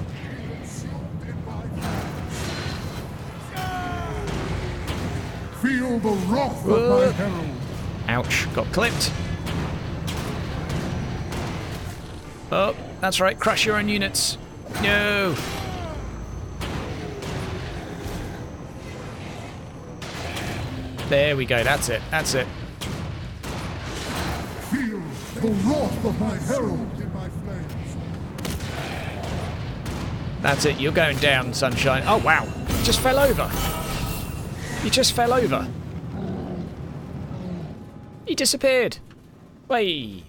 be consumed in my hands. Feel the wrath of my herald. Ouch, got clipped. Oh, that's right, crush your own units. No. There we go, that's it, that's it. Feel the wrath of my herald in my flames. That's it, you're going down, Sunshine. Oh wow, you just fell over. You just fell over. He disappeared. Way.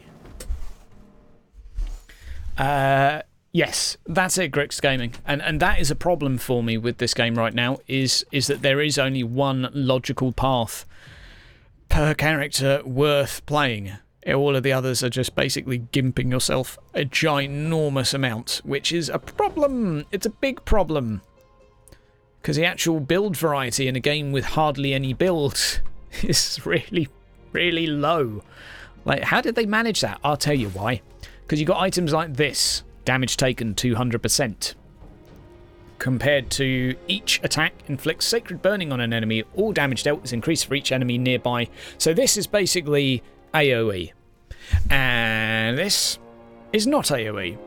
Yes, that's it, Grix Gaming. And that is a problem for me with this game right now, is that there is only one logical path per character worth playing. All of the others are just basically gimping yourself a ginormous amount, which is a problem. It's a big problem. Because the actual build variety in a game with hardly any builds is really, really low. Like, how did they manage that? I'll tell you why. Because you got items like this. Damage taken 200%. Compared to each attack inflicts sacred burning on an enemy. All damage dealt is increased for each enemy nearby. So this is basically AoE. And this is not AoE.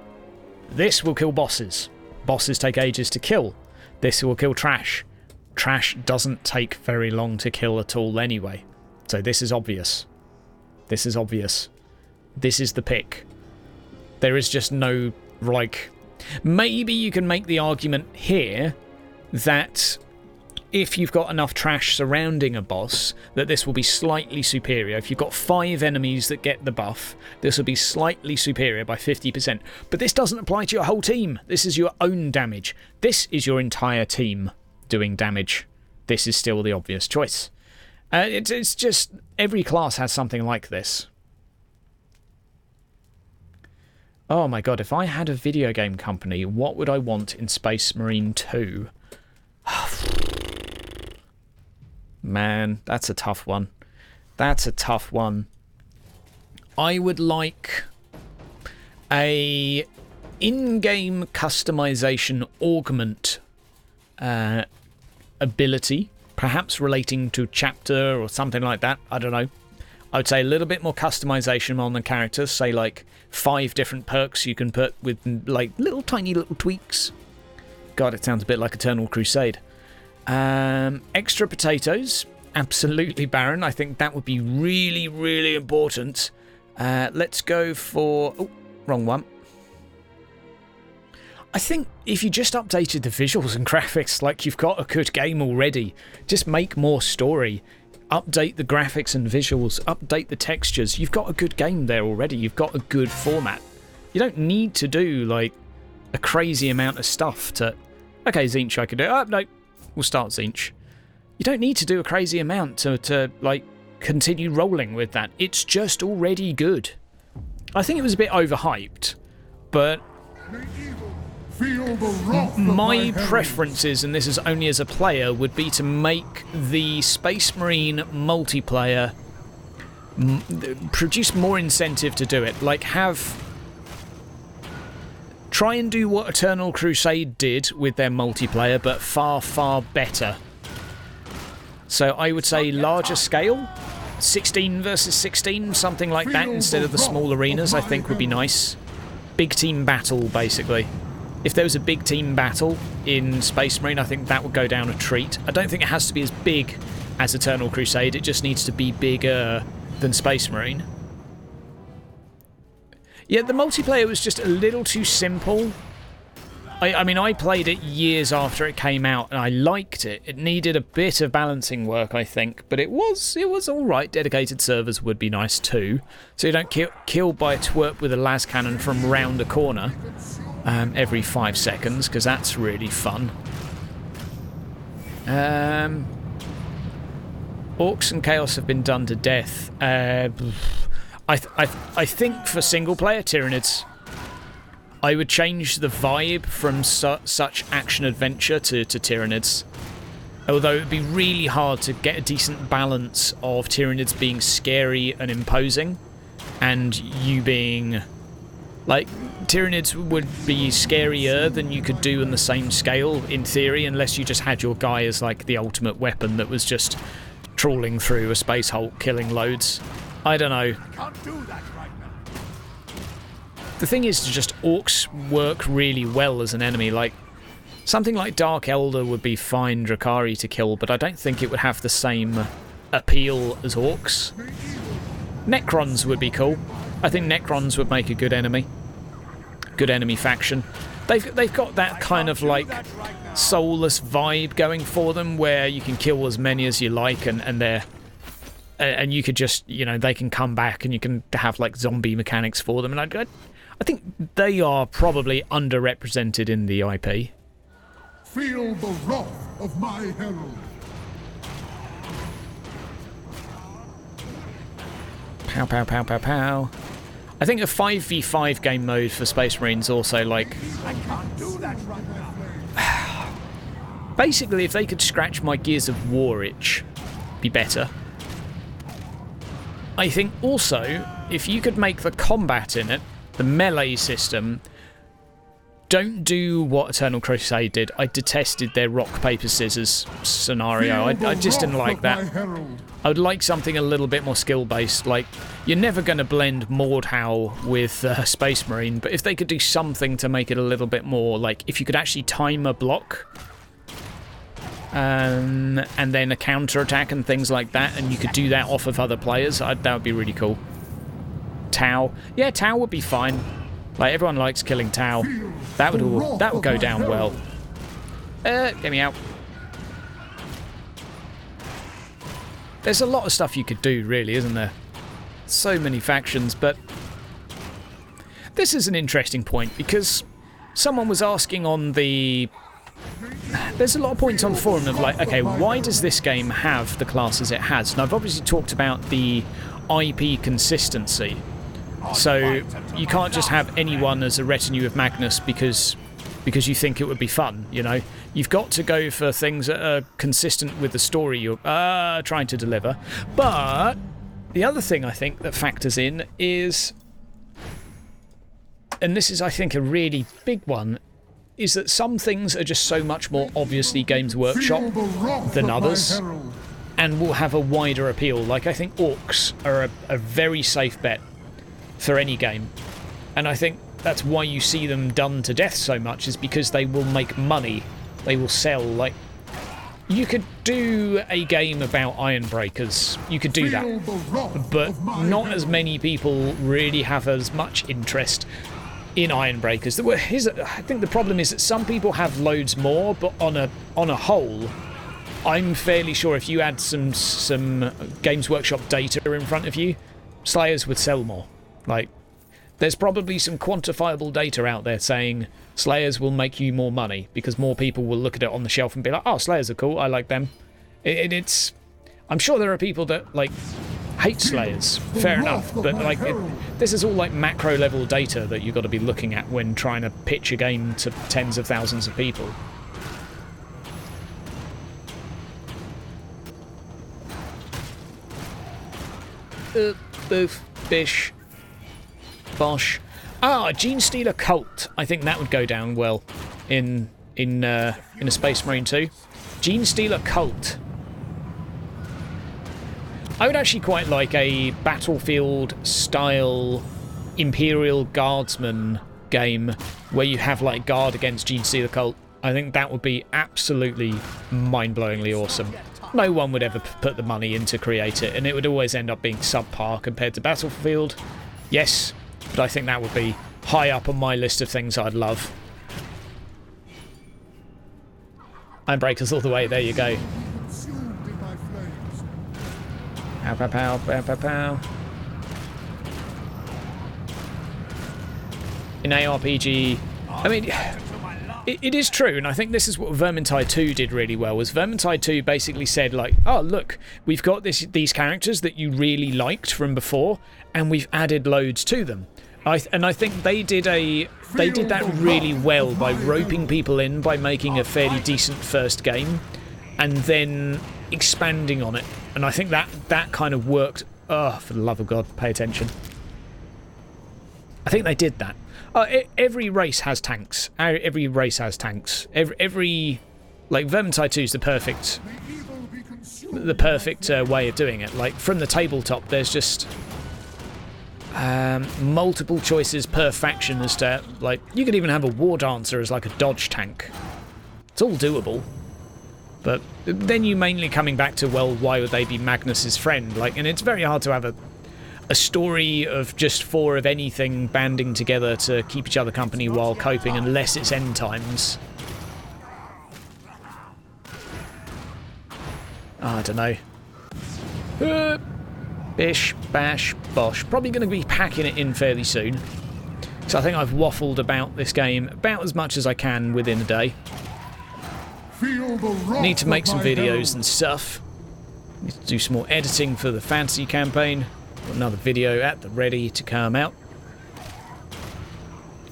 This will kill bosses. Bosses take ages to kill. This will kill trash. Trash doesn't take very long to kill at all anyway. So this is obvious. This is obvious. This is the pick. There is just no, like... Maybe you can make the argument here that if you've got enough trash surrounding a boss, that this will be slightly superior. If you've got 5 enemies that get the buff, this will be slightly superior by 50%. But this doesn't apply to your whole team. This is your own damage. This is your entire team doing damage. This is still the obvious choice. It's just... Every class has something like this. Oh my god, if I had a video game company, what would I want in Space Marine 2? Man, that's a tough one. That's a tough one. I would like a in-game customization augment ability, perhaps relating to chapter or something like that. I don't know. I would say a little bit more customization on the characters, say like 5 different perks you can put with like tiny little tweaks. God, it sounds a bit like Eternal Crusade. Extra potatoes, absolutely Baron. I think that would be really, really important. Let's go for... Oh, wrong one. I think if you just updated the visuals and graphics, like you've got a good game already, just make more story. Update the graphics and visuals, update the textures. You've got a good game there already. You've got a good format. You don't need to do, like, a crazy amount of stuff to... Okay, Zinch, I could do... Oh, no. We'll start Zinch. You don't need to do a crazy amount to like, continue rolling with that. It's just already good. I think it was a bit overhyped, but... My preferences, and this is only as a player, would be to make the Space Marine multiplayer produce more incentive to do it. Like, try and do what Eternal Crusade did with their multiplayer, but far, far better. So I would say larger scale, 16 versus 16, something like that, instead of the small arenas, I think would be nice. Big team battle, basically. If there was a big team battle in Space Marine, I think that would go down a treat. I don't think it has to be as big as Eternal Crusade, it just needs to be bigger than Space Marine. Yeah, the multiplayer was just a little too simple. I mean, I played it years after it came out, and I liked it. It needed a bit of balancing work, I think, but it was alright. Dedicated servers would be nice too, so you don't get killed by a twerp with a las cannon from round a corner every 5 seconds, because that's really fun. Orcs and Chaos have been done to death. I think for single player Tyranids, I would change the vibe from such action adventure to Tyranids. Although it would be really hard to get a decent balance of Tyranids being scary and imposing, and you being... Like, Tyranids would be scarier than you could do on the same scale, in theory, unless you just had your guy as, like, the ultimate weapon that was just trawling through a space hulk, killing loads. I don't know. Can't do that right now. The thing is, just orcs work really well as an enemy. Like, something like Dark Elder would be fine Drakari to kill, but I don't think it would have the same appeal as orcs. Necrons would be cool. I think Necrons would make a good enemy. Good enemy faction. They've got that kind of like soulless vibe going for them, where you can kill as many as you like, and they're and you could just, you know, they can come back and you can have like zombie mechanics for them, and I think they are probably underrepresented in the IP. Feel the wrath of my herald. Pow, pow, pow, pow, pow. I think a 5v5 game mode for Space Marines also, like... I can't do that right now. Basically, if they could scratch my Gears of War itch, be better. I think also, if you could make the combat in it, the melee system, don't do what Eternal Crusade did. I detested their rock, paper, scissors scenario. I just didn't like that. I would like something a little bit more skill-based. Like, you're never going to blend Mordhau with Space Marine, but if they could do something to make it a little bit more, like, if you could actually time a block, and then a counter-attack and things like that, and you could do that off of other players, that would be really cool. Tau. Yeah, Tau would be fine. Like, everyone likes killing Tau. That would go down well. Get me out. There's a lot of stuff you could do, really, isn't there? So many factions, but this is an interesting point, because someone was asking on the... There's a lot of points on the forum of like, okay, why does this game have the classes it has? And I've obviously talked about the IP consistency. So you can't just have anyone as a retinue of Magnus because you think it would be fun, you know? You've got to go for things that are consistent with the story you're trying to deliver. But the other thing I think that factors in is, and this is I think a really big one, is that some things are just so much more obviously Games Workshop than others, and will have a wider appeal. Like, I think orcs are a very safe bet for any game, and I think that's why you see them done to death so much, is because they will make money, they will sell. Like, you could do a game about Ironbreakers, you could do that, but not as many people really have as much interest in Ironbreakers. I think the problem is that some people have loads more, but on a whole, I'm fairly sure if you had some Games Workshop data in front of you, Slayers would sell more. Like, there's probably some quantifiable data out there saying Slayers will make you more money because more people will look at it on the shelf and be like, oh, Slayers are cool, I like them. I'm sure there are people that, like, hate Slayers, fair enough, but like this is all like macro level data that you've got to be looking at when trying to pitch a game to tens of thousands of people. Boof, bish, bosh. Gene Stealer Cult. I think that would go down well in a Space Marine 2. Gene Stealer Cult. I would actually quite like a Battlefield-style Imperial Guardsman game where you have, like, guard against Gene Stealer Cult. I think that would be absolutely mind-blowingly awesome. No one would ever put the money in to create it, and it would always end up being subpar compared to Battlefield. Yes, but I think that would be high up on my list of things I'd love. Ironbreakers all the way, there you go. Pow, pow, pow, pow, pow, pow. In ARPG, I mean, it is true, and I think this is what Vermintide 2 did really well, was Vermintide 2 basically said, like, oh, look, we've got these characters that you really liked from before, and we've added loads to them. And I think they did that really well by roping people in, by making a fairly decent first game, and then expanding on it. And I think that kind of worked. Oh, for the love of God, pay attention. I think they did that. Every race has tanks. Every race has tanks. Every like Vermintide 2 is the perfect way of doing it. Like from the tabletop, there's just multiple choices per faction as to, like, you could even have a war dancer as like a dodge tank. It's all doable. But then you mainly coming back to, well, why would they be Magnus's friend? Like, and it's very hard to have a story of just 4 of anything banding together to keep each other company while coping, unless it's end times. I don't know. Bish, bash, bosh. Probably going to be packing it in fairly soon. So I think I've waffled about this game about as much as I can within a day. Need to make some videos and stuff. Need to do some more editing for the fantasy campaign. Got another video at the ready to come out.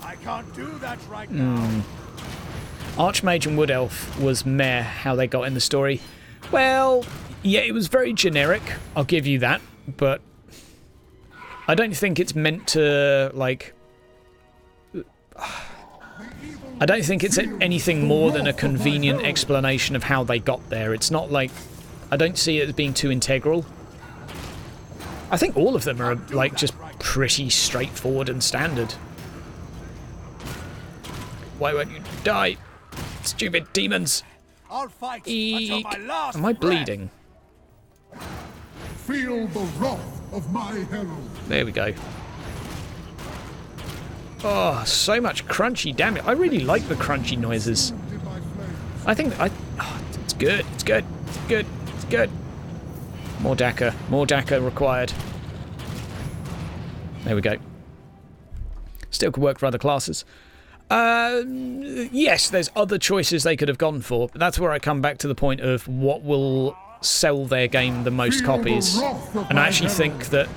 I can't do that right now. Archmage and Wood Elf was meh how they got in the story. Well, yeah, it was very generic, I'll give you that, but I don't think it's meant to, like... I don't think it's anything more than a convenient explanation of how they got there. It's not like... I don't see it as being too integral. I think all of them are, like, just pretty straightforward and standard. Why won't you die? Stupid demons! I'll fight until my last Am I bleeding? Feel the wrath of my herald. There we go. Oh, so much crunchy damage. I really like the crunchy noises. I think it's good. It's good. It's good. It's good. More Daka. More Daka required. There we go. Still could work for other classes. Yes, there's other choices they could have gone for, but that's where I come back to the point of what will sell their game the most copies. And I actually think that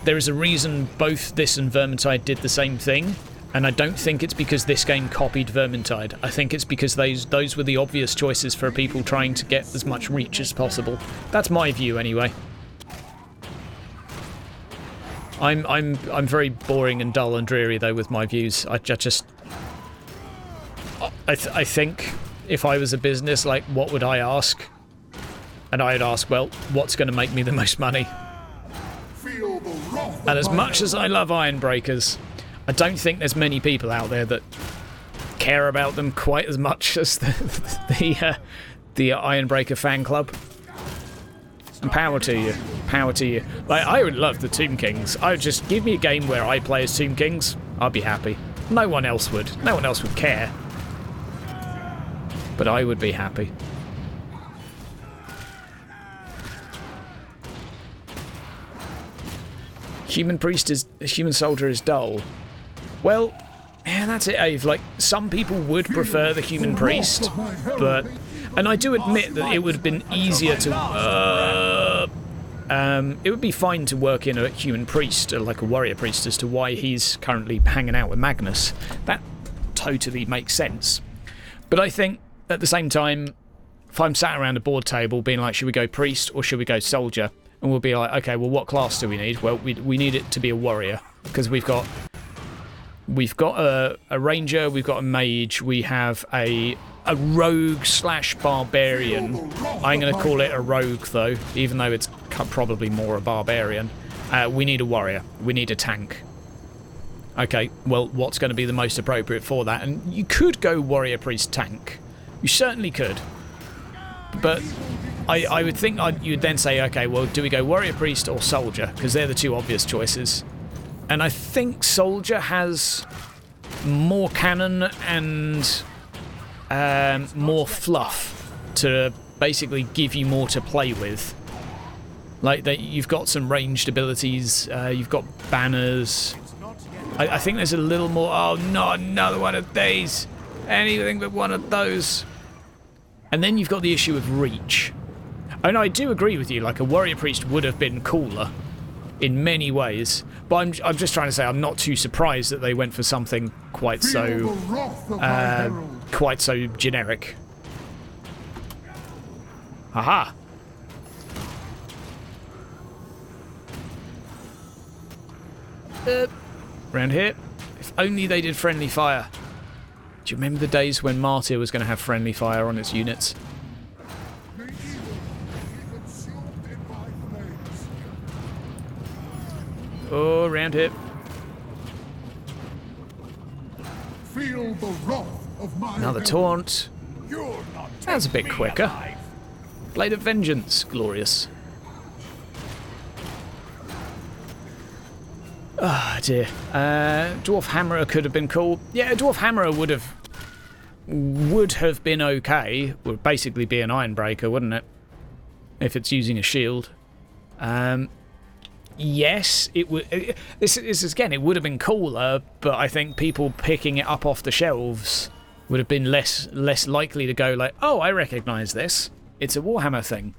there is a reason both this and Vermintide did the same thing, and I don't think it's because this game copied Vermintide. I think it's because those were the obvious choices for people trying to get as much reach as possible. That's my view anyway. I'm very boring and dull and dreary though with my views. I think if I was a business, like, what would I ask? And I'd ask, well, what's going to make me the most money? And as much as I love Ironbreakers, I don't think there's many people out there that care about them quite as much as the Ironbreaker fan club. And power to you. Power to you. Like, I would love the Tomb Kings. I would just give me a game where I play as Tomb Kings. I'd be happy. No one else would. No one else would care. But I would be happy. Human soldier is dull. Well, yeah, that's it, Ave. Like, some people would prefer the human priest, but... And I do admit that it would have been easier to... it would be fine to work in a human priest, or like a warrior priest, as to why he's currently hanging out with Magnus. That totally makes sense. But I think, at the same time, if I'm sat around a board table being like, should we go priest or should we go soldier? And we'll be like, okay, well, what class do we need? Well, we need it to be a warrior, because we've got a ranger, we've got a mage, we have a rogue / barbarian. I'm going to call it a rogue, though, even though it's probably more a barbarian. We need a warrior. We need a tank. Okay, well, what's going to be the most appropriate for that? And you could go warrior, priest, tank. You certainly could. But I would think you'd then say, okay, well, do we go warrior, priest, or soldier? Because they're the two obvious choices. And I think soldier has more cannon and more fluff to basically give you more to play with. Like, you've got some ranged abilities, you've got banners. I think there's a little more... Oh, not another one of these! Anything but one of those. And then you've got the issue of reach. And I do agree with you, like a warrior priest would have been cooler in many ways. But I'm just trying to say I'm not too surprised that they went for something quite so generic. Aha! Round here. If only they did friendly fire. Do you remember the days when Martyr was going to have friendly fire on its units? May evil be consumed in my flames. Oh, round here. Feel the wrath of my Another hell. taunt. You're not That was a bit taking me quicker. alive. Blade of Vengeance. Glorious. Ah, dear. Dwarf Hammerer could have been cool. Yeah, a Dwarf Hammerer would have been okay. Would basically be an Ironbreaker, wouldn't it? If it's using a shield. Yes, it would. This is again. It would have been cooler, but I think people picking it up off the shelves would have been less likely to go like, "Oh, I recognise this. It's a Warhammer thing."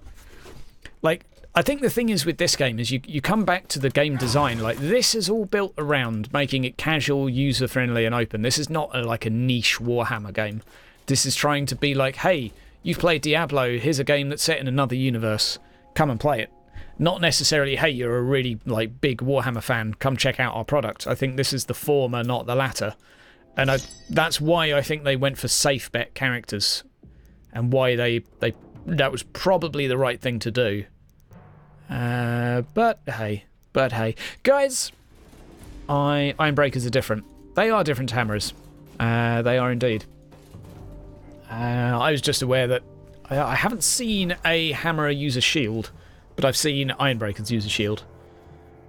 Like, I think the thing is with this game is you come back to the game design. Like, this is all built around making it casual, user friendly, and open. This is not like a niche Warhammer game. This is trying to be like, hey, you've played Diablo. Here's a game that's set in another universe. Come and play it. Not necessarily, hey, you're a really like big Warhammer fan, come check out our product. I think this is the former, not the latter. And that's why I think they went for safe bet characters. And why that was probably the right thing to do. But hey. Guys, Ironbreakers are different. They are different to Hammerers. They are indeed. I was just aware that I haven't seen a Hammerer use a shield. But I've seen Ironbreakers use a shield.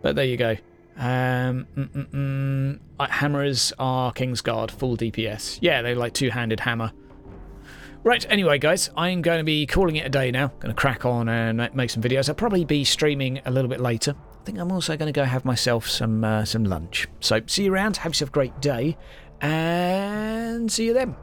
But there you go. Hammerers are Kingsguard, full DPS. Yeah, they're like two-handed hammer. Right, anyway, guys, I'm going to be calling it a day now. Going to crack on and make some videos. I'll probably be streaming a little bit later. I think I'm also going to go have myself some lunch. So, see you around. Have yourself a great day. And see you then.